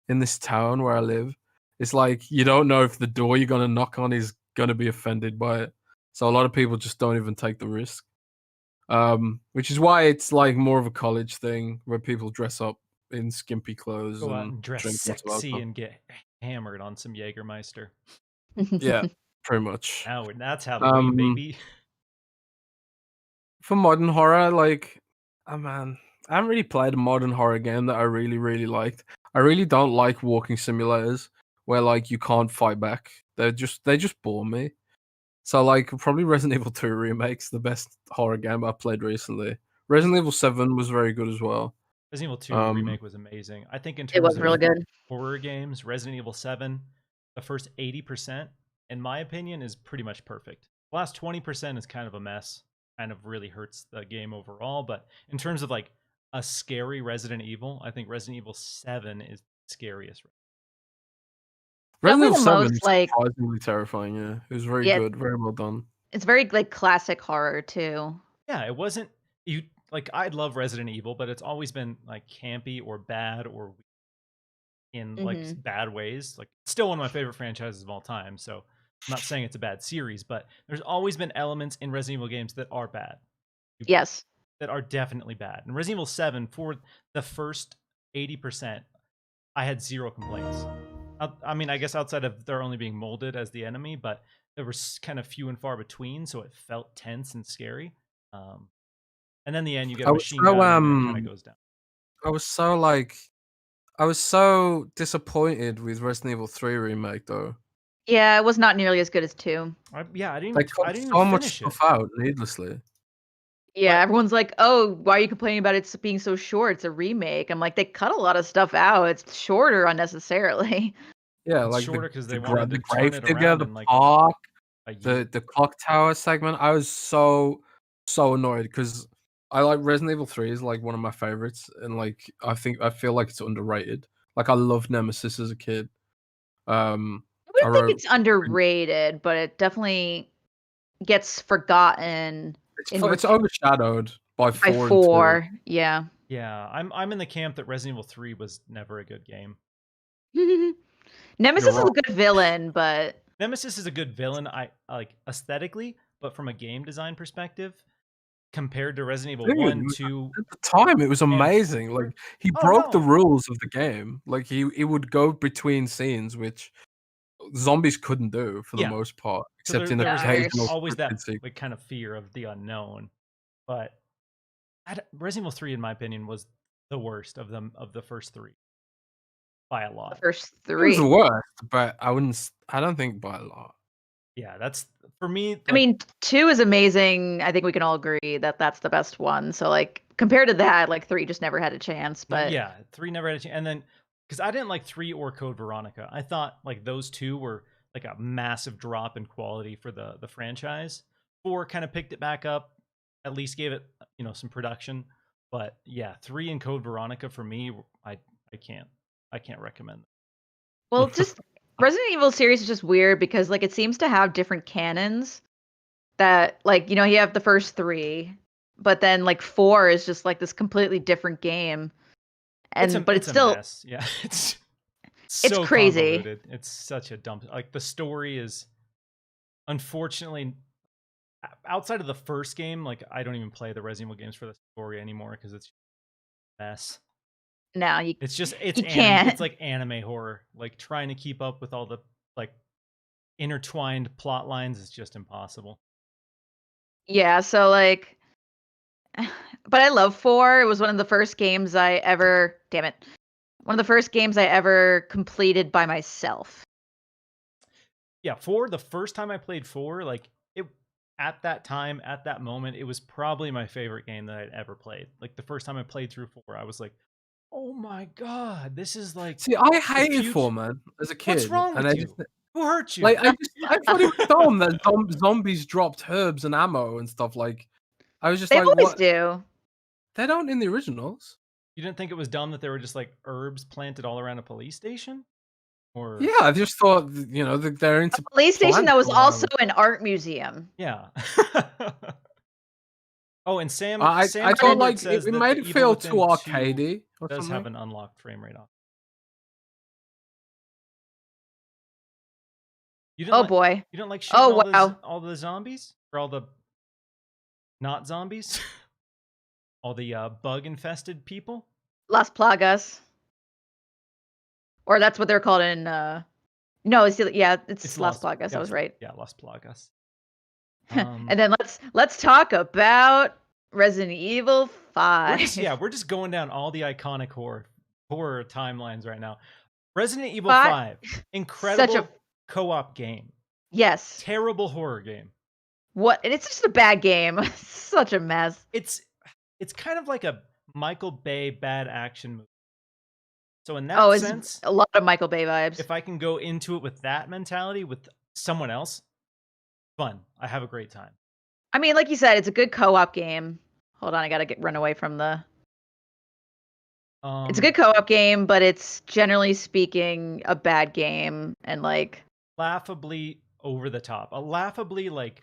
in this town where I live. It's like you don't know if the door you're gonna knock on is gonna be offended by it. So a lot of people just don't even take the risk. Which is why it's like more of a college thing where people dress up in skimpy clothes Go out and dress drink lots of sexy alcohol. and get hammered on some Jägermeister. Yeah, pretty much. Now that's Halloween, baby. For modern horror, like, oh man, I haven't really played a modern horror game that I really, really liked. I really don't like walking simulators where like you can't fight back. They just bore me. So like probably Resident Evil 2 Remake's the best horror game I've played recently. Resident Evil 7 was very good as well. Resident Evil 2 Remake was amazing. I think in terms it was of really good. horror games, Resident Evil 7, the first 80%, in my opinion, is pretty much perfect. The last 20% is kind of a mess. Kind of really hurts the game overall. But in terms of like a scary Resident Evil, I think Resident Evil 7 is the scariest. Resident Evil 7 most, is surprisingly terrifying, yeah. It was very good, very well done. It's very like classic horror too. Yeah, it wasn't I love Resident Evil, but it's always been like campy or bad or in like bad ways. Like still one of my favorite franchises of all time. So I'm not saying it's a bad series, but there's always been elements in Resident Evil games that are bad. Yes. That are definitely bad. And Resident Evil 7, for the first 80%, I had zero complaints. I mean, I guess outside of there only being molded as the enemy, but there was kind of few and far between, so it felt tense and scary. And then the end, you get a machine gun, and it kind of goes down. I was so disappointed with Resident Evil 3 Remake, though. Yeah, it was not nearly as good as 2. I didn't even so much finish stuff it. out needlessly. Yeah, everyone's like, "Oh, why are you complaining about it being so short? It's a remake." I'm like, they cut a lot of stuff out. It's shorter unnecessarily. Yeah, it's like shorter because they wanted to the turn grave it digger, around the in like park, the clock tower segment. I was so annoyed because I like Resident Evil 3 is like one of my favorites, and like I feel like it's underrated. Like I loved Nemesis as a kid. I wouldn't think it's underrated, but it definitely gets forgotten. It's overshadowed by 4 4. Yeah. Yeah, I'm in the camp that Resident Evil 3 was never a good game. Nemesis is a good villain, but Nemesis is a good villain, I like aesthetically, but from a game design perspective, compared to Resident Evil 1, 2, at the time it was amazing. Like he broke the rules of the game. Like he would go between scenes, which zombies couldn't do for the Yeah. most part, So except in the there's occasional always that scripted sequence. like kind of fear of the unknown. But Resident Evil 3, in my opinion, was the worst of them of the first three by a the lot. first It was the three. worst, but I don't think by a lot. Yeah, that's for me. Like, I mean, 2 is amazing. I think we can all agree that that's the best one. So like compared to that, like 3 just never had a chance. But yeah, 3 never had a chance. And then because I didn't like 3 or Code Veronica, I thought like those two were like a massive drop in quality for the franchise. 4 kind of picked it back up, at least gave it some production. But yeah, 3 and Code Veronica for me, I can't recommend them. well, just Resident Evil series is just weird because like it seems to have different canons that like you have the first 3, but then like 4 is just like this completely different game. And but it's still a mess. Yeah, it's it's so crazy. convoluted. It's such a dump. Like the story is unfortunately outside of the first game, like I don't even play the Resident Evil games for the story anymore because it's a mess. Now it's can't. It's like anime horror. Like trying to keep up with all the like intertwined plot lines is just impossible. Yeah, so like but I love 4. It was one of the first games I ever one of the first games I ever completed by myself. Yeah, 4, the first time I played 4, like it at that time, at that moment, it was probably my favorite game that I'd ever played. Like the first time I played through 4, I was like, oh my god, this is like. See, I hated 4, man, as a kid. What's wrong with you? Who hurt you? Like I thought it was dumb that zombies dropped herbs and ammo and stuff. Like I was just they like, always what? do. They don't in the originals. You didn't think it was dumb that there were just like herbs planted all around a police station? Or yeah, I just thought they're into a police station that was also an art museum. Yeah. Oh, and Sam. I thought like it made it feel too arcadey. Does have an unlocked frame rate off. Boy! You don't like shooting all the zombies or all the not zombies, all the bug infested people. Las Plagas, or that's what they're called in. No, it's Las Plagas. Yeah, I was right. Yeah, Las Plagas. And then let's talk about Resident Evil 5. We're just going down all the iconic horror timelines right now. Resident Evil 5, incredible co-op game. Yes. Terrible horror game. What? And it's just a bad game. Such a mess. It's kind of like a Michael Bay bad action movie. So in that sense, a lot of Michael Bay vibes. If I can go into it with that mentality with someone else, fun. I have a great time. I mean, like you said, it's a good co-op game. Hold on, I gotta run away from the. It's a good co-op game, but it's generally speaking a bad game and like laughably over the top, a laughably like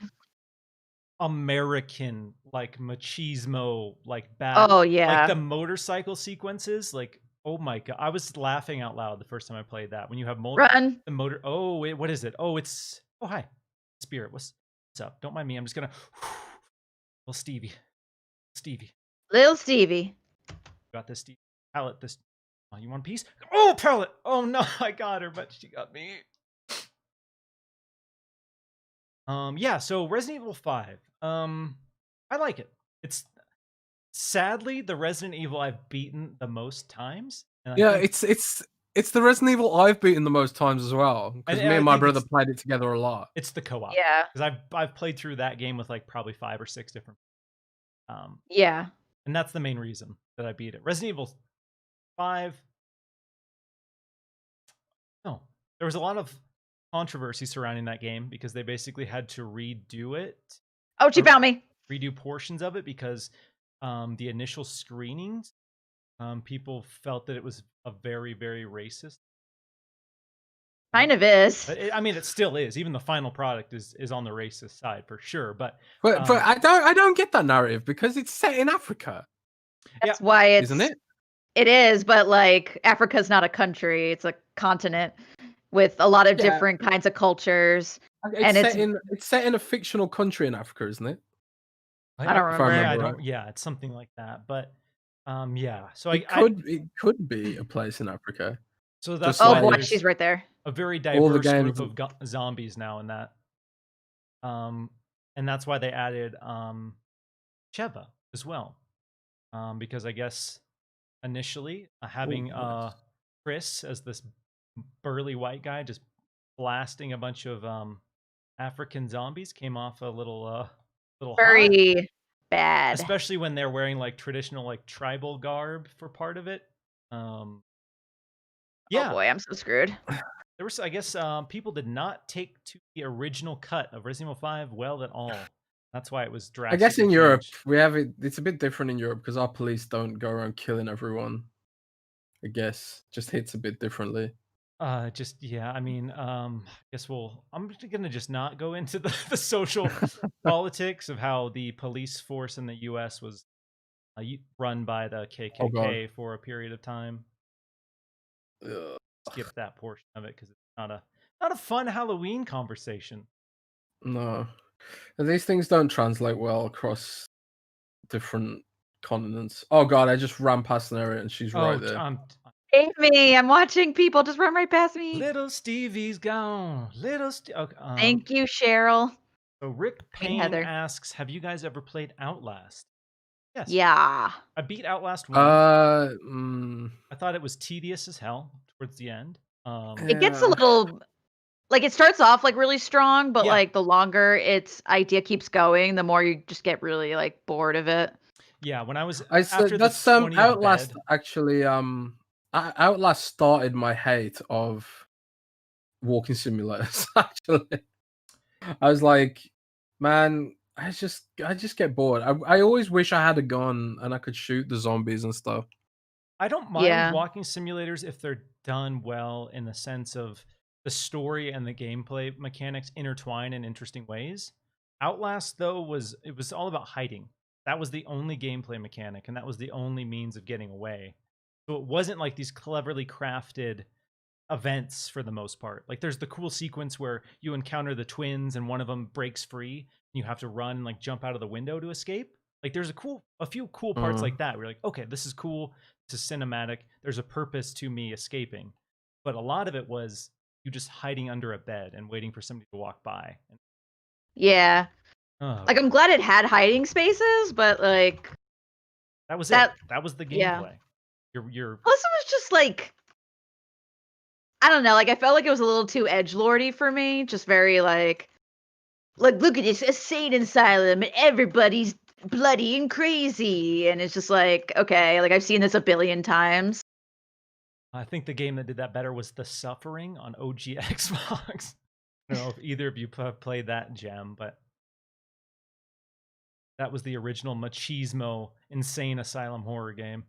American like machismo like bad. Oh yeah, like the motorcycle sequences, like oh my god, I was laughing out loud the first time I played that. When you have run the motor. Oh wait, what is it? Oh, it's hi, Spirit. What's up? Don't mind me. I'm just gonna. Little Stevie. Little Stevie. Got this Stevie. Pallet. This. Oh, you want a piece? Oh, pallet. Oh no, I got her, but she got me. Yeah. So Resident Evil 5. I like it. It's sadly the Resident Evil I've beaten the most times. And it's the Resident Evil I've beaten the most times as well, because me and my brother played it together a lot. It's the co-op. Yeah. Because I've played through that game with like probably 5 or 6 different. Yeah. And that's the main reason that I beat it. Resident Evil 5. No, there was a lot of controversy surrounding that game because they basically had to redo it. Oh, she found me. Redo portions of it because the initial screenings, people felt that it was a very, very racist. Kind of is. I mean, it still is. Even the final product is on the racist side for sure. But I don't get that narrative because it's set in Africa. That's why it's isn't it? It is, but like Africa's not a country; it's a continent with a lot of different kinds of cultures. It's set in a fictional country in Africa, isn't it? I don't remember. It's something like that. But yeah. So it could be a place in Africa. So that's boy, she's right there. a very all the diverse games. group of zombies now in that. And that's why they added Sheva as well. Because I guess initially having nice. Chris as this burly white guy just blasting a bunch of African zombies came off a little hot, Very bad. especially when they're wearing like traditional like tribal garb for part of it. Yeah. Oh boy, I'm so screwed. There was, I guess, people did not take to the original cut of Resident Evil 5 well at all. That's why it was I guess drastically in Europe changed. we have it. It's a bit different in Europe because our police don't go around killing everyone. I guess just hits a bit differently. Just yeah, I mean, I guess I'm gonna just not go into the social politics of how the police force in the U.S. was run by the Oh god. KKK for a period of time. Ugh. Skip that portion of it because it's not a fun Halloween conversation. No, and these things don't translate well across different continents. Oh god, I just ran past an area and she's right there. Save me! I'm watching people just run right past me. Little Stevie's gone. Okay, Thank you, Cheryl. So Rick Payne Heather. asks, "Have you guys ever played Outlast?" Yes. Yeah. I beat Outlast 1. I thought it was tedious as hell towards the end. It gets a little like it starts off like really strong, but Yeah. like the longer its idea keeps going, the more you just get really like bored of it. Yeah, when I was after that's the 20th Outlast bed, actually Outlast started my hate of walking simulators. Actually, I was like, man, I just get bored. I always wish I had a gun and I could shoot the zombies and stuff. I don't mind Yeah. walking simulators if they're done well in the sense of the story and the gameplay mechanics intertwine in interesting ways. Outlast though was all about hiding. That was the only gameplay mechanic and that was the only means of getting away. So it wasn't like these cleverly crafted events for the most part. Like there's the cool sequence where you encounter the twins and one of them breaks free and you have to run and like jump out of the window to escape. Like there's a few cool parts like that. Where you're like, okay, this is cool. This is cinematic. There's a purpose to me escaping. But a lot of it was you just hiding under a bed and waiting for somebody to walk by. Yeah. Like I'm glad it had hiding spaces, but like that was it. That was the gameplay. Yeah. Plus it was just like I don't know, like I felt like it was a little too edgelordy for me. Just very like look at this insane asylum and everybody's bloody and crazy. And it's just like, okay, like I've seen this a billion times. I think the game that did that better was The Suffering on OG Xbox. I don't know if either of you played that gem, but that was the original machismo insane asylum horror game.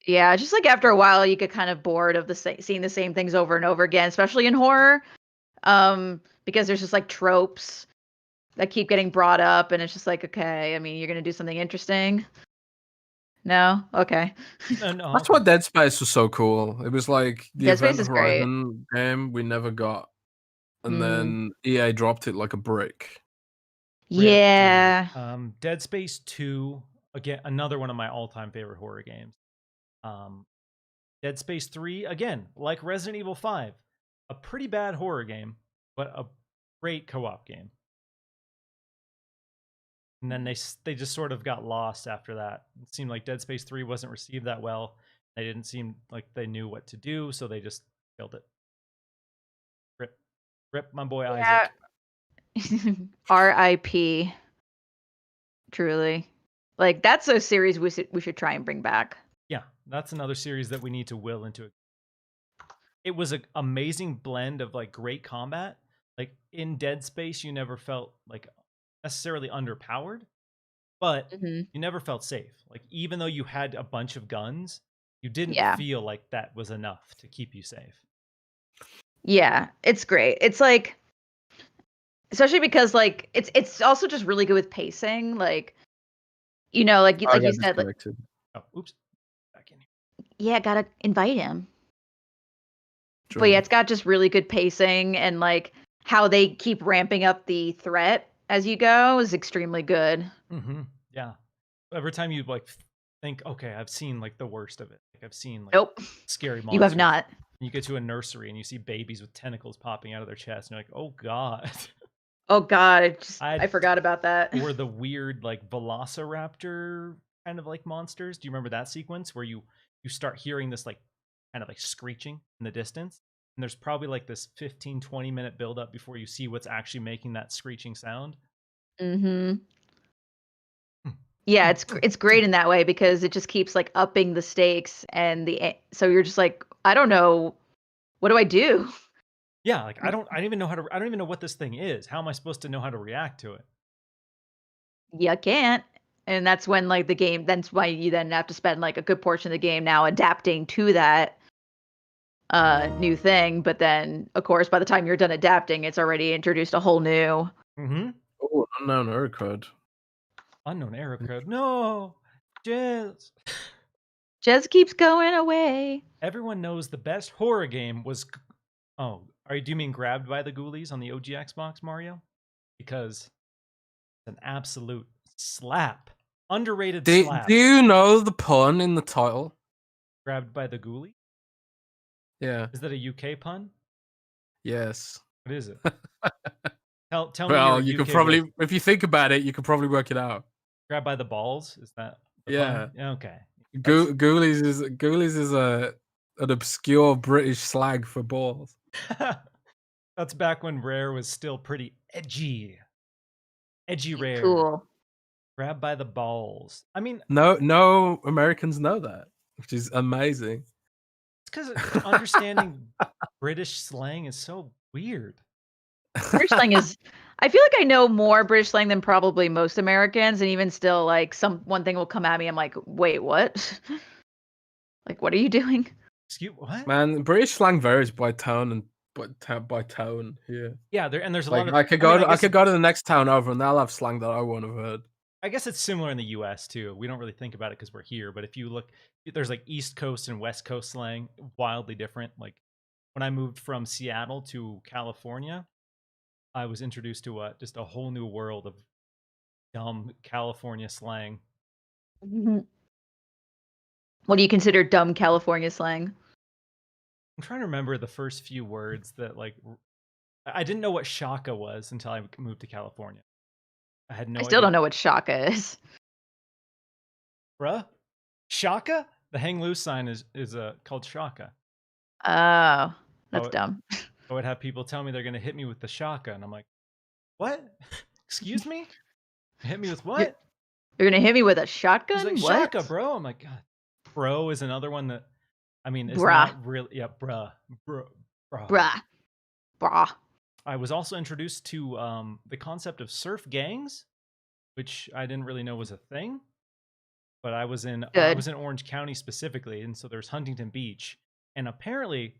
Yeah, just like after a while, you get kind of bored of seeing the same things over and over again, especially in horror, because there's just like tropes that keep getting brought up, and it's just like, okay, I mean, you're gonna do something interesting. No, okay. No, that's what Dead Space was so cool. It was like the Dead Space Event is Horizon game we never got, and then EA dropped it like a brick. Yeah. Dead Space 2, again, another one of my all-time favorite horror games. Dead Space 3, again, like Resident Evil 5, a pretty bad horror game, but a great co-op game. And then they just sort of got lost after that. It seemed like Dead Space 3 wasn't received that well. They didn't seem like they knew what to do, so they just killed it. Rip my boy Isaac. R.I.P. Truly. Like that's a series we should try and bring back. Yeah, that's another series that we need to will into it. It was an amazing blend of like great combat. Like in Dead Space, you never felt like necessarily underpowered, but you never felt safe. Like even though you had a bunch of guns, you didn't feel like that was enough to keep you safe. Yeah, it's great. It's like, especially because like it's also just really good with pacing. Like, you know, like you said, like, oh, oops, back in here. Yeah, gotta invite him. Sure. But yeah, it's got just really good pacing, and like how they keep ramping up the threat as you go is extremely good. Yeah, every time you like think, okay, I've seen like the worst of it. Like I've seen like nope, scary monsters. You have not. You get to a nursery and you see babies with tentacles popping out of their chest, and you're like, oh god. Oh god, I forgot about that. Or the weird like velociraptor kind of like monsters. Do you remember that sequence where you start hearing this like kind of like screeching in the distance? And there's probably like this 15-20 minute build up before you see what's actually making that screeching sound. Mm-hmm. Yeah, it's great in that way because it just keeps like upping the stakes and so you're just like, I don't know, what do I do? Yeah, like I don't even know what this thing is. How am I supposed to know how to react to it? You can't. And that's when like that's why you then have to spend like a good portion of the game now adapting to that new thing. But then of course by the time you're done adapting, it's already introduced a whole new Oh, unknown error code. Unknown error code. No, Jez. Jez keeps going away. Everyone knows the best horror game was. Oh, do you mean Grabbed by the Ghoulies on the OG Xbox, Mario? Because it's an absolute slap. Underrated slap. Do you know the pun in the title? Grabbed by the Ghoulies? Yeah. Is that a UK pun? Yes. What is it? Tell me. Well, you could probably, if you think about it, you could probably work it out. Grab by the balls? Is that? Yeah. Pun? Okay. Ghoulies is an obscure British slang for balls. That's back when Rare was still pretty edgy. Edgy Rare. Cool. Grab by the balls. I mean, no Americans know that, which is amazing. It's because understanding British slang is so weird. British slang is. I feel like I know more British slang than probably most Americans, and even still, like one thing will come at me. I'm like, wait, what? Like, what are you doing? Excuse what? Man, British slang varies by tone and by tone here. Yeah, there's a like, lot of. I could go to the next town over, and they'll have slang that I won't have heard. I guess it's similar in the U.S. too. We don't really think about it because we're here, but if you look, there's like East Coast and West Coast slang, wildly different. Like when I moved from Seattle to California, I was introduced to just a whole new world of dumb California slang. Mm-hmm. What do you consider dumb California slang? I'm trying to remember the first few words that like I didn't know what shaka was until I moved to California. I had no idea. I still don't know what shaka is. Bruh? Shaka? The hang loose sign is called shaka. Oh, that's dumb. I would have people tell me they're gonna hit me with the shaka, and I'm like, what? Excuse me? Hit me with what? You're gonna hit me with a shotgun? Like, what? Shaka, bro. I'm like, God. Bro is another one that, I mean, it's bruh. Not really. Yeah, bruh. Bruh. I was also introduced to the concept of surf gangs, which I didn't really know was a thing. But I was in Orange County specifically, and so there's Huntington Beach, and apparently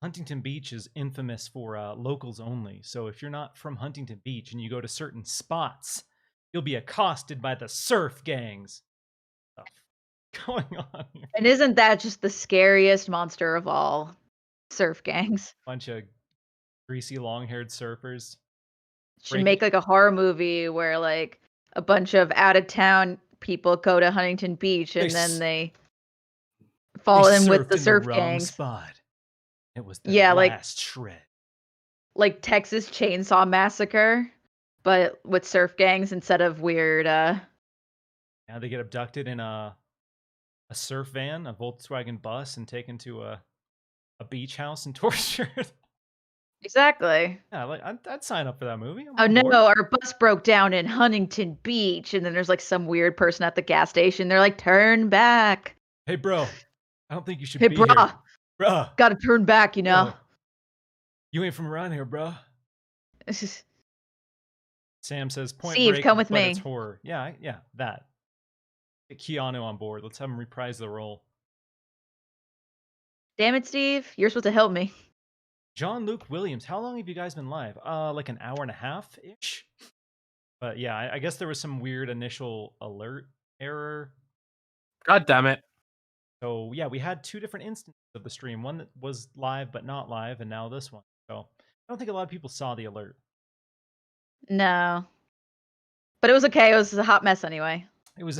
Huntington Beach is infamous for locals only. So if you're not from Huntington Beach and you go to certain spots, you'll be accosted by the surf gangs. What's going on here? And isn't that just the scariest monster of all? Surf gangs. Bunch of greasy long-haired surfers. Should make like a horror movie where like a bunch of out-of-town people go to Huntington Beach and then they fall in with the surf gangs. Spot. It was the last shred. Like Texas Chainsaw Massacre, but with surf gangs instead of weird. Now they get abducted in a surf van, a Volkswagen bus, and taken to a beach house and tortured. Exactly. Yeah, I'd sign up for that movie. Oh no, our bus broke down in Huntington Beach, and then there's like some weird person at the gas station. They're like, "Turn back." Hey, bro, I don't think you should be here. Bruh. Gotta turn back, you know. Bro. You ain't from around here, bro. Sam says, "Point Steve, Break, come with but me." It's horror. Yeah, that. Get Keanu on board. Let's have him reprise the role. Damn it, Steve! You're supposed to help me. John Luke Williams, how long have you guys been live? Like an hour and a half ish. But yeah, I guess there was some weird initial alert error. God damn it. So yeah, we had two different instances of the stream. One that was live but not live, and now this one. So I don't think a lot of people saw the alert. No. But it was okay. It was a hot mess anyway. It was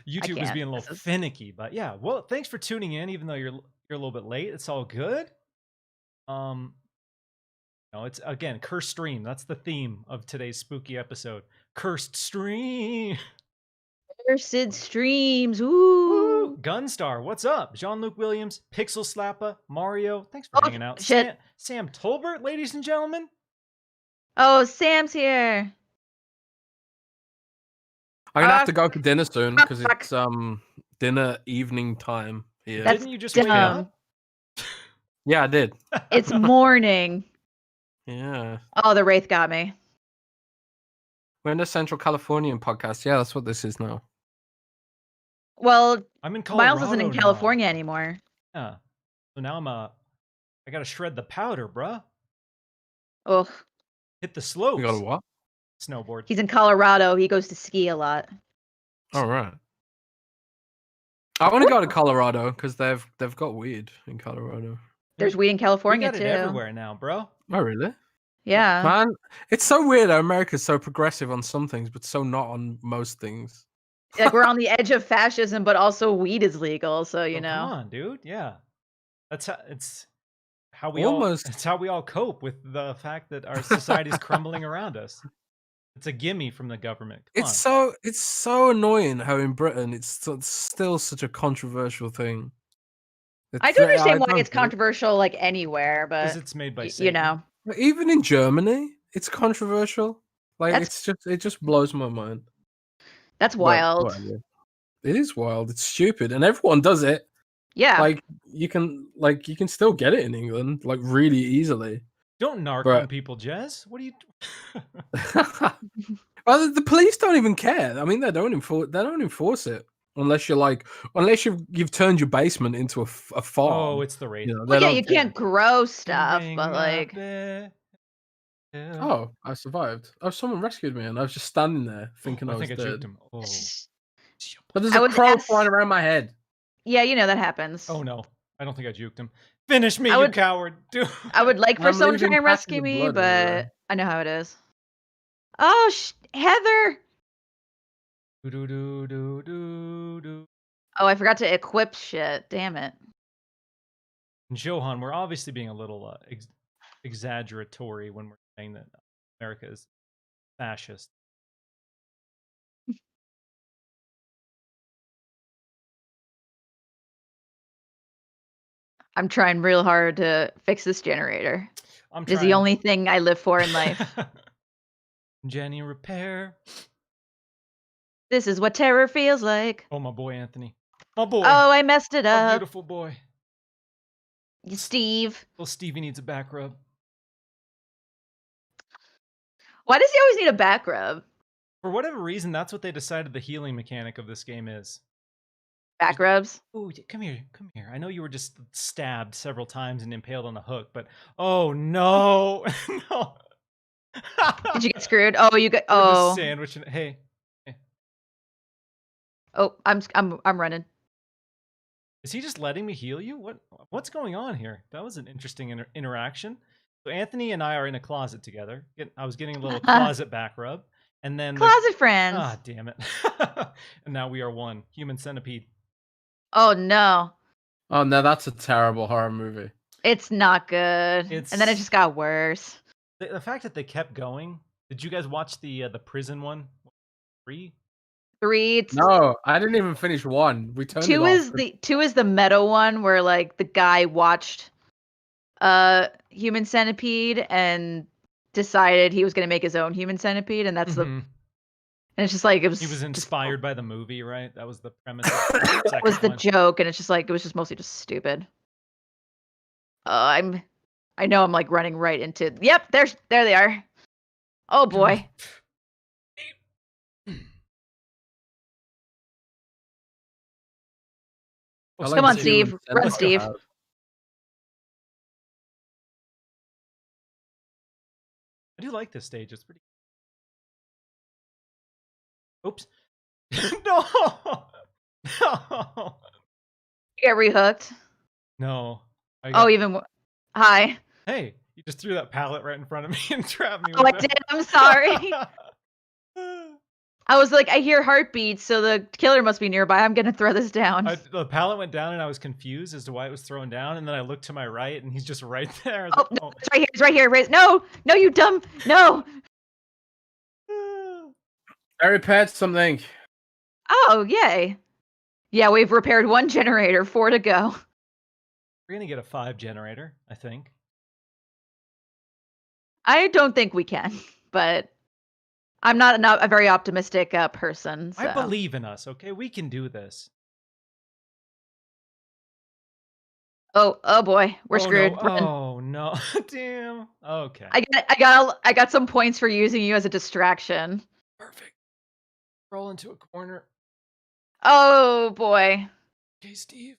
YouTube was being a little finicky, but yeah. Well, thanks for tuning in, even though you're you're a little bit late. It's all good. It's again cursed stream. That's the theme of today's spooky episode. Cursed stream. Cursed streams. Ooh. Gunstar, what's up? Jean-Luc Williams, Pixel Slappa, Mario. Thanks for hanging out. Shit. Sam Tolbert, ladies and gentlemen. Oh, Sam's here. I'm gonna have to go to dinner soon because it's dinner evening time here. Didn't you just wake up? Yeah, I did. It's morning. Yeah. Oh, the Wraith got me. We're in the Central Californian podcast. Yeah, that's what this is now. Well, I'm in Colorado. Miles isn't in California anymore. Yeah. So now I gotta shred the powder, bruh. Ugh. Hit the slopes. You got a what? Snowboard. He's in Colorado. He goes to ski a lot. All right. I want to go to Colorado because they've got weed in Colorado. There's weed in California too. It everywhere now, bro. Oh, really? Yeah. Man, it's so weird how America's so progressive on some things, but so not on most things. Like we're on the edge of fascism, but also weed is legal. So you know. Come on, dude. Yeah. It's how we all cope with the fact that our society is crumbling around us. It's a gimme from the government. It's so annoying how in Britain it's still such a controversial thing. I do understand why it's controversial, like anywhere, but because it's made by Satan. You know, even in Germany, it's controversial. Like it just blows my mind. That's wild. It is wild. It's stupid, and everyone does it. Yeah, like you can still get it in England, like really easily. Don't narc on people, Jez. What are you? Well, the police don't even care. I mean, they don't enforce it unless you've turned your basement into a farm. Oh, it's the raid. You can't grow stuff, but like. Oh, I survived. Oh, someone rescued me, and I was just standing there thinking I was dead. Juked him. Oh. But there's a crow flying around my head. Yeah, you know that happens. Oh no, I don't think I juked him. Finish me, you coward! Dude. I would like for someone to try and rescue me, but I know how it is. Oh, Heather! Oh, I forgot to equip shit. Damn it. And Johan, we're obviously being a little exaggeratory when we're saying that America is fascist. I'm trying real hard to fix this generator. It's the only thing I live for in life. Jenny repair. This is what terror feels like. Oh, my boy, Anthony. My boy. Oh, I messed it up. My beautiful boy. Steve. Well, Stevie needs a back rub. Why does he always need a back rub? For whatever reason, that's what they decided the healing mechanic of this game is. Back rubs? Oh, come here. I know you were just stabbed several times and impaled on a hook, but oh no. No. Did you get screwed? Oh, you got sandwich and hey. Oh, I'm running. Is he just letting me heal you? What's going on here? That was an interesting interaction. So Anthony and I are in a closet together. I was getting a little closet back rub, and then closet friends. Ah, damn it! And now we are one human centipede. Oh no! Oh no, that's a terrible horror movie. It's not good. And then it just got worse. The fact that they kept going. Did you guys watch the prison one? 3? No, I didn't even finish 1. We turned it off. 2 is the meta one where like the guy watched Human Centipede and decided he was going to make his own Human Centipede, and that's and it's just like he was inspired by the movie, right? That was the premise. That was the joke, and it's just like it was just mostly just stupid. I know I'm like running right into. Yep, there they are. Oh boy. Come on, Steve. Run, Steve. I do like this stage. It's pretty. Oops. No. No. You got rehooked. No. Hi. Hey, you just threw that pallet right in front of me and trapped me. Oh, I did. I'm sorry. I was like, I hear heartbeats, so the killer must be nearby. I'm gonna throw this down. The pallet went down, and I was confused as to why it was thrown down. And then I looked to my right, and he's just right there. Oh, no, it's right here. It's right here. No, you dumb. No. I repaired something. Oh, yay. Yeah, we've repaired 1 generator, 4 to go. We're gonna get a 5 generator, I think. I don't think we can, but I'm not a very optimistic person. So. I believe in us, okay? We can do this. Oh boy, we're screwed. No. Oh no, damn. Okay. I got some points for using you as a distraction. Perfect. Roll into a corner. Oh boy. Okay, Steve.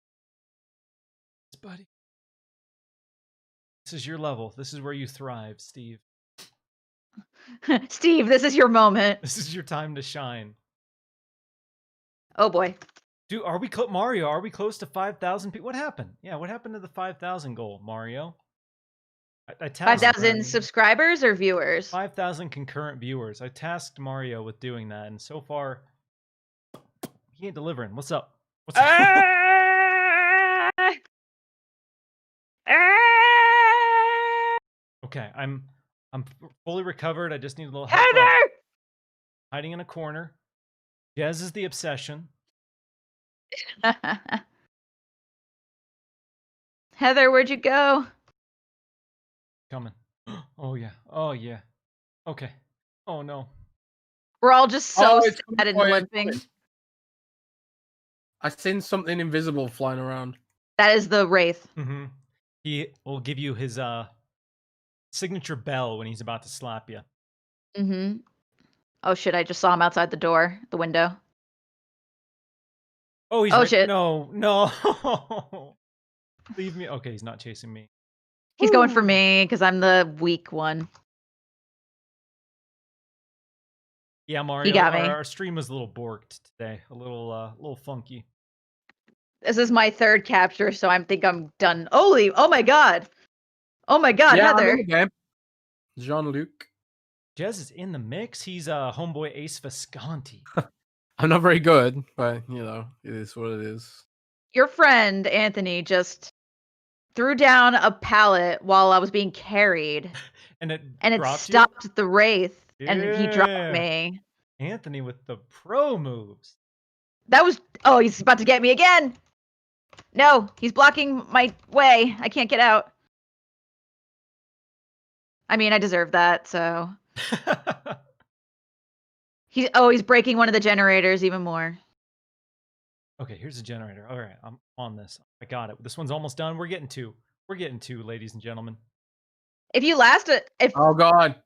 Buddy. This is your level. This is where you thrive, Steve. Steve, this is your moment. This is your time to shine. Oh boy. Dude, are we Mario? Are we close to 5,000 people? What happened? Yeah, what happened to the 5,000 goal, Mario? I 5,000 subscribers or viewers? 5,000 concurrent viewers. I tasked Mario with doing that, and so far, he ain't delivering. What's up? What's up? Okay, I'm fully recovered. I just need a little help. Heather! Hiding in a corner. Jez is the obsession. Heather, where'd you go? Coming. Oh yeah. Oh yeah. Okay. Oh no. We're all just so sad and limping. I seen something invisible flying around. That is the Wraith. Mm-hmm. He will give you his signature bell when he's about to slap you. Mm-hmm. Oh shit, I just saw him outside the door, the window. Oh, he's shit. No. Leave me. Okay, he's not chasing me. He's going for me because I'm the weak one. Yeah, Mario. He got me. Our stream was a little borked today. A little funky. This is my 3rd capture, so I think I'm done. Oh my god. Oh my god, yeah, Heather. I'm in the game. Jean-Luc. Jez is in the mix. He's homeboy Ace Visconti. I'm not very good, but you know, it is what it is. Your friend Anthony just threw down a pallet while I was being carried, and it stopped the Wraith, and he dropped me. Anthony with the pro moves. That was he's about to get me again. No, he's blocking my way. I can't get out. I mean, I deserve that, so. He's breaking one of the generators even more. Okay, here's the generator. All right, I'm on this. I got it. This one's almost done. We're getting two. We're getting two, ladies and gentlemen. If you last oh god.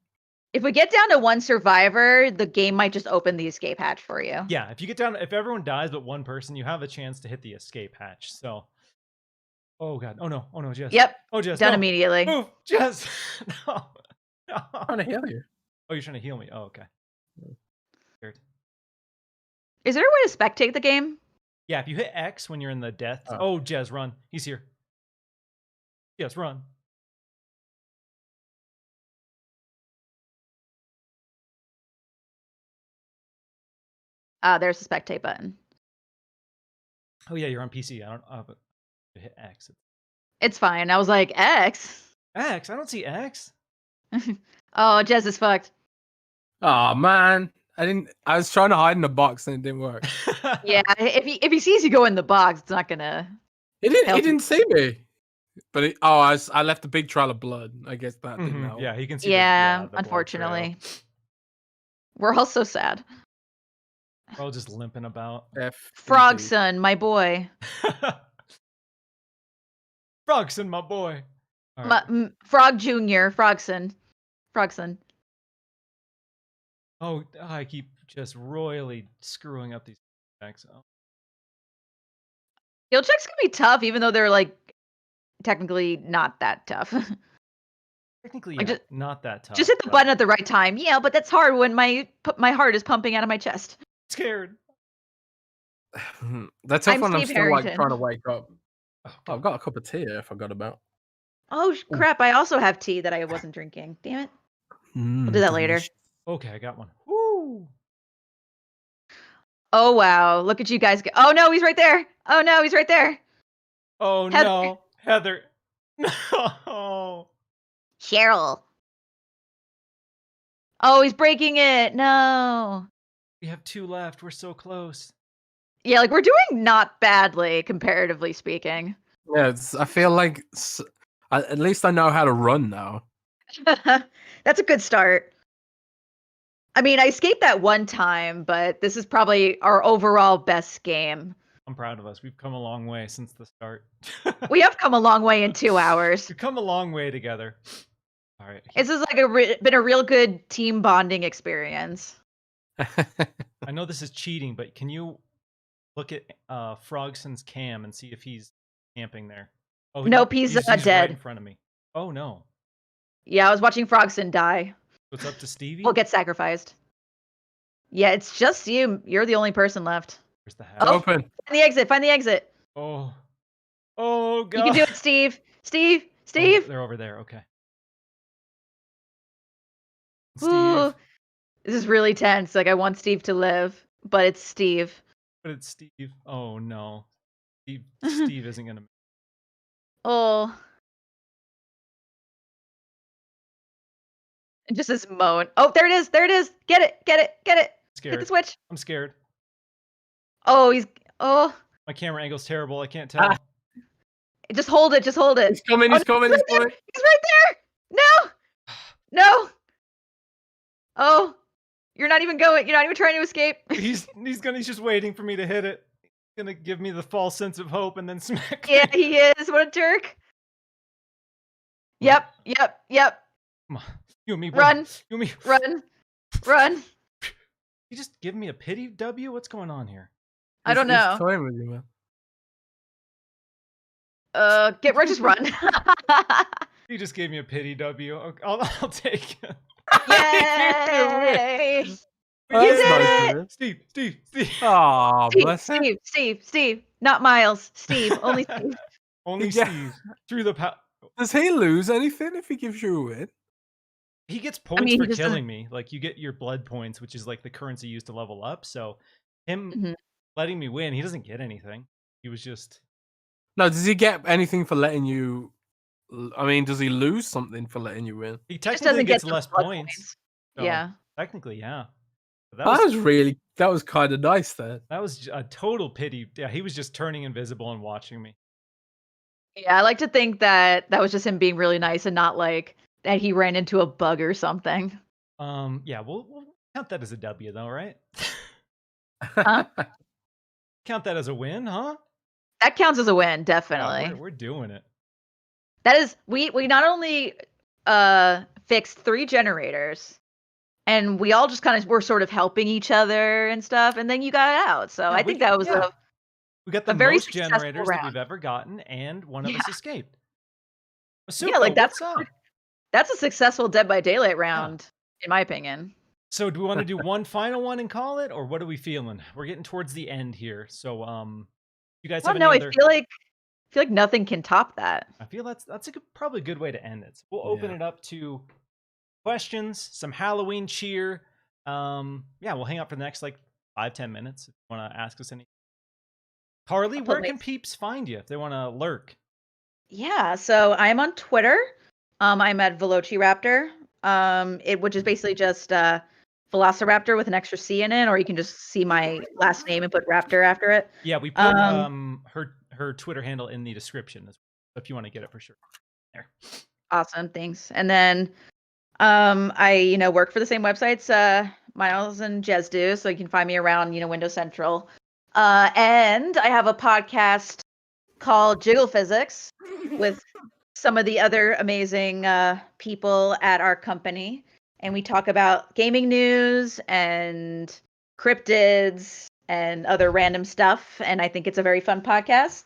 If we get down to 1 survivor, the game might just open the escape hatch for you. Yeah, if everyone dies but 1 person, you have a chance to hit the escape hatch. So, oh god, oh no, Jez. Yep. Oh Jez, done immediately. Move, Jez. No. I'm trying to heal you. Oh, you're trying to heal me. Oh, okay. Scared. Is there a way to spectate the game? Yeah, if you hit X when you're in the death. Oh, Jez, run. He's here. Yes, run. There's a spectate button. Oh yeah, you're on PC. I don't but hit X. It's fine. I was like, X? X? I don't see X. Oh, Jez is fucked. Oh man. I was trying to hide in the box and it didn't work. Yeah, if he sees you go in the box, it's not gonna. He didn't see me. But I left a big trail of blood. I guess that didn't help. Yeah, he can see. Yeah, the unfortunately. We're all so sad. We're all just limping about. Frogson, my boy. Frogson, my boy. Right. Frog Junior, Frogson. Oh, I keep just royally screwing up these checks. Oh. Skill checks can be tough, even though they're like technically not that tough. Technically, yeah, not that tough. Just hit the button at the right time. Yeah, but that's hard when my heart is pumping out of my chest. Scared. That's tough when I'm still like trying to wake up. Oh, I've got a cup of tea I forgot about. Oh crap! I also have tea that I wasn't drinking. Damn it. We'll do that later. Okay, I got one. Woo! Oh wow! Look at you guys go. Oh no, he's right there. Oh no, he's right there. Oh Heather. no, Heather. No. Cheryl. Oh, he's breaking it. No. We have 2 left. We're so close. Yeah, like we're doing not badly comparatively speaking. Yeah, I feel like at least I know how to run now. That's a good start. I mean, I escaped that one time, but this is probably our overall best game. I'm proud of us. We've come a long way since the start. We have come a long way in 2 hours. We've come a long way together. All right. This is like been a real good team bonding experience. I know this is cheating, but can you look at Frogson's cam and see if he's camping there? Oh, nope, he's dead. Right in front of me. Oh no. Yeah, I was watching Frogson die. What's up to Stevie? We'll get sacrificed. Yeah, it's just you. You're the only person left. Where's the hat? Oh, open. Find the exit. Find the exit. Oh. Oh god. You can do it, Steve. Steve. Oh, they're over there. Okay. Steve. Ooh, this is really tense. Like I want Steve to live, but it's Steve. But it's Steve. Oh no. Steve isn't gonna. Oh. And just this moan. Oh, there it is. There it is. Get it. Get it. Get it. Scared. Hit the switch. I'm scared. Oh, he's. Oh. My camera angle's terrible. I can't tell. Just hold it. Just hold it. He's coming. He's coming. He's coming. He's right there. No. No. Oh. You're not even going. You're not even trying to escape. He's just waiting for me to hit it. He's gonna give me the false sense of hope and then smack me. Yeah, he is. What a jerk. Yep. Yep. Yep. Come on. You and me, Run. You and me. Run. Run. You just give me a pity W? What's going on here? I don't know. He's toying with you, man. Get right. Just run. You just gave me a pity W. I'll take it. Yay! Oh, You that's did nice it! of Steve. Oh, bless him. Steve. Not Miles. Steve. Only Steve. Only Yeah. Steve. Through the Does he lose anything if he gives you a win? He gets points mean, for he just killing me. Like, you get your blood points, which is like the currency used to level up. So him letting me win, he doesn't get anything. He was just... No, does he get anything for letting you... I mean, does he lose something for letting you win? He Just technically doesn't get gets the less blood points. So, Yeah. Technically, yeah. But That was kind of nice then. that was a total pity. Yeah, he was just turning invisible and watching me. Yeah, I like to think that was just him being really nice and not like that he ran into a bug or something. Yeah, we'll count that as a W though, right? Count that as a win, huh? That counts as a win, Yeah, definitely. we're doing it. That is, we not only fixed 3 generators, and we all just kind of were sort of helping each other and stuff, and then you got out. So Yeah, I think that was we got the very most successful generators that round. we've ever gotten, and one of us escaped. yeah, like what's up? that's a successful Dead by Daylight round, in my opinion. So do we want to do one final one and call it, or what are we feeling? We're getting towards the end here. So you guys have any other... I feel like nothing can top that. I feel that's probably a good way to end it. So we'll open it up to questions, some Halloween cheer. Yeah, we'll hang out for the next like 5-10 minutes if you want to ask us any. Carli, where can peeps find you if they want to lurk? Yeah, so I'm on Twitter. I'm at Velocci Raptor. Which is basically just Velociraptor with an extra C in it, or you can just see my last name and put Raptor after it. Yeah, we put her Twitter handle in the description as well, if you want to get it for sure. There. Awesome, thanks. And then I work for the same websites Miles and Jez do, so you can find me around Windows Central. And I have a podcast called Jiggle Physics with some of the other amazing people at our company, and we talk about gaming news and cryptids and other random stuff, and I think it's a very fun podcast.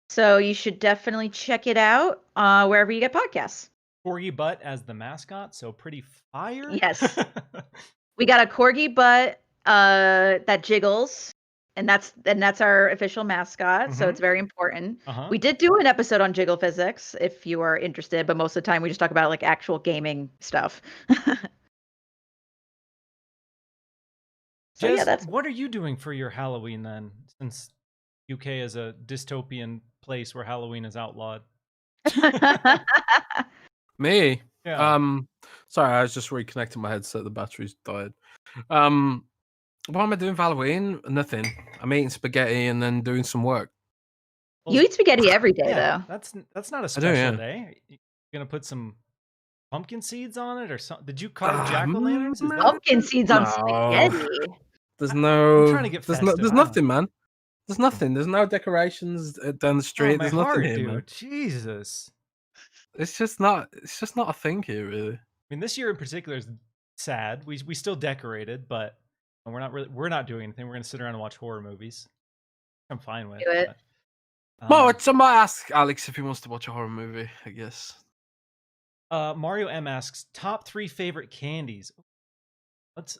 So you should definitely check it out wherever you get podcasts. Corgi Butt as the mascot, so pretty fire. Yes. We got a corgi butt that jiggles, and that's our official mascot, so it's very important. We did do an episode on Jiggle Physics if you are interested, but most of the time we just talk about like actual gaming stuff. Jez, what are you doing for your Halloween then? Since UK is a dystopian place where Halloween is outlawed. Me? Yeah. Sorry, I was just reconnecting my headset. The battery's died. What am I doing for Halloween? Nothing. I'm eating spaghetti and then doing some work. You eat spaghetti every day, though. That's not a special day. You're gonna put some pumpkin seeds on it or something? Did you carve jack-o'-lanterns? Pumpkin seeds on spaghetti. There's no. I'm trying to get festive. There's nothing, man. There's nothing. There's no decorations down the street. There's nothing here, man. Jesus. It's just not a thing here, really. I mean, this year in particular is sad. We still decorated, but we're not doing anything. We're gonna sit around and watch horror movies. I'm fine with it. I might ask Alex if he wants to watch a horror movie, I guess. Mario M asks top 3 favorite candies. That's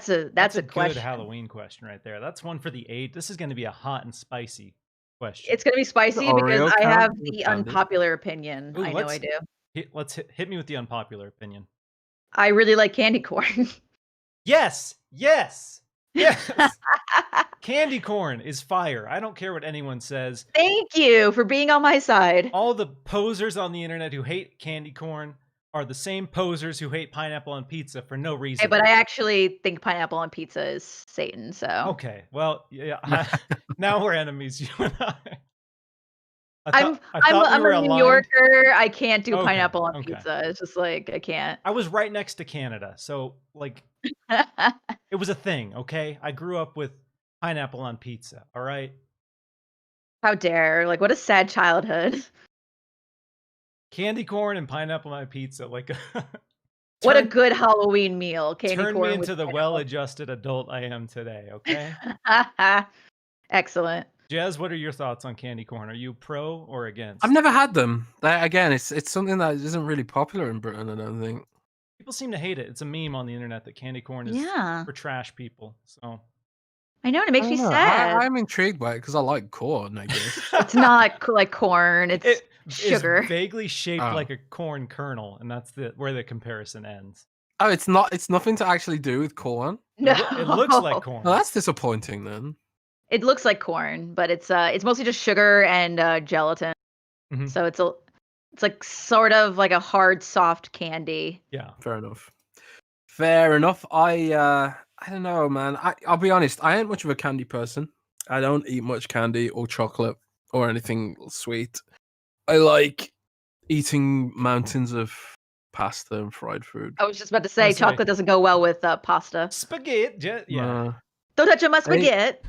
a good question. Halloween question right there. That's one for the 8. This is going to be a hot and spicy question. It's going to be spicy because I have the unpopular opinion. I know I do. Hit me with the unpopular opinion. I really like candy corn. Yes. Candy corn is fire. I don't care what anyone says. Thank you for being on my side. All the posers on the internet who hate candy corn are the same posers who hate pineapple on pizza for no reason. Hey, but I actually think pineapple on pizza is Satan, so. Okay, well, yeah. Now we're enemies, you and I. I'm a New Yorker. I can't do pineapple on pizza. It's just like, I can't. I was right next to Canada, so like, it was a thing, okay? I grew up with pineapple on pizza, all right? How dare. Like, what a sad childhood. Candy corn and pineapple on pizza, like what a good Halloween meal. Candy corn me into the well-adjusted adult I am today, okay? Excellent. Jez, what are your thoughts on candy corn? Are you pro or against? I've never had them. Again, it's something that isn't really popular in Britain, I don't think. People seem to hate it. It's a meme on the internet that candy corn is for trash people. So I know, and it makes me sad. I'm intrigued by it because I like corn, I guess. It's not like corn, it's sugar. It's vaguely shaped like a corn kernel, and that's where the comparison ends. Oh, it's nothing to actually do with corn? No. It looks like corn. Well, that's disappointing then. It looks like corn, but it's mostly just sugar and gelatin. Mm-hmm. So it's like sort of like a hard, soft candy. Yeah. Fair enough. I don't know, man. I'll be honest. I ain't much of a candy person. I don't eat much candy or chocolate or anything sweet. I like eating mountains of pasta and fried food. I was just about to say chocolate doesn't go well with pasta. Spaghetti. Yeah. Don't touch my spaghetti.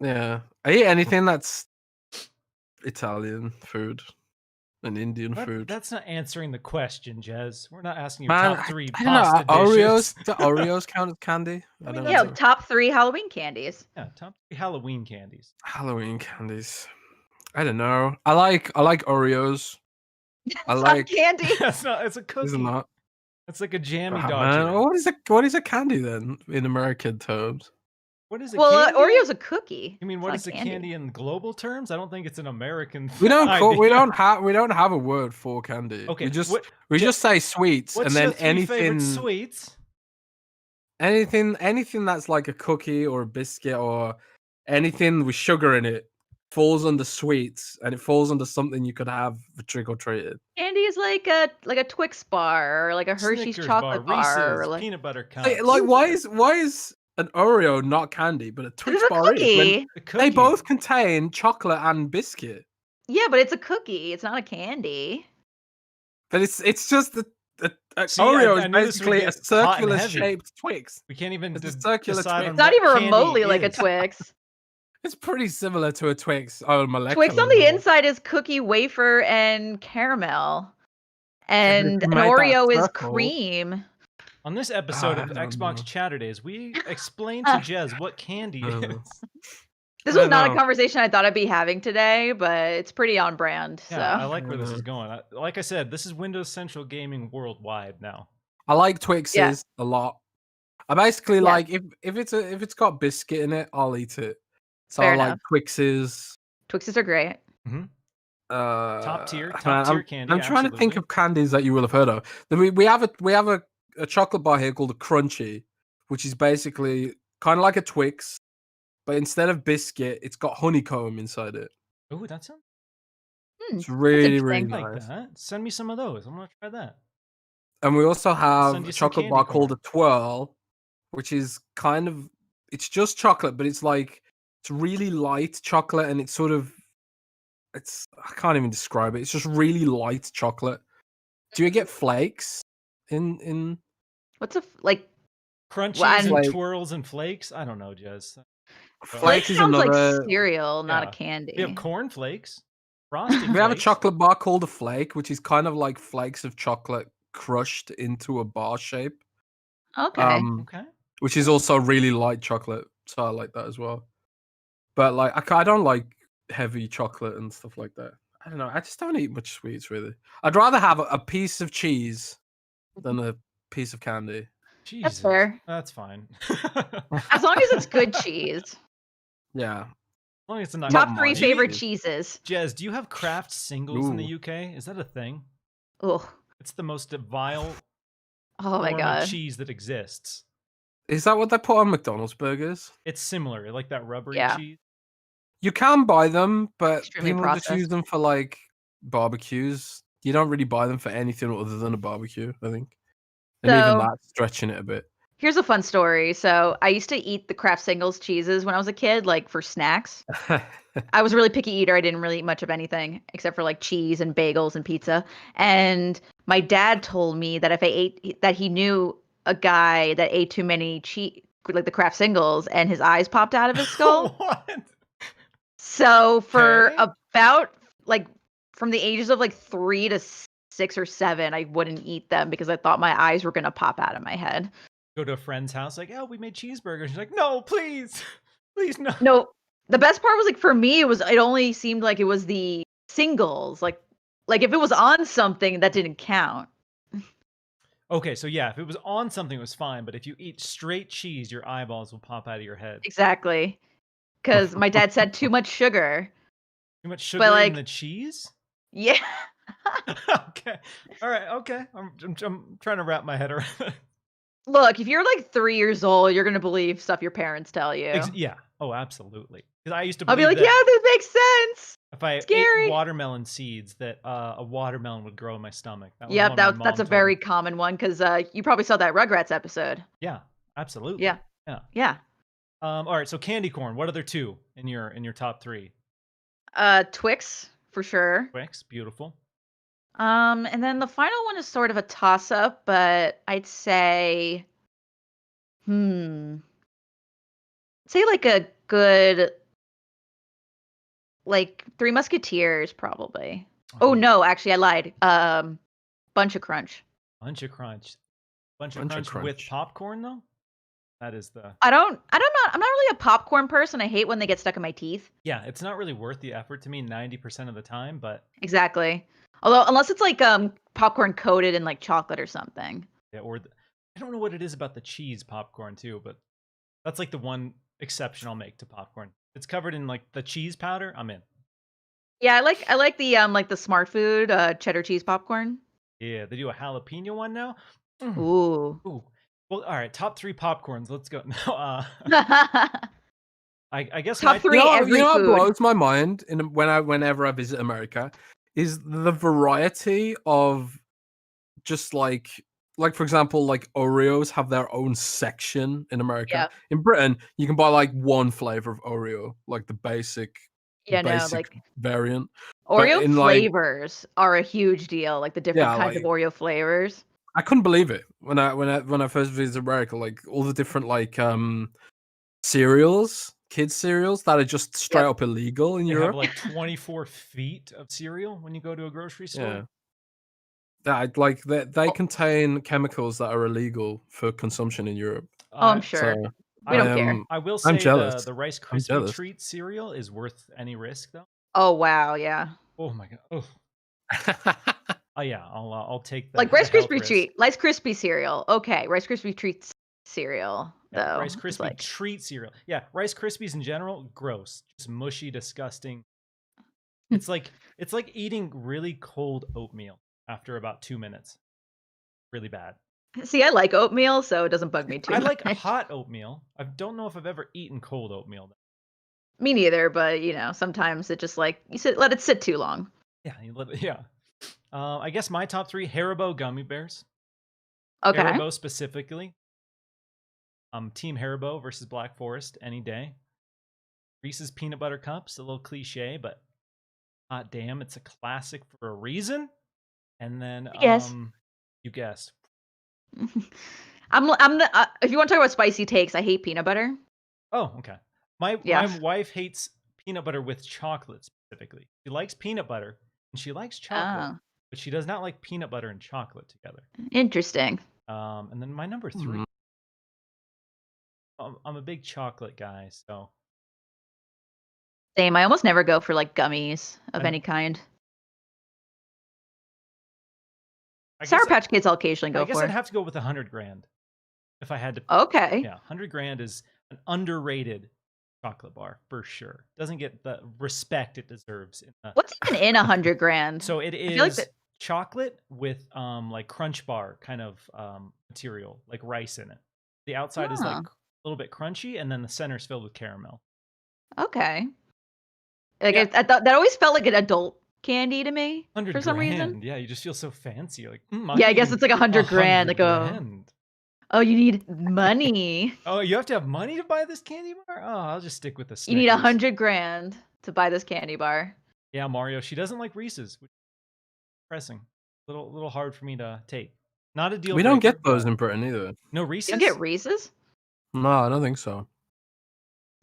I eat anything that's Italian food and Indian food. That's not answering the question, Jez. We're not asking you top 3 pasta dishes. Do Oreos count as candy? I don't know. Top 3 Halloween candies. Yeah, top 3 Halloween candies. I don't know. I like Oreos. I like candy. It's a cookie. It's not. It's like a jammy dodger. Man, what is a candy then in American terms? What is it? Well, Oreo's a cookie. You mean what is a candy in global terms? I don't think it's an American. We don't have a word for candy. Okay, we just say sweets, and then anything sweets. Anything that's like a cookie or a biscuit or anything with sugar in it falls under sweets, and it falls under something you could have for trick or treated. Candy is like a Twix bar or like a Hershey's Snickers chocolate bar, Reese's, or like peanut butter cups. Like why is an Oreo not candy, but a Twix bar is? They both contain chocolate and biscuit. Yeah, but it's a cookie. It's not a candy. But it's just Oreo is basically a circular shaped Twix. We can't even circular Twix. It's not even remotely like a Twix. It's pretty similar to a Twix. Twix on the inside is cookie, wafer, and caramel, and an Oreo is cream. On this episode of Xbox Chaturdays, we explained to Jez what candy is. This was not a conversation I thought I'd be having today, but it's pretty on brand. Yeah, so I like where this is going. Like I said, this is Windows Central Gaming worldwide now. I like Twixes a lot. I basically like if it's got biscuit in it, I'll eat it. So I like Twixes. Twixes are great. Mm-hmm. Top tier candy. I'm trying to think of candies that you will have heard of. We have a chocolate bar here called a Crunchy, which is basically kind of like a Twix, but instead of biscuit, it's got honeycomb inside it. Oh, that sounds It's really, really like nice. that. Send me some of those. I'm gonna try that. And we also have send you a some chocolate candy bar corn. called a Twirl, which is kind of, it's just chocolate, but it's like, it's really light chocolate, and it's sort of, it's, I can't even describe it. It's just really light chocolate. Do you get flakes in What's like? Crunchies and Flake. twirls and flakes? I don't know, Jez. Flakes is sounds like another. cereal, not a Yeah. candy. We have corn flakes, frosted We have a flakes. chocolate bar called a Flake, which is kind of like flakes of chocolate crushed into a bar shape. Okay. Okay. Which is also really light chocolate, so I like that as well. But like, I don't like heavy chocolate and stuff like that. I don't know. I just don't eat much sweets really. I'd rather have a piece of cheese than a piece of candy. Jesus. That's fair. That's fine. As long as it's good cheese. Yeah. As long as it's not Top 3 much. favorite cheeses. Jez, do you have Kraft singles in the Ooh. UK? Is that a thing? Oh. It's the most vile Oh my form god. of cheese that exists. Is that what they put on McDonald's burgers? It's similar, like that rubbery Yeah. cheese. You can buy them, but Extremely people just use processed. them for like barbecues. You don't really buy them for anything other than a barbecue, I think. And even So- that's stretching it a bit. Here's a fun story. So I used to eat the Kraft Singles cheeses when I was a kid, like for snacks. I was a really picky eater. I didn't really eat much of anything except for like cheese and bagels and pizza. And my dad told me that if I ate, that he knew a guy that ate too many like the Kraft Singles, and his eyes popped out of his skull. What? So for Okay. about like from the ages of like 3 to 6 or 7, I wouldn't eat them because I thought my eyes were gonna pop out of my head. Go to a friend's house, like, oh, we made cheeseburgers. She's like, no, please, please, no. No, the best part was like for me, it only seemed like it was the singles. Like if it was on something, that didn't count. Okay, so yeah, if it was on something, it was fine. But if you eat straight cheese, your eyeballs will pop out of your head. Exactly. Because my dad said too much sugar. Too much sugar in like- the cheese? Yeah. Okay. All right. Okay. I'm trying to wrap my head around it. Look, if you're like 3 years old, you're gonna believe stuff your parents tell you. Yeah. Oh, absolutely. Because I used to I'll believe be like, yeah, this makes sense. if I Scary. ate watermelon seeds, that a watermelon would grow in my stomach. That was Yep, one my mom that's a told very me. common one because you probably saw that Rugrats episode. Yeah, absolutely. Yeah. Yeah. All right. So candy corn. What other two in your top 3? Twix for sure. Twix. Beautiful. And then the final one is sort of a toss up, but I'd say, say like a good, like Three Musketeers probably. Oh no, actually I lied. Bunch of Crunch. Bunch of Crunch. Bunch of Bunch of Crunch with Crunch. popcorn though. That is the. I'm not really a popcorn person. I hate when they get stuck in my teeth. Yeah, it's not really worth the effort to me 90% of the time, but Exactly. Although unless it's like popcorn coated in like chocolate or something. yeah, I don't know what it is about the cheese popcorn too, but that's like the one exception I'll make to popcorn. It's covered in like the cheese powder. I'm in. Yeah, I like the Smart Food cheddar cheese popcorn. Yeah, they do a jalapeno one now. Ooh. Ooh. Well, all right. Top 3 popcorns. Let's go. No, I guess Top 3 every you know food. what blows my mind whenever I visit America is the variety of just like for example, like Oreos have their own section in America. Yeah. In Britain, you can buy like one flavor of Oreo, like the basic variant. Oreo in, flavors are a huge deal, like the different kinds of Oreo flavors. I couldn't believe it when I first visited America, like all the different like cereals, kids cereals that are just straight up illegal in Europe. Have like 24 feet of cereal when you go to a grocery store. Yeah. That like they contain chemicals that are illegal for consumption in Europe. Oh, I'm sure. So We don't care. I will say I'm jealous. the Rice Krispie treat cereal is worth any risk though. Oh wow, yeah. Oh my god. Oh. Oh yeah, I'll take that. Like Rice Krispie cereal. Okay, Rice Krispie treats cereal though. Rice Krispie treat cereal. Yeah, Rice Krispies in general, gross, just mushy, disgusting. It's like eating really cold oatmeal after about 2 minutes. Really bad. See, I like oatmeal, so it doesn't bug me too I like much. hot oatmeal. I don't know if I've ever eaten cold oatmeal. Me neither, but sometimes it just like let it sit too long. Yeah, yeah. I guess my top 3: Haribo gummy bears. Okay. Haribo specifically. Team Haribo versus Black Forest any day. Reese's peanut butter cups, a little cliche, but hot damn, it's a classic for a reason. And then Yes. you guessed. I'm the if you want to talk about spicy takes, I hate peanut butter. Oh, okay. My wife hates peanut butter with chocolate specifically. She likes peanut butter and she likes chocolate, but she does not like peanut butter and chocolate together. Interesting. And then my number 3. I'm a big chocolate guy, so. Same. I almost never go for like gummies of any kind. Sour Patch Kids I'll occasionally go for. I guess I'd have to go with $100 if I had to. Okay. Yeah, $100 is an underrated chocolate bar for sure. Doesn't get the respect it deserves. What's even in $100? So it is chocolate with like Crunch Bar kind of material, like rice in it. The outside is like a little bit crunchy, and then the center is filled with caramel. Okay. Like I thought that always felt like an adult candy to me for some reason. Yeah, you just feel so fancy. Like yeah, I guess it's like $100. Like oh, you need money. Oh, you have to have money to buy this candy bar? Oh, I'll just stick with the Snickers. You need $100 to buy this candy bar. Yeah, Mario. She doesn't like Reese's, which is pressing. Little hard for me to take. Not a deal. We don't get those in Britain either. No Reese's. You don't get Reese's? No, I don't think so.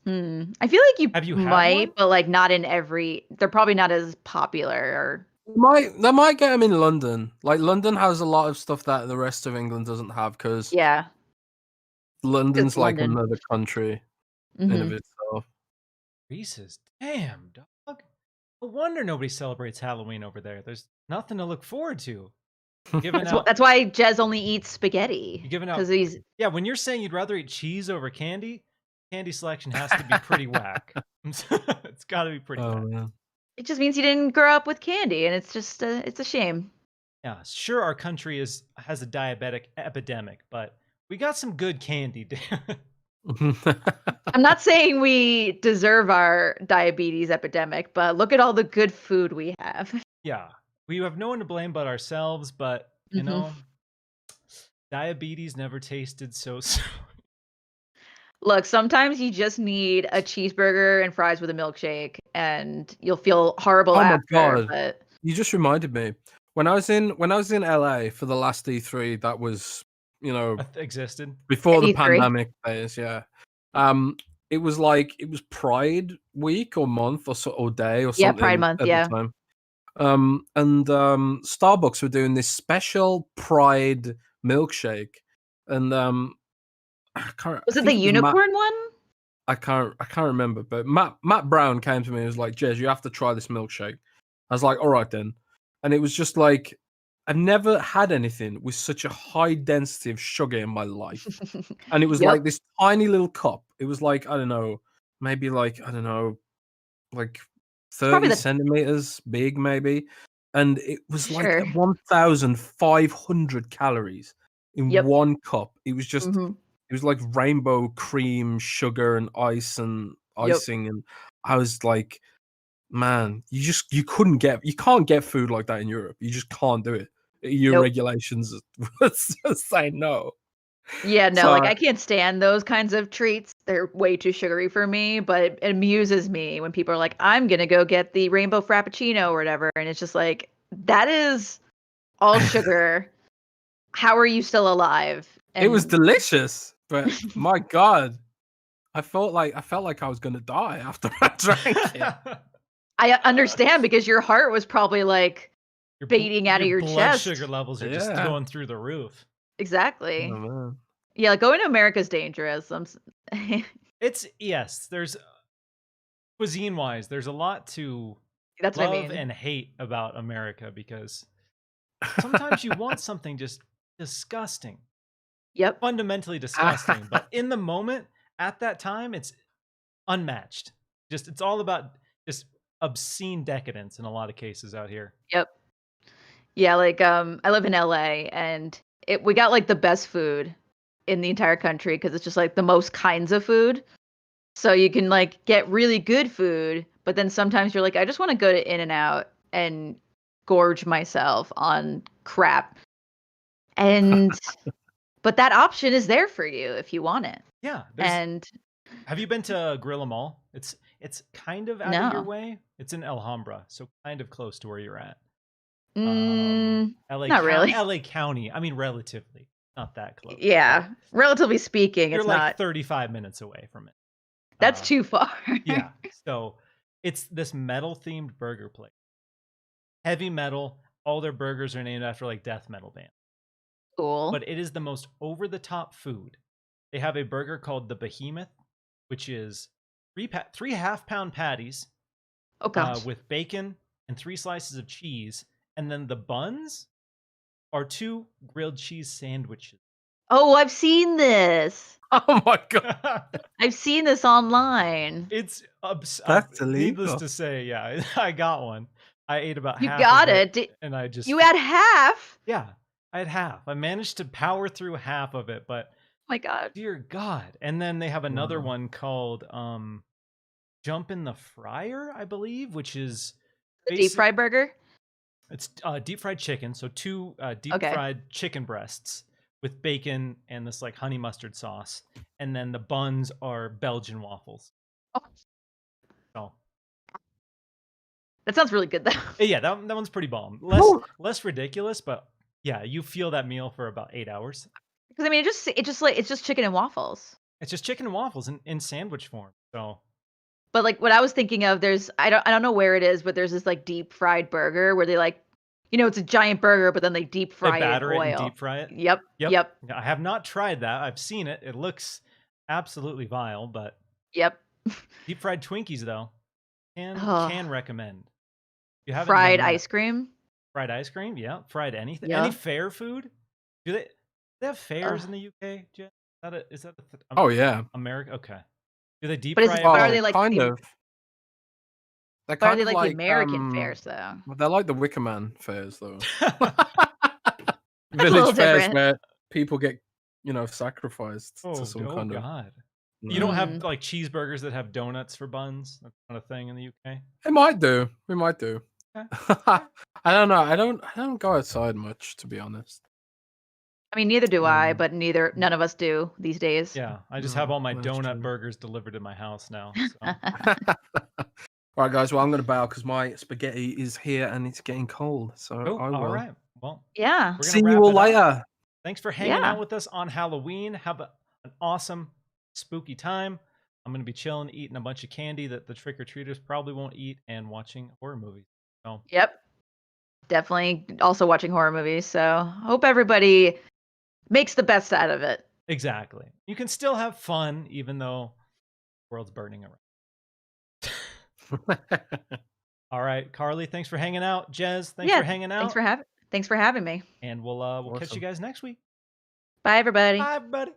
I feel like you might, but like not in every. They're probably not as popular. They might get them in London. Like London has a lot of stuff that the rest of England doesn't have because London's like another country in of itself. Reese's, damn dog. No wonder nobody celebrates Halloween over there. There's nothing to look forward to. That's why Jez only eats spaghetti. You're giving out because he's when you're saying you'd rather eat cheese over candy selection has to be pretty whack. It's got to be pretty whack. Man. It just means you didn't grow up with candy, and it's just it's a shame. Yeah, sure, our country has a diabetic epidemic, but we got some good candy. I'm not saying we deserve our diabetes epidemic, but look at all the good food we have. Yeah, we have no one to blame but ourselves, but you know, diabetes never tasted so sweet. Look, sometimes you just need a cheeseburger and fries with a milkshake, and you'll feel horrible after. My God. But... You just reminded me when I was in LA for the last E3 that was existed before the pandemic days. Yeah, it was Pride week or month or day or something. Yeah, Pride month. At the time. And Starbucks were doing this special Pride milkshake, and was it the unicorn one? I can't remember, but Matt Brown came to me and was like, Jez, you have to try this milkshake. I was like, all right then. And it was just like, I've never had anything with such a high density of sugar in my life. And it was like this tiny little cup. It was like, I don't know, maybe like 30 centimeters big, maybe. And it was like 1,500 calories in one cup. It was just... It was like rainbow cream, sugar, and ice and icing, and I was like, "Man, you can't get food like that in Europe. You just can't do it. Your regulations say no." Yeah, no, I can't stand those kinds of treats. They're way too sugary for me. But it amuses me when people are like, "I'm gonna go get the rainbow frappuccino or whatever," and it's just like, that is all sugar. How are you still alive? It was delicious. But my God, I felt like I was gonna die after I drank it. I understand because your heart was probably like beating out of your chest. Sugar levels are just going through the roof. Exactly. Oh, man. Yeah, like going to America is dangerous. There's cuisine wise, there's a lot to love and hate about America because sometimes you want something just disgusting. Yep. Fundamentally disgusting. But in the moment, at that time, it's unmatched. It's all about just obscene decadence in a lot of cases out here. Yep. Yeah, like I live in LA, and we got like the best food in the entire country because it's just like the most kinds of food. So you can like get really good food, but then sometimes you're like, I just want to go to In-N-Out and gorge myself on crap. And but that option is there for you if you want it. Yeah. And have you been to Gorilla Mall? It's kind of out of your no. way. It's in Alhambra, so kind of close to where you're at. Not really. LA County. I mean, relatively, not that close. Yeah, relatively speaking, You're it's like not 35 minutes away from it. That's too far. Yeah. So it's this metal themed burger place. Heavy metal. All their burgers are named after like death metal bands. Cool. But it is the most over the top food. They have a burger called the Behemoth, which is three half-pound patties. Oh gosh. With bacon and 3 slices of cheese, and then the buns are 2 grilled cheese sandwiches. Oh, I've seen this. Oh my god. I've seen this online. It's That's illegal. Needless to say, yeah, I got one. I ate about You half got of it. and I just You had half? Yeah, I had half. I managed to power through half of it, but my god. Dear God. And then they have another one called Jump in the Fryer, I believe, which is deep fried burger. It's deep fried chicken, so 2 deep fried chicken breasts with bacon and this like honey mustard sauce, and then the buns are Belgian waffles. Oh. So that sounds really good though. Yeah, that one's pretty bomb. Less ridiculous, but yeah, you feel that meal for about 8 hours. Because I mean, it's just chicken and waffles. It's just chicken and waffles in sandwich form. So. But like what I was thinking of, I don't know where it is, but there's this like deep fried burger where they like, it's a giant burger, but then they deep fry it in oil. It and deep fry it. Yep. I have not tried that. I've seen it. It looks absolutely vile, but yep. Deep fried Twinkies though, can recommend. You haven't fried ice cream. Fried ice cream, yeah. Fried anything. Yeah. Any fair food? Do they have fairs in the UK? Is that oh yeah, America? Okay. Do they deep fry? Are they like kind of? They're kind of like the American fairs, though. They're like the Wicker Man fairs, though. Village fairs where people get, sacrificed to some kind of. God. You don't have like cheeseburgers that have donuts for buns? That's not a thing in the UK. We might do. Okay. I don't know. I don't go outside much, to be honest. I mean, neither do I, but none of us do these days. Yeah, I just have all my donut burgers delivered to my house now. So. All right, guys. Well, I'm going to bow because my spaghetti is here and it's getting cold. So I will. All right. Well, yeah. See you all later. Thanks for hanging out with us on Halloween. Have an awesome, spooky time. I'm going to be chilling, eating a bunch of candy that the trick-or-treaters probably won't eat, and watching horror movies. So. Yep. Definitely also watching horror movies. So hope everybody makes the best out of it. Exactly. You can still have fun even though the world's burning around. All right, Carly, thanks for hanging out. Jez, thanks for hanging out. Thanks for having me. And we'll catch you guys next week. Bye, everybody. Bye, everybody.